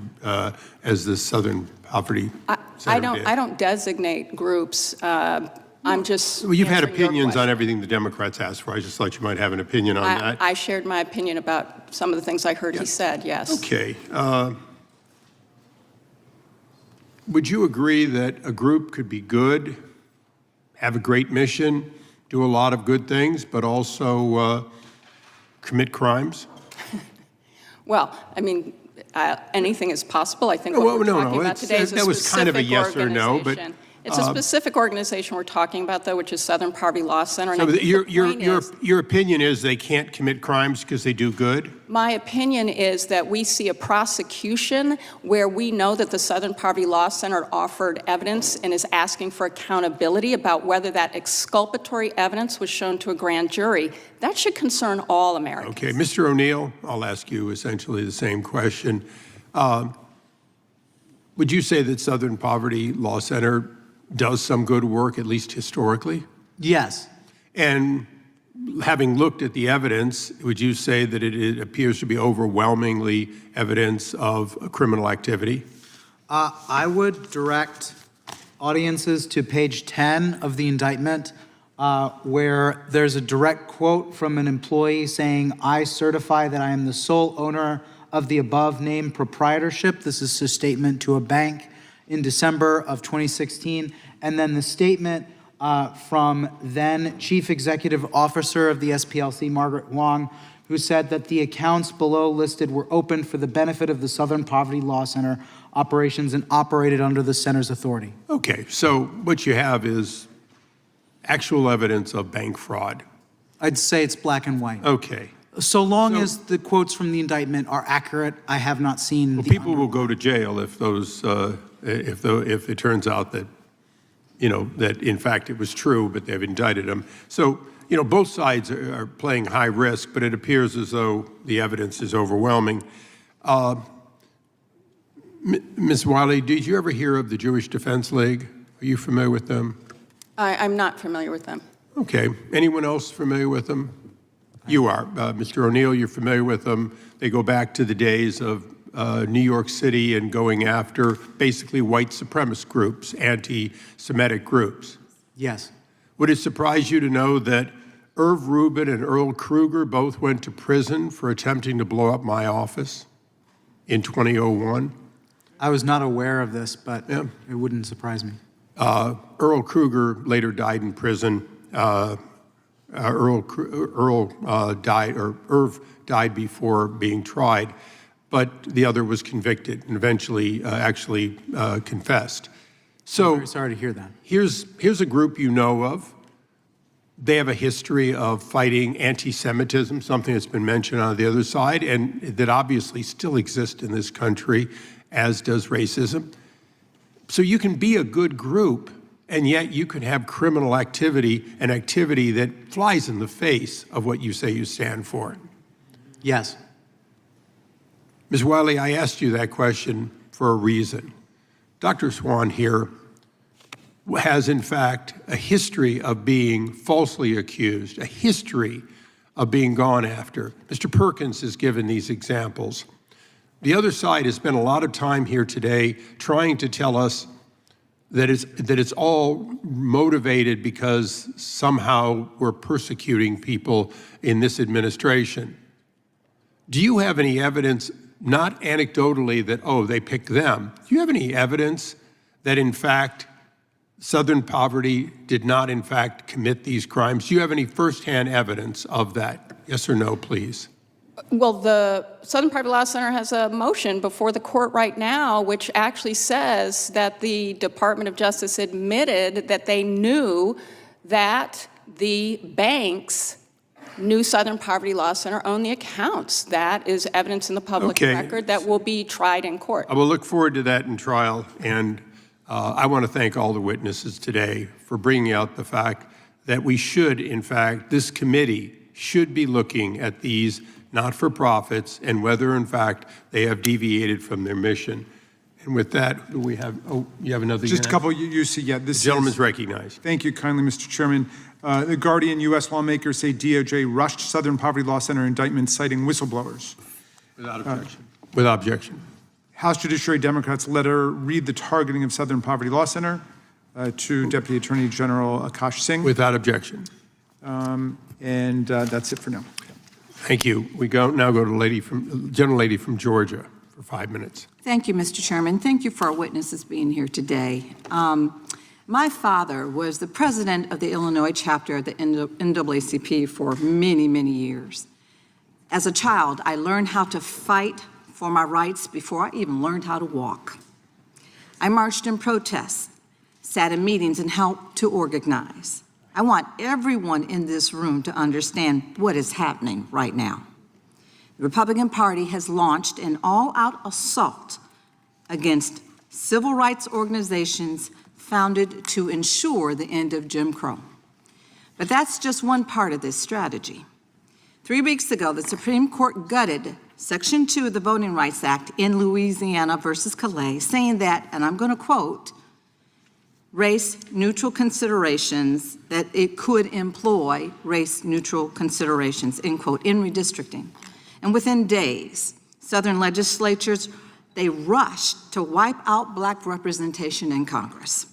I: as the Southern Poverty Center did.
F: I don't designate groups. I'm just.
I: Well, you've had
F: answering your
I: opinions on
F: question.
I: everything the Democrats asked for. I just thought you might have an opinion on that.
F: I shared my opinion about some of the things I heard he said, yes.
I: Okay. Would you agree that a group could be good, have a great mission, do a lot of good things, but also commit crimes?
F: Well, I mean, anything is possible. I think what we're talking about today is a
I: that was kind of a yes or no, but
F: it's a specific organization we're talking about, though, which is Southern Poverty Law Center.
I: so your opinion is they can't commit crimes because they do good?
F: My opinion is that we see a prosecution where we know that the Southern Poverty Law Center offered evidence and is asking for accountability about whether that exculpatory evidence was shown to a grand jury. That should concern all Americans.
I: Okay, Mr. O'Neill, I'll ask you essentially the same question. Would you say that Southern Poverty Law Center does some good work, at least historically?
E: Yes.
I: And having looked at the evidence, would you say that it appears to be overwhelmingly evidence of criminal activity?
E: I would direct audiences to page 10 of the indictment, where there's a direct quote from an employee saying, "I certify that I am the sole owner of the above named proprietorship." This is a statement to a bank in December of 2016. and then the statement from then Chief Executive Officer of the SPLC, Margaret Wong, who said that the accounts below listed were opened for the benefit of the Southern Poverty Law Center operations and operated under the center's authority.
I: Okay, so what you have is actual evidence of bank fraud.
E: I'd say it's black and white.
I: Okay.
E: So long as the quotes from the indictment are accurate, I have not seen.
I: Well, people will go to jail if those, if it turns out that, that in fact it was true, but they've indicted them. So, both sides are playing high risk, but it appears as though the evidence is overwhelming. Ms. Wiley, did you ever hear of the Jewish Defense League? Are you familiar with them?
F: I'm not familiar with them.
I: Okay. Anyone else familiar with them? You are. Mr. O'Neill, you're familiar with them. They go back to the days of New York City and going after basically white supremacist groups, anti-Semitic groups.
E: Yes.
I: Would it surprise you to know that Irv Rubin and Earl Kruger both went to prison for attempting to blow up my office in 2001?
E: I was not aware of this, but it wouldn't surprise me.
I: Earl Kruger later died in prison. Irv died before being tried, but the other was convicted and eventually actually confessed. So
E: I'm very sorry to hear that.
I: Here's a group you know of. They have a history of fighting anti-Semitism, something that's been mentioned on the other side, and that obviously still exists in this country, as does racism. So you can be a good group, and yet you can have criminal activity, an activity that flies in the face of what you say you stand for.
E: Yes.
I: Ms. Wiley, I asked you that question for a reason. Dr. Swan here has, in fact, a history of being falsely accused, a history of being gone after. Mr. Perkins has given these examples. The other side has spent a lot of time here today trying to tell us that it's all motivated because somehow we're persecuting people in this administration. Do you have any evidence, not anecdotally that, oh, they picked them? Do you have any evidence that, in fact, Southern Poverty did not, in fact, commit these crimes? Do you have any firsthand evidence of that? Yes or no, please.
F: Well, the Southern Poverty Law Center has a motion before the court right now which actually says that the Department of Justice admitted that they knew that the banks knew Southern Poverty Law Center owned the accounts. That is evidence in the public record that will be tried in court.
I: I will look forward to that in trial, and I want to thank all the witnesses today for bringing out the fact that we should, in fact, this committee should be looking at these not-for-profits and whether, in fact, they have deviated from their mission. And with that, we have, you have another?
B: Just a couple you see, yeah. This
I: gentleman's recognized.
B: Thank you kindly, Mr. Chairman. The Guardian, U.S. lawmakers say DOJ rushed Southern Poverty Law Center indictment citing whistleblowers.
I: Without objection. Without objection.
B: House Judiciary Democrats letter read the targeting of Southern Poverty Law Center to Deputy Attorney General Akash Singh.
I: Without objection.
B: And that's it for now.
I: Thank you. We now go to gentlelady from Georgia for 5 minutes.
U: Thank you, Mr. Chairman. Thank you for our witnesses being here today. My father was the president of the Illinois chapter of the NAACP for many, many years. As a child, I learned how to fight for my rights before I even learned how to walk. I marched in protests, sat in meetings, and helped to organize. I want everyone in this room to understand what is happening right now. The Republican Party has launched an all-out assault against civil rights organizations founded to ensure the end of Jim Crow. But that's just one part of this strategy. 3 weeks ago, the Supreme Court gutted Section 2 of the Voting Rights Act in Louisiana versus Calais, saying that, and I'm going to quote, race-neutral considerations, that it could employ race-neutral considerations, end quote, in redistricting. And within days, Southern legislatures, they rushed to wipe out Black representation in Congress.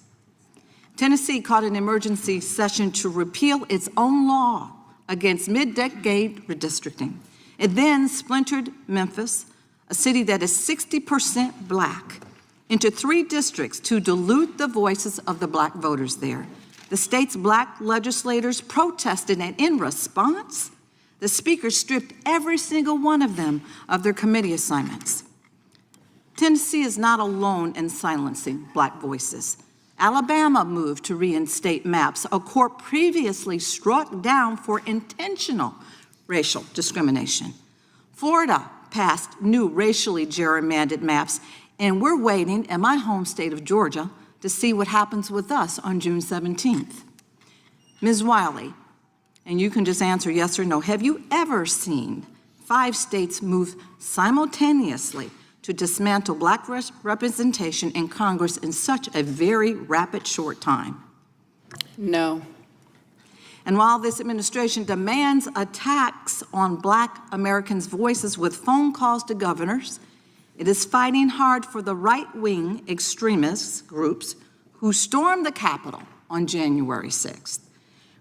U: Tennessee called an emergency session to repeal its own law against mid-decade redistricting. It then splintered Memphis, a city that is 60% Black, into 3 districts to dilute the voices of the black voters there. The state's black legislators protested, and in response, the speaker stripped every single one of them of their committee assignments. Tennessee is not alone in silencing black voices. Alabama moved to reinstate maps a court previously struck down for intentional racial discrimination. Florida passed new racially gerrymandered maps, and we're waiting in my home state of Georgia to see what happens with us on June 17th. Ms. Wiley, and you can just answer yes or no, have you ever seen 5 states move simultaneously to dismantle black representation in Congress in such a very rapid, short time?
F: No.
U: And while this administration demands attacks on black Americans' voices with phone calls to governors, it is fighting hard for the right-wing extremist groups who stormed the Capitol on January 6th.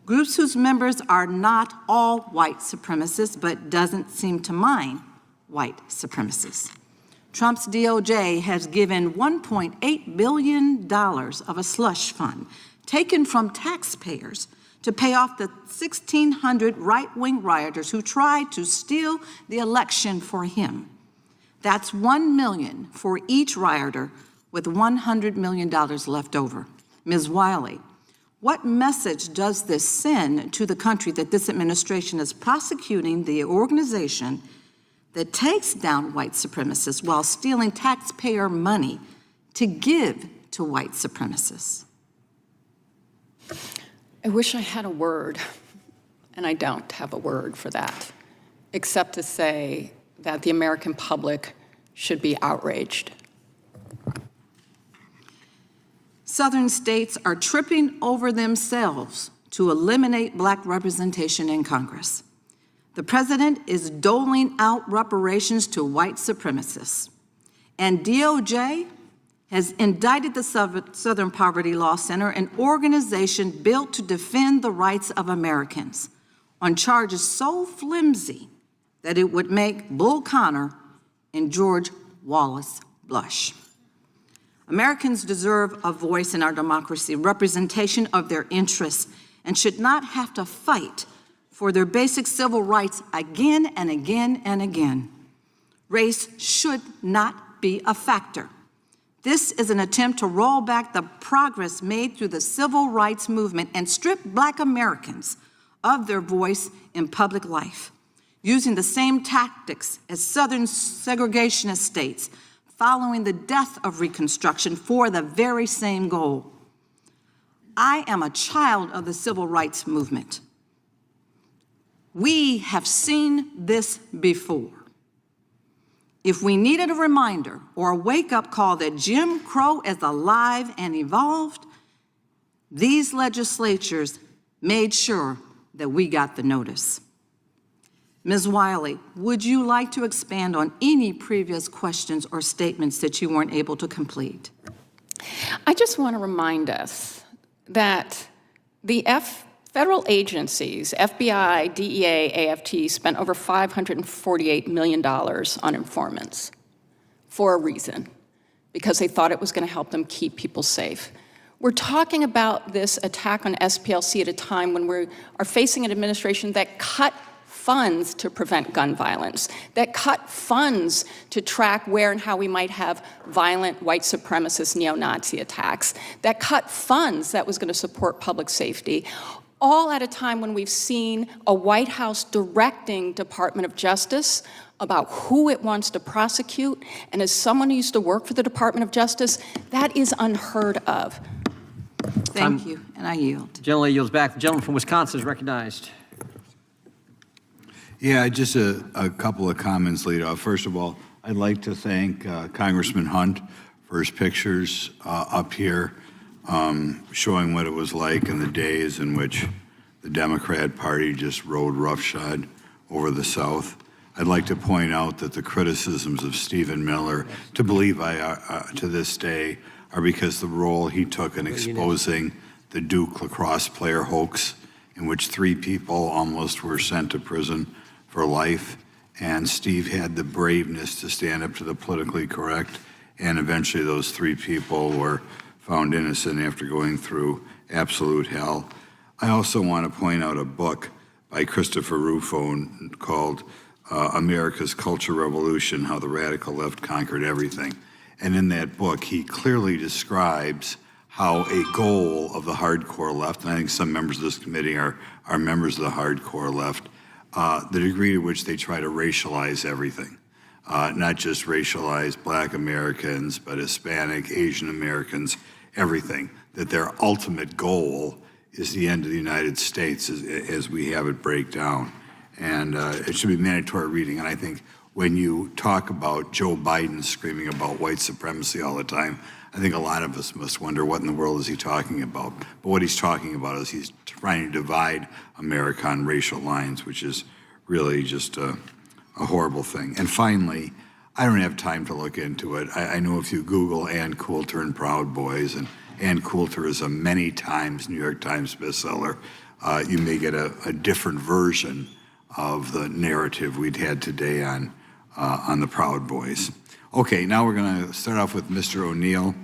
U: Groups whose members are not all white supremacists, but doesn't seem to mind white supremacists. Trump's DOJ has given $1.8 billion of a slush fund taken from taxpayers to pay off the 1,600 right-wing rioters who tried to steal the election for him. That's $1 million for each rioter, with $100 million left over. Ms. Wiley, what message does this send to the country that this administration is prosecuting the organization that takes down white supremacists while stealing taxpayer money to give to white supremacists?
F: I wish I had a word, and I don't have a word for that, except to say that the American public should be outraged.
U: Southern states are tripping over themselves to eliminate black representation in Congress. The president is doling out reparations to white supremacists, and DOJ has indicted the Southern Poverty Law Center, an organization built to defend the rights of Americans, on charges so flimsy that it would make Bull Connor and George Wallace blush. Americans deserve a voice in our democracy, representation of their interests, and should not have to fight for their basic civil rights again and again and again. Race should not be a factor. This is an attempt to roll back the progress made through the civil rights movement and strip black Americans of their voice in public life, using the same tactics as Southern segregationist states following the death of Reconstruction for the very same goal. I am a child of the civil rights movement. We have seen this before. If we needed a reminder or a wake-up call that Jim Crow is alive and evolved, these legislatures made sure that we got the notice. Ms. Wiley, would you like to expand on any previous questions or statements that you weren't able to complete?
F: I just want to remind us that the federal agencies, FBI, DEA, AFT, spent over $548 million on informants for a reason, because they thought it was going to help them keep people safe. We're talking about this attack on SPLC at a time when we are facing an administration that cut funds to prevent gun violence, that cut funds to track where and how we might have violent white supremacist neo-Nazi attacks, that cut funds that was going to support public safety, all at a time when we've seen a White House directing Department of Justice about who it wants to prosecute. And as someone who used to work for the Department of Justice, that is unheard of.
U: Thank you, and I yield.
A: The gentleman yields back. The gentleman from Wisconsin is recognized.
H: Yeah, just a couple of comments, Lito. First of all, I'd like to thank Congressman Hunt for his pictures up here, showing what it was like in the days in which the Democrat Party just rode roughshod over the South. I'd like to point out that the criticisms of Stephen Miller, to this day, are because the role he took in exposing the Duke lacrosse player hoax, in which 3 people almost were sent to prison for life, and Steve had the braveness to stand up to the politically correct and eventually those 3 people were found innocent after going through absolute hell. I also want to point out a book by Christopher Rufo called America's Culture Revolution, How the Radical Left Conquered Everything. And in that book, he clearly describes how a goal of the hardcore left, and I think some members of this committee are members of the hardcore left, the degree to which they try to racialize everything. Not just racialize Black Americans, but Hispanic, Asian Americans, everything. That their ultimate goal is the end of the United States as we have it break down. And it should be mandatory reading. And I think when you talk about Joe Biden screaming about white supremacy all the time, I think a lot of us must wonder what in the world is he talking about. But what he's talking about is he's trying to divide America on racial lines, which is really just a horrible thing. And finally, I don't have time to look into it. I know if you Google Ann Coulter and Proud Boys, and Ann Coulter is a many times New York Times bestseller, you may get a different version of the narrative we'd had today on the Proud Boys. Okay, now we're going to start off with Mr. O'Neill.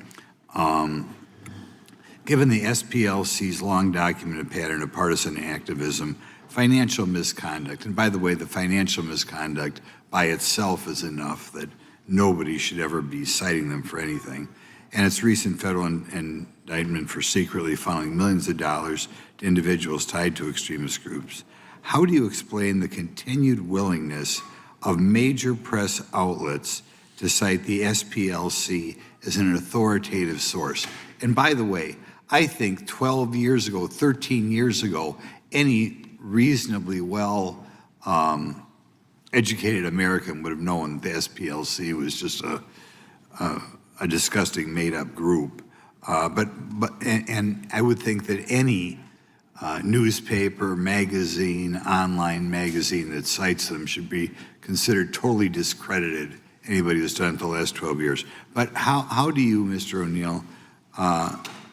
H: Given the SPLC's long documented pattern of partisan activism, financial misconduct, and by the way, the financial misconduct by itself is enough that nobody should ever be citing them for anything, and its recent federal indictment for secretly funneling millions of dollars to individuals tied to extremist groups, how do you explain the continued willingness of major press outlets to cite the SPLC as an authoritative source? And by the way, I think 12 years ago, 13 years ago, any reasonably well educated American would have known the SPLC was just a disgusting made-up group. And I would think that any newspaper, magazine, online magazine that cites them should be considered totally discredited, anybody who's done it the last 12 years. But how do you, Mr. O'Neill,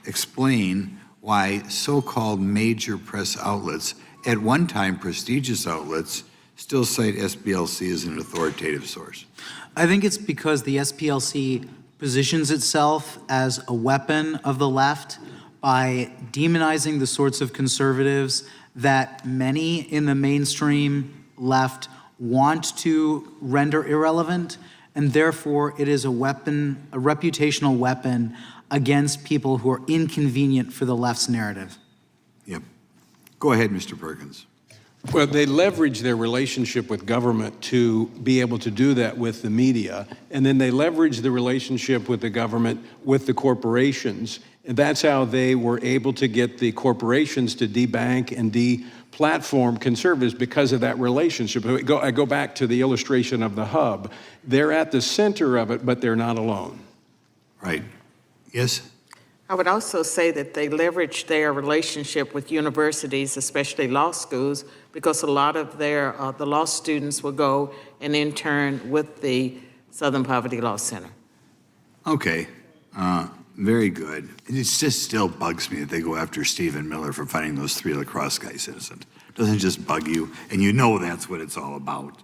H: explain why so-called major press outlets, at one time prestigious outlets, still cite SPLC as an authoritative source?
E: I think it's because the SPLC positions itself as a weapon of the left by demonizing the sorts of conservatives that many in the mainstream left want to render irrelevant, and therefore it is a weapon, a reputational weapon against people who are inconvenient for the left's narrative.
H: Yep. Go ahead, Mr. Perkins.
C: Well, they leverage their relationship with government to be able to do that with the media, and then they leverage the relationship with the government with the corporations, and that's how they were able to get the corporations to debank and de-platform conservatives because of that relationship. I go back to the illustration of the hub. They're at the center of it, but they're not alone.
H: Right. Yes?
D: I would also say that they leverage their relationship with universities, especially law schools, because a lot of their the law students will go and intern with the Southern Poverty Law Center.
H: Okay. Very good. It just still bugs me that they go after Stephen Miller for finding those 3 lacrosse guys innocent. Doesn't it just bug you? And you know that's what it's all about.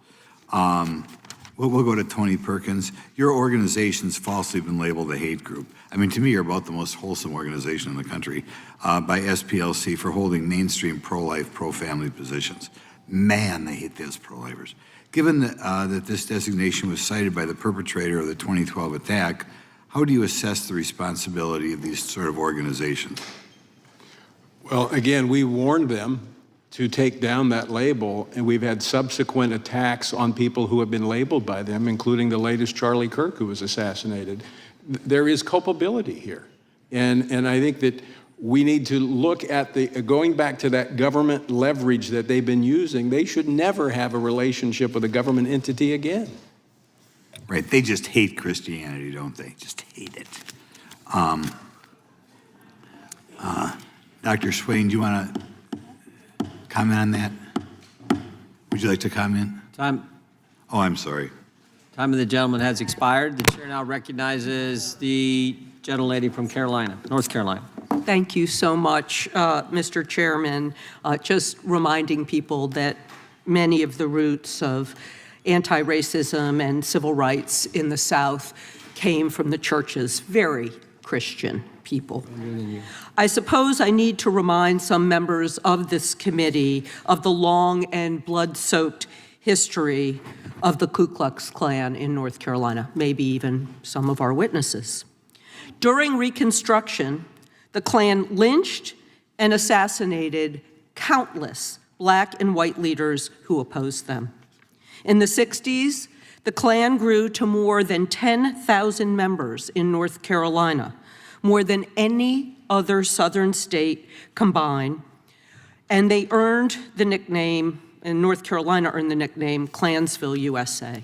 H: We'll go to Tony Perkins. Your organization's falsely been labeled a hate group. I mean, to me, you're about the most wholesome organization in the country by SPLC for holding mainstream pro-life, pro-family positions. Man, they hate those pro-lifers. Given that this designation was cited by the perpetrator of the 2012 attack, how do you assess the responsibility of these sort of organizations?
C: Well, again, we warned them to take down that label, and we've had subsequent attacks on people who have been labeled by them, including the latest Charlie Kirk, who was assassinated. There is culpability here, and I think that we need to look at going back to that government leverage that they've been using. They should never have a relationship with a government entity again.
H: Right, they just hate Christianity, don't they? Just hate it. Dr. Swain, do you want to comment on that? Would you like to comment?
A: Time.
H: Oh, I'm sorry.
A: Time of the gentleman has expired. The chair now recognizes the gentlelady from Carolina, North Carolina.
M: Thank you so much, Mr. Chairman. Just reminding people that many of the roots of anti-racism and civil rights in the South came from the church's very Christian people. I suppose I need to remind some members of this committee of the long and blood-soaked history of the Ku Klux Klan in North Carolina, maybe even some of our witnesses. During Reconstruction, the Klan lynched and assassinated countless Black and white leaders who opposed them. In the 60s, the Klan grew to more than 10,000 members in North Carolina, more than any other Southern state combined, and they earned the nickname, and North Carolina earned the nickname, Klansville, USA.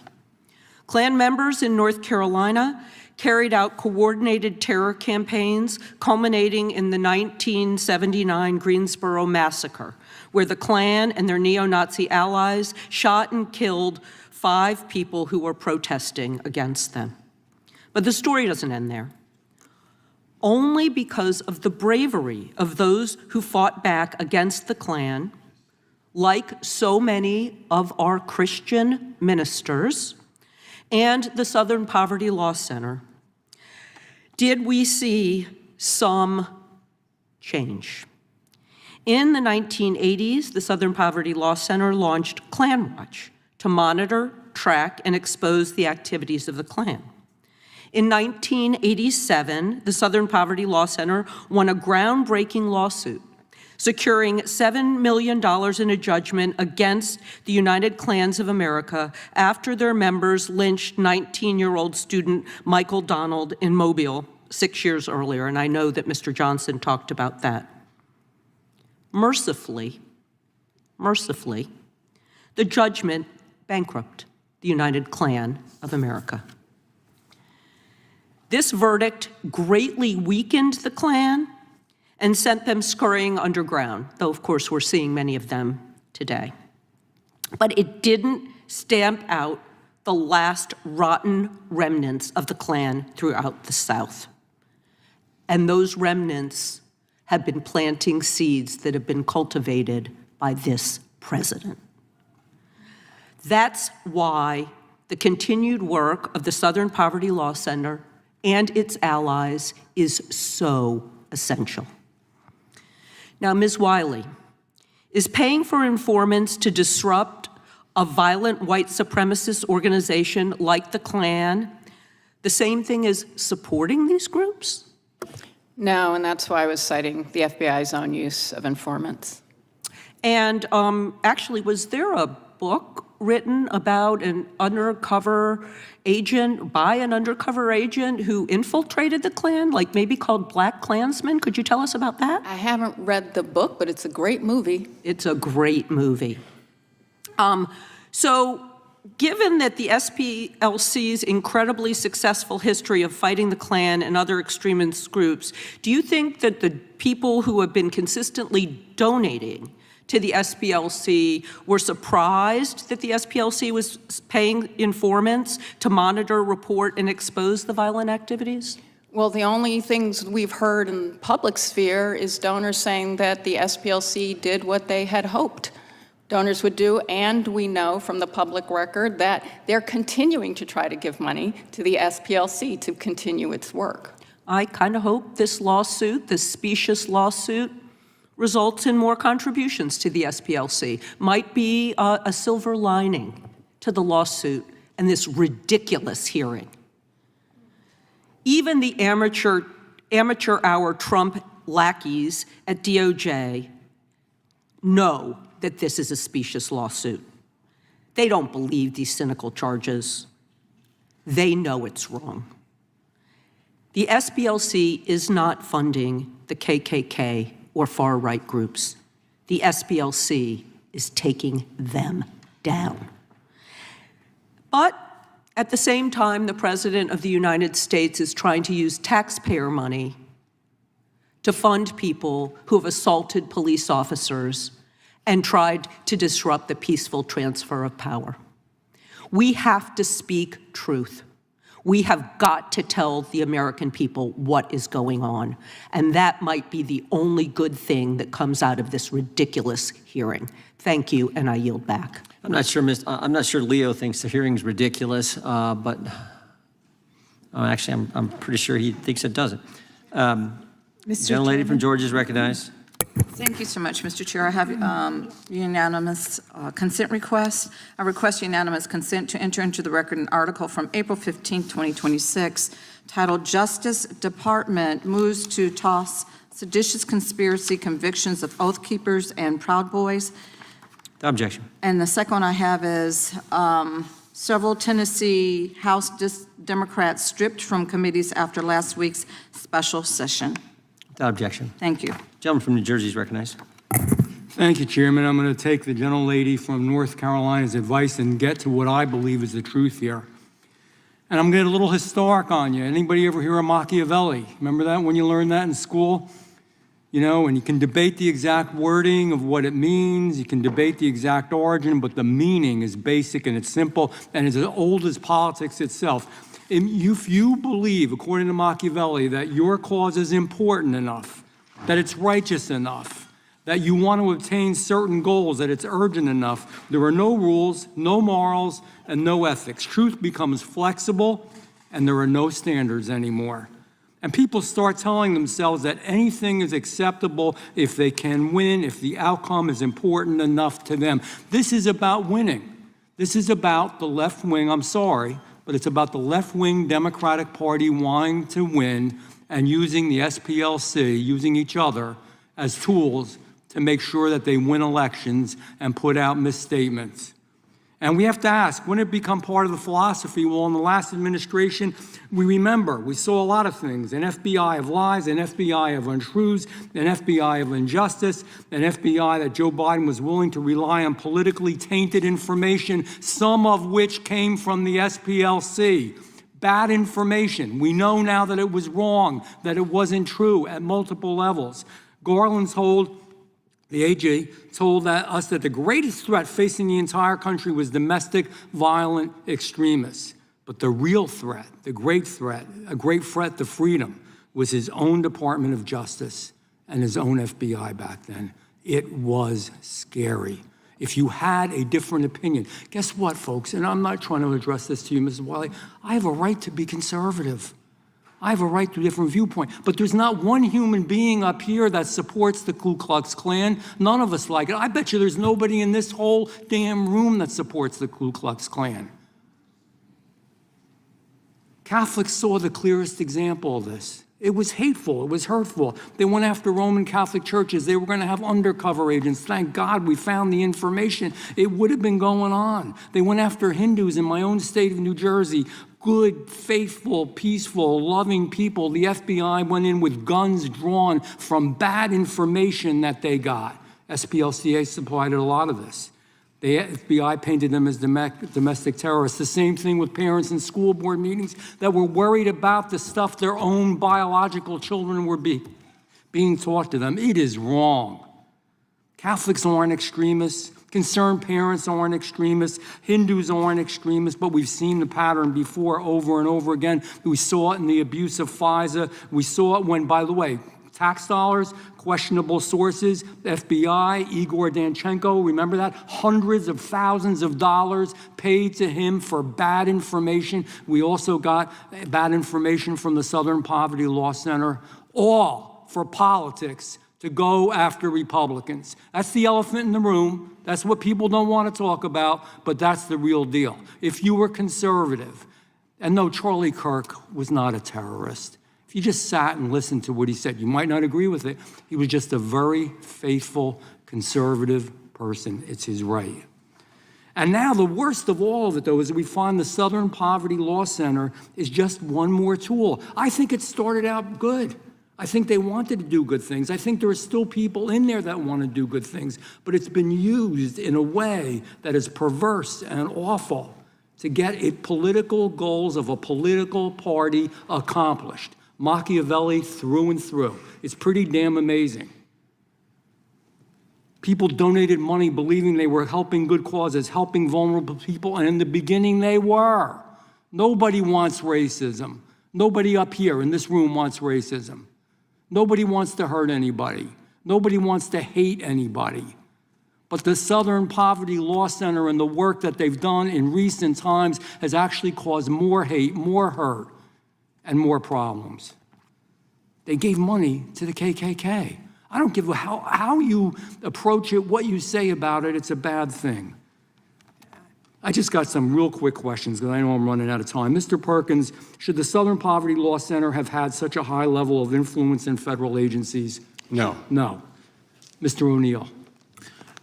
M: Klan members in North Carolina carried out coordinated terror campaigns culminating in the 1979 Greensboro Massacre, where the Klan and their neo-Nazi allies shot and killed 5 people who were protesting against them. But the story doesn't end there. Only because of the bravery of those who fought back against the Klan, like so many of our Christian ministers, and the Southern Poverty Law Center, did we see some change. In the 1980s, the Southern Poverty Law Center launched Klan Watch to monitor, track, and expose the activities of the Klan. In 1987, the Southern Poverty Law Center won a groundbreaking lawsuit, securing $7 million in a judgment against the United Klans of America after their members lynched 19-year-old student Michael Donald in Mobile 6 years earlier, and I know that Mr. Johnson talked about that. Mercifully, the judgment bankrupted the United Klan of America. This verdict greatly weakened the Klan and sent them scurrying underground, though of course we're seeing many of them today. But it didn't stamp out the last rotten remnants of the Klan throughout the South. And those remnants have been planting seeds that have been cultivated by this president. That's why the continued work of the Southern Poverty Law Center and its allies is so essential. Now, Ms. Wiley, is paying for informants to disrupt a violent white supremacist organization like the Klan the same thing as supporting these groups?
F: No, and that's why I was citing the FBI's own use of informants.
M: And actually, was there a book written about an undercover agent, by an undercover agent who infiltrated the Klan, like maybe called Black Klansman? Could you tell us about that?
F: I haven't read the book, but it's a great movie.
M: It's a great movie. So given that the SPLC's incredibly successful history of fighting the Klan and other extremist groups, do you think that the people who have been consistently donating to the SPLC were surprised that the SPLC was paying informants to monitor, report, and expose the violent activities?
F: Well, the only things we've heard in the public sphere is donors saying that the SPLC did what they had hoped donors would do, and we know from the public record that they're continuing to try to give money to the SPLC to continue its work.
M: I kind of hope this lawsuit, this specious lawsuit, results in more contributions to the SPLC. Might be a silver lining to the lawsuit and this ridiculous hearing. Even the amateur hour Trump lackeys at DOJ know that this is a specious lawsuit. They don't believe these cynical charges. They know it's wrong. The SPLC is not funding the KKK or far-right groups. The SPLC is taking them down. But at the same time, the President of the United States is trying to use taxpayer money to fund people who have assaulted police officers and tried to disrupt the peaceful transfer of power. We have to speak truth. We have got to tell the American people what is going on, and that might be the only good thing that comes out of this ridiculous hearing. Thank you, and I yield back.
A: I'm not sure Leo thinks the hearing's ridiculous, but Actually, I'm pretty sure he thinks it doesn't.
U: Mr.
A: Gentlelady from Georgia is recognized.
U: Thank you so much, Mr. Chair. I have unanimous consent request. I request unanimous consent to enter into the record an article from April 15, 2026, titled Justice Department Moves to Toss Seditious Conspiracy Convictions of Oath Keepers and Proud Boys.
A: Without objection.
U: And the second one I have is several Tennessee House Democrats stripped from committees after last week's special session.
A: Without objection.
U: Thank you.
A: Gentleman from New Jersey is recognized.
K: Thank you, Chairman. I'm going to take the gentlelady from North Carolina's advice and get to what I believe is the truth here. And I'm going to get a little historic on you. Anybody ever hear of Machiavelli? Remember that when you learned that in school? You know, and you can debate the exact wording of what it means. You can debate the exact origin, but the meaning is basic and it's simple and it's as old as politics itself. If you believe, according to Machiavelli, that your cause is important enough, that it's righteous enough, that you want to obtain certain goals, that it's urgent enough, there are no rules, no morals, and no ethics. Truth becomes flexible, and there are no standards anymore. And people start telling themselves that anything is acceptable if they can win, if the outcome is important enough to them. This is about winning. This is about the left wing, I'm sorry, but it's about the left-wing Democratic Party wanting to win and using the SPLC, using each other as tools to make sure that they win elections and put out misstatements. And we have to ask, when it become part of the philosophy? Well, in the last administration, we saw a lot of things, an FBI of lies, an FBI of untruths, an FBI of injustice, an FBI that Joe Biden was willing to rely on politically tainted information, some of which came from the SPLC. Bad information. We know now that it was wrong, that it wasn't true at multiple levels. The AG told us that the greatest threat facing the entire country was domestic violent extremists. But the real threat, the great threat, a great threat to freedom, was his own Department of Justice and his own FBI back then. It was scary. If you had a different opinion, guess what, folks? And I'm not trying to address this to you, Mrs. Wiley. I have a right to be conservative. I have a right to a different viewpoint. But there's not one human being up here that supports the Ku Klux Klan. None of us like it. I bet you there's nobody in this whole damn room that supports the Ku Klux Klan. Catholics saw the clearest example of this. It was hateful. It was hurtful. They went after Roman Catholic churches. They were going to have undercover agents. Thank God we found the information. It would have been going on. They went after Hindus in my own state of New Jersey. Good, faithful, peaceful, loving people. The FBI went in with guns drawn from bad information that they got. SPLCA supplied a lot of this. The FBI painted them as domestic terrorists. The same thing with parents in school board meetings that were worried about the stuff their own biological children were being taught to them. It is wrong. Catholics aren't extremists. Concerned parents aren't extremists. Hindus aren't extremists, but we've seen the pattern before over and over again. We saw it in the abuse of FISA. We saw it when, by the way, tax dollars, questionable sources, FBI, Igor Danchenko, remember that? Hundreds of thousands of dollars paid to him for bad information. We also got bad information from the Southern Poverty Law Center, all for politics to go after Republicans. That's the elephant in the room. That's what people don't want to talk about, but that's the real deal. If you were conservative, and no, Charlie Kirk was not a terrorist. If you just sat and listened to what he said, you might not agree with it. He was just a very faithful, conservative person. It's his right. And now the worst of all of it, though, is we find the Southern Poverty Law Center is just one more tool. I think it started out good. I think they wanted to do good things. I think there are still people in there that want to do good things, but it's been used in a way that is perverse and awful to get political goals of a political party accomplished. Machiavelli through and through. It's pretty damn amazing. People donated money believing they were helping good causes, helping vulnerable people, and in the beginning they were. Nobody wants racism. Nobody up here in this room wants racism. Nobody wants to hurt anybody. Nobody wants to hate anybody. But the Southern Poverty Law Center and the work that they've done in recent times has actually caused more hate, more hurt. and more problems. They gave money to the KKK. I don't give a how you approach it, what you say about it, it's a bad thing. I just got some real quick questions because I know I'm running out of time. Mr. Perkins, should the Southern Poverty Law Center have had such a high level of influence in federal agencies?
C: No.
K: No. Mr. O'Neill?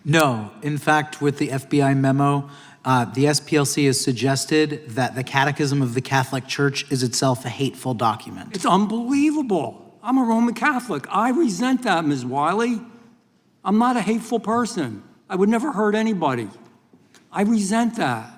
E: No. In fact, with the FBI memo, the SPLC has suggested that the Catechism of the Catholic Church is itself a hateful document.
K: It's unbelievable. I'm a Roman Catholic. I resent that, Ms. Wiley. I'm not a hateful person. I would never hurt anybody. I resent that.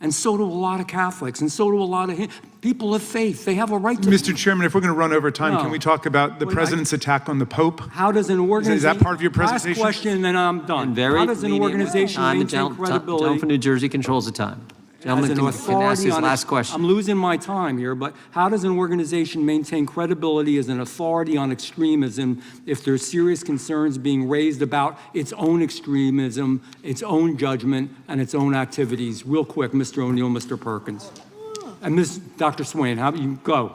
K: And so do a lot of Catholics, and so do a lot of people of faith. They have a right to...
B: Mr. Chairman, if we're going to run over time,
K: No.
B: can we talk about the president's attack on the Pope?
K: How does an organization...
B: Is that part of your presentation?
K: Last question, then I'm done.
A: And very
K: How does an
A: lenient with
K: organization
A: time, and
K: maintain
A: gentleman
K: credibility...
A: from New Jersey controls the time.
K: as
A: Gentleman
K: an
A: can
K: authority
A: ask his
K: on
A: last question.
K: I'm losing my time here, but how does an organization maintain credibility as an authority on extremism if there's serious concerns being raised about its own extremism, its own judgment, and its own activities? Real quick, Mr. O'Neill, Mr. Perkins. And Dr. Swain, how about you go?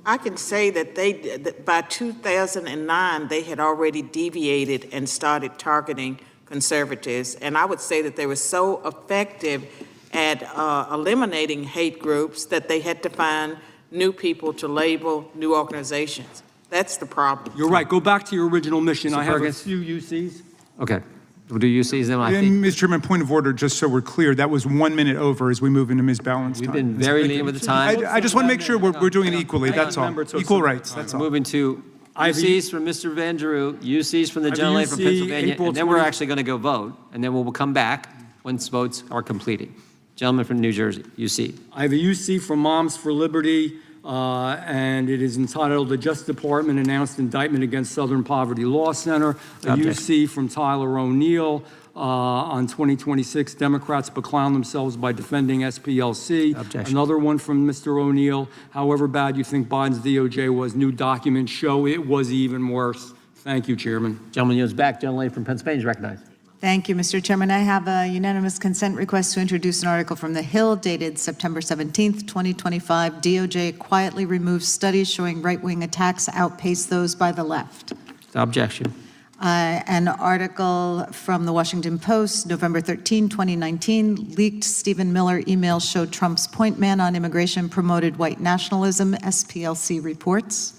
D: I can say that that by 2009, they had already deviated and started targeting conservatives. And I would say that they were so effective at eliminating hate groups that they had to find new people to label new organizations. That's the problem.
K: You're right. Go back to your original mission.
A: Mr.
K: I have a
A: Perkins?
K: few UCs.
A: Okay. We'll do UCs then, I think.
B: Mr. Chairman, point of order, just so we're clear, that was 1 minute over as we move into Ms. Balance
A: We've
B: time.
A: been very lenient with the time.
B: I just want to make sure we're doing it equally, that's all. Equal rights, that's all.
A: Moving to UCs from Mr. Van Drew, UCs from the
K: I have a
A: gentlelady from
K: UC,
A: Pennsylvania,
K: April
A: and then we're
K: 20
A: actually going to go vote, and then we'll come back once votes are completed. Gentleman from New Jersey, UC.
K: I have a UC from Moms for Liberty, and it is entitled "The Justice Department Announced Indictment Against Southern Poverty Law Center." A UC from Tyler O'Neill on 2026, Democrats beclown themselves by defending SPLC.
A: Objection.
K: Another one from Mr. O'Neill. However bad you think Biden's DOJ was, new documents show it was even worse. Thank you, Chairman.
A: Gentleman yields back. Gentlelady from Pennsylvania is recognized.
G: Thank you, Mr. Chairman. I have a unanimous consent request to introduce an article from The Hill dated September 17th, 2025. DOJ quietly removes studies showing right-wing attacks outpace those by the left.
A: Objection.
G: An article from the Washington Post, November 13, 2019, leaked Stephen Miller emails show Trump's point man on immigration promoted white nationalism, SPLC reports.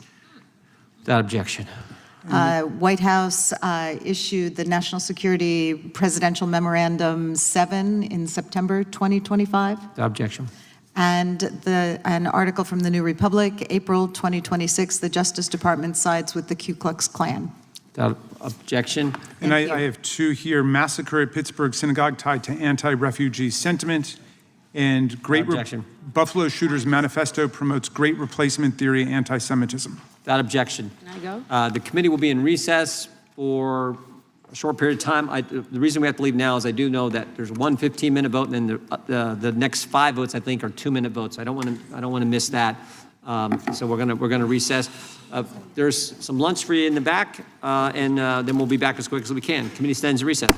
A: Without objection.
G: White House issued the National Security Presidential Memorandum 7 in September 2025.
A: Without objection.
G: And an article from the New Republic, April 2026, the Justice Department sides with the Ku Klux Klan.
A: Without objection.
B: And I have two here. Massacre at Pittsburgh Synagogue tied to anti-refugee sentiment. And
A: Objection.
B: Buffalo Shooters Manifesto promotes great replacement theory anti-Semitism.
A: Without objection.
U: Can I go?
A: The committee will be in recess for a short period of time. The reason we have to leave now is I do know that there's one 15-minute vote, and then the next 5 votes I think are 2-minute votes. I don't want to miss that. So we're gonna recess. There's some lunch for you in the back, and then we'll be back as quick as we can. Committee stands in recess.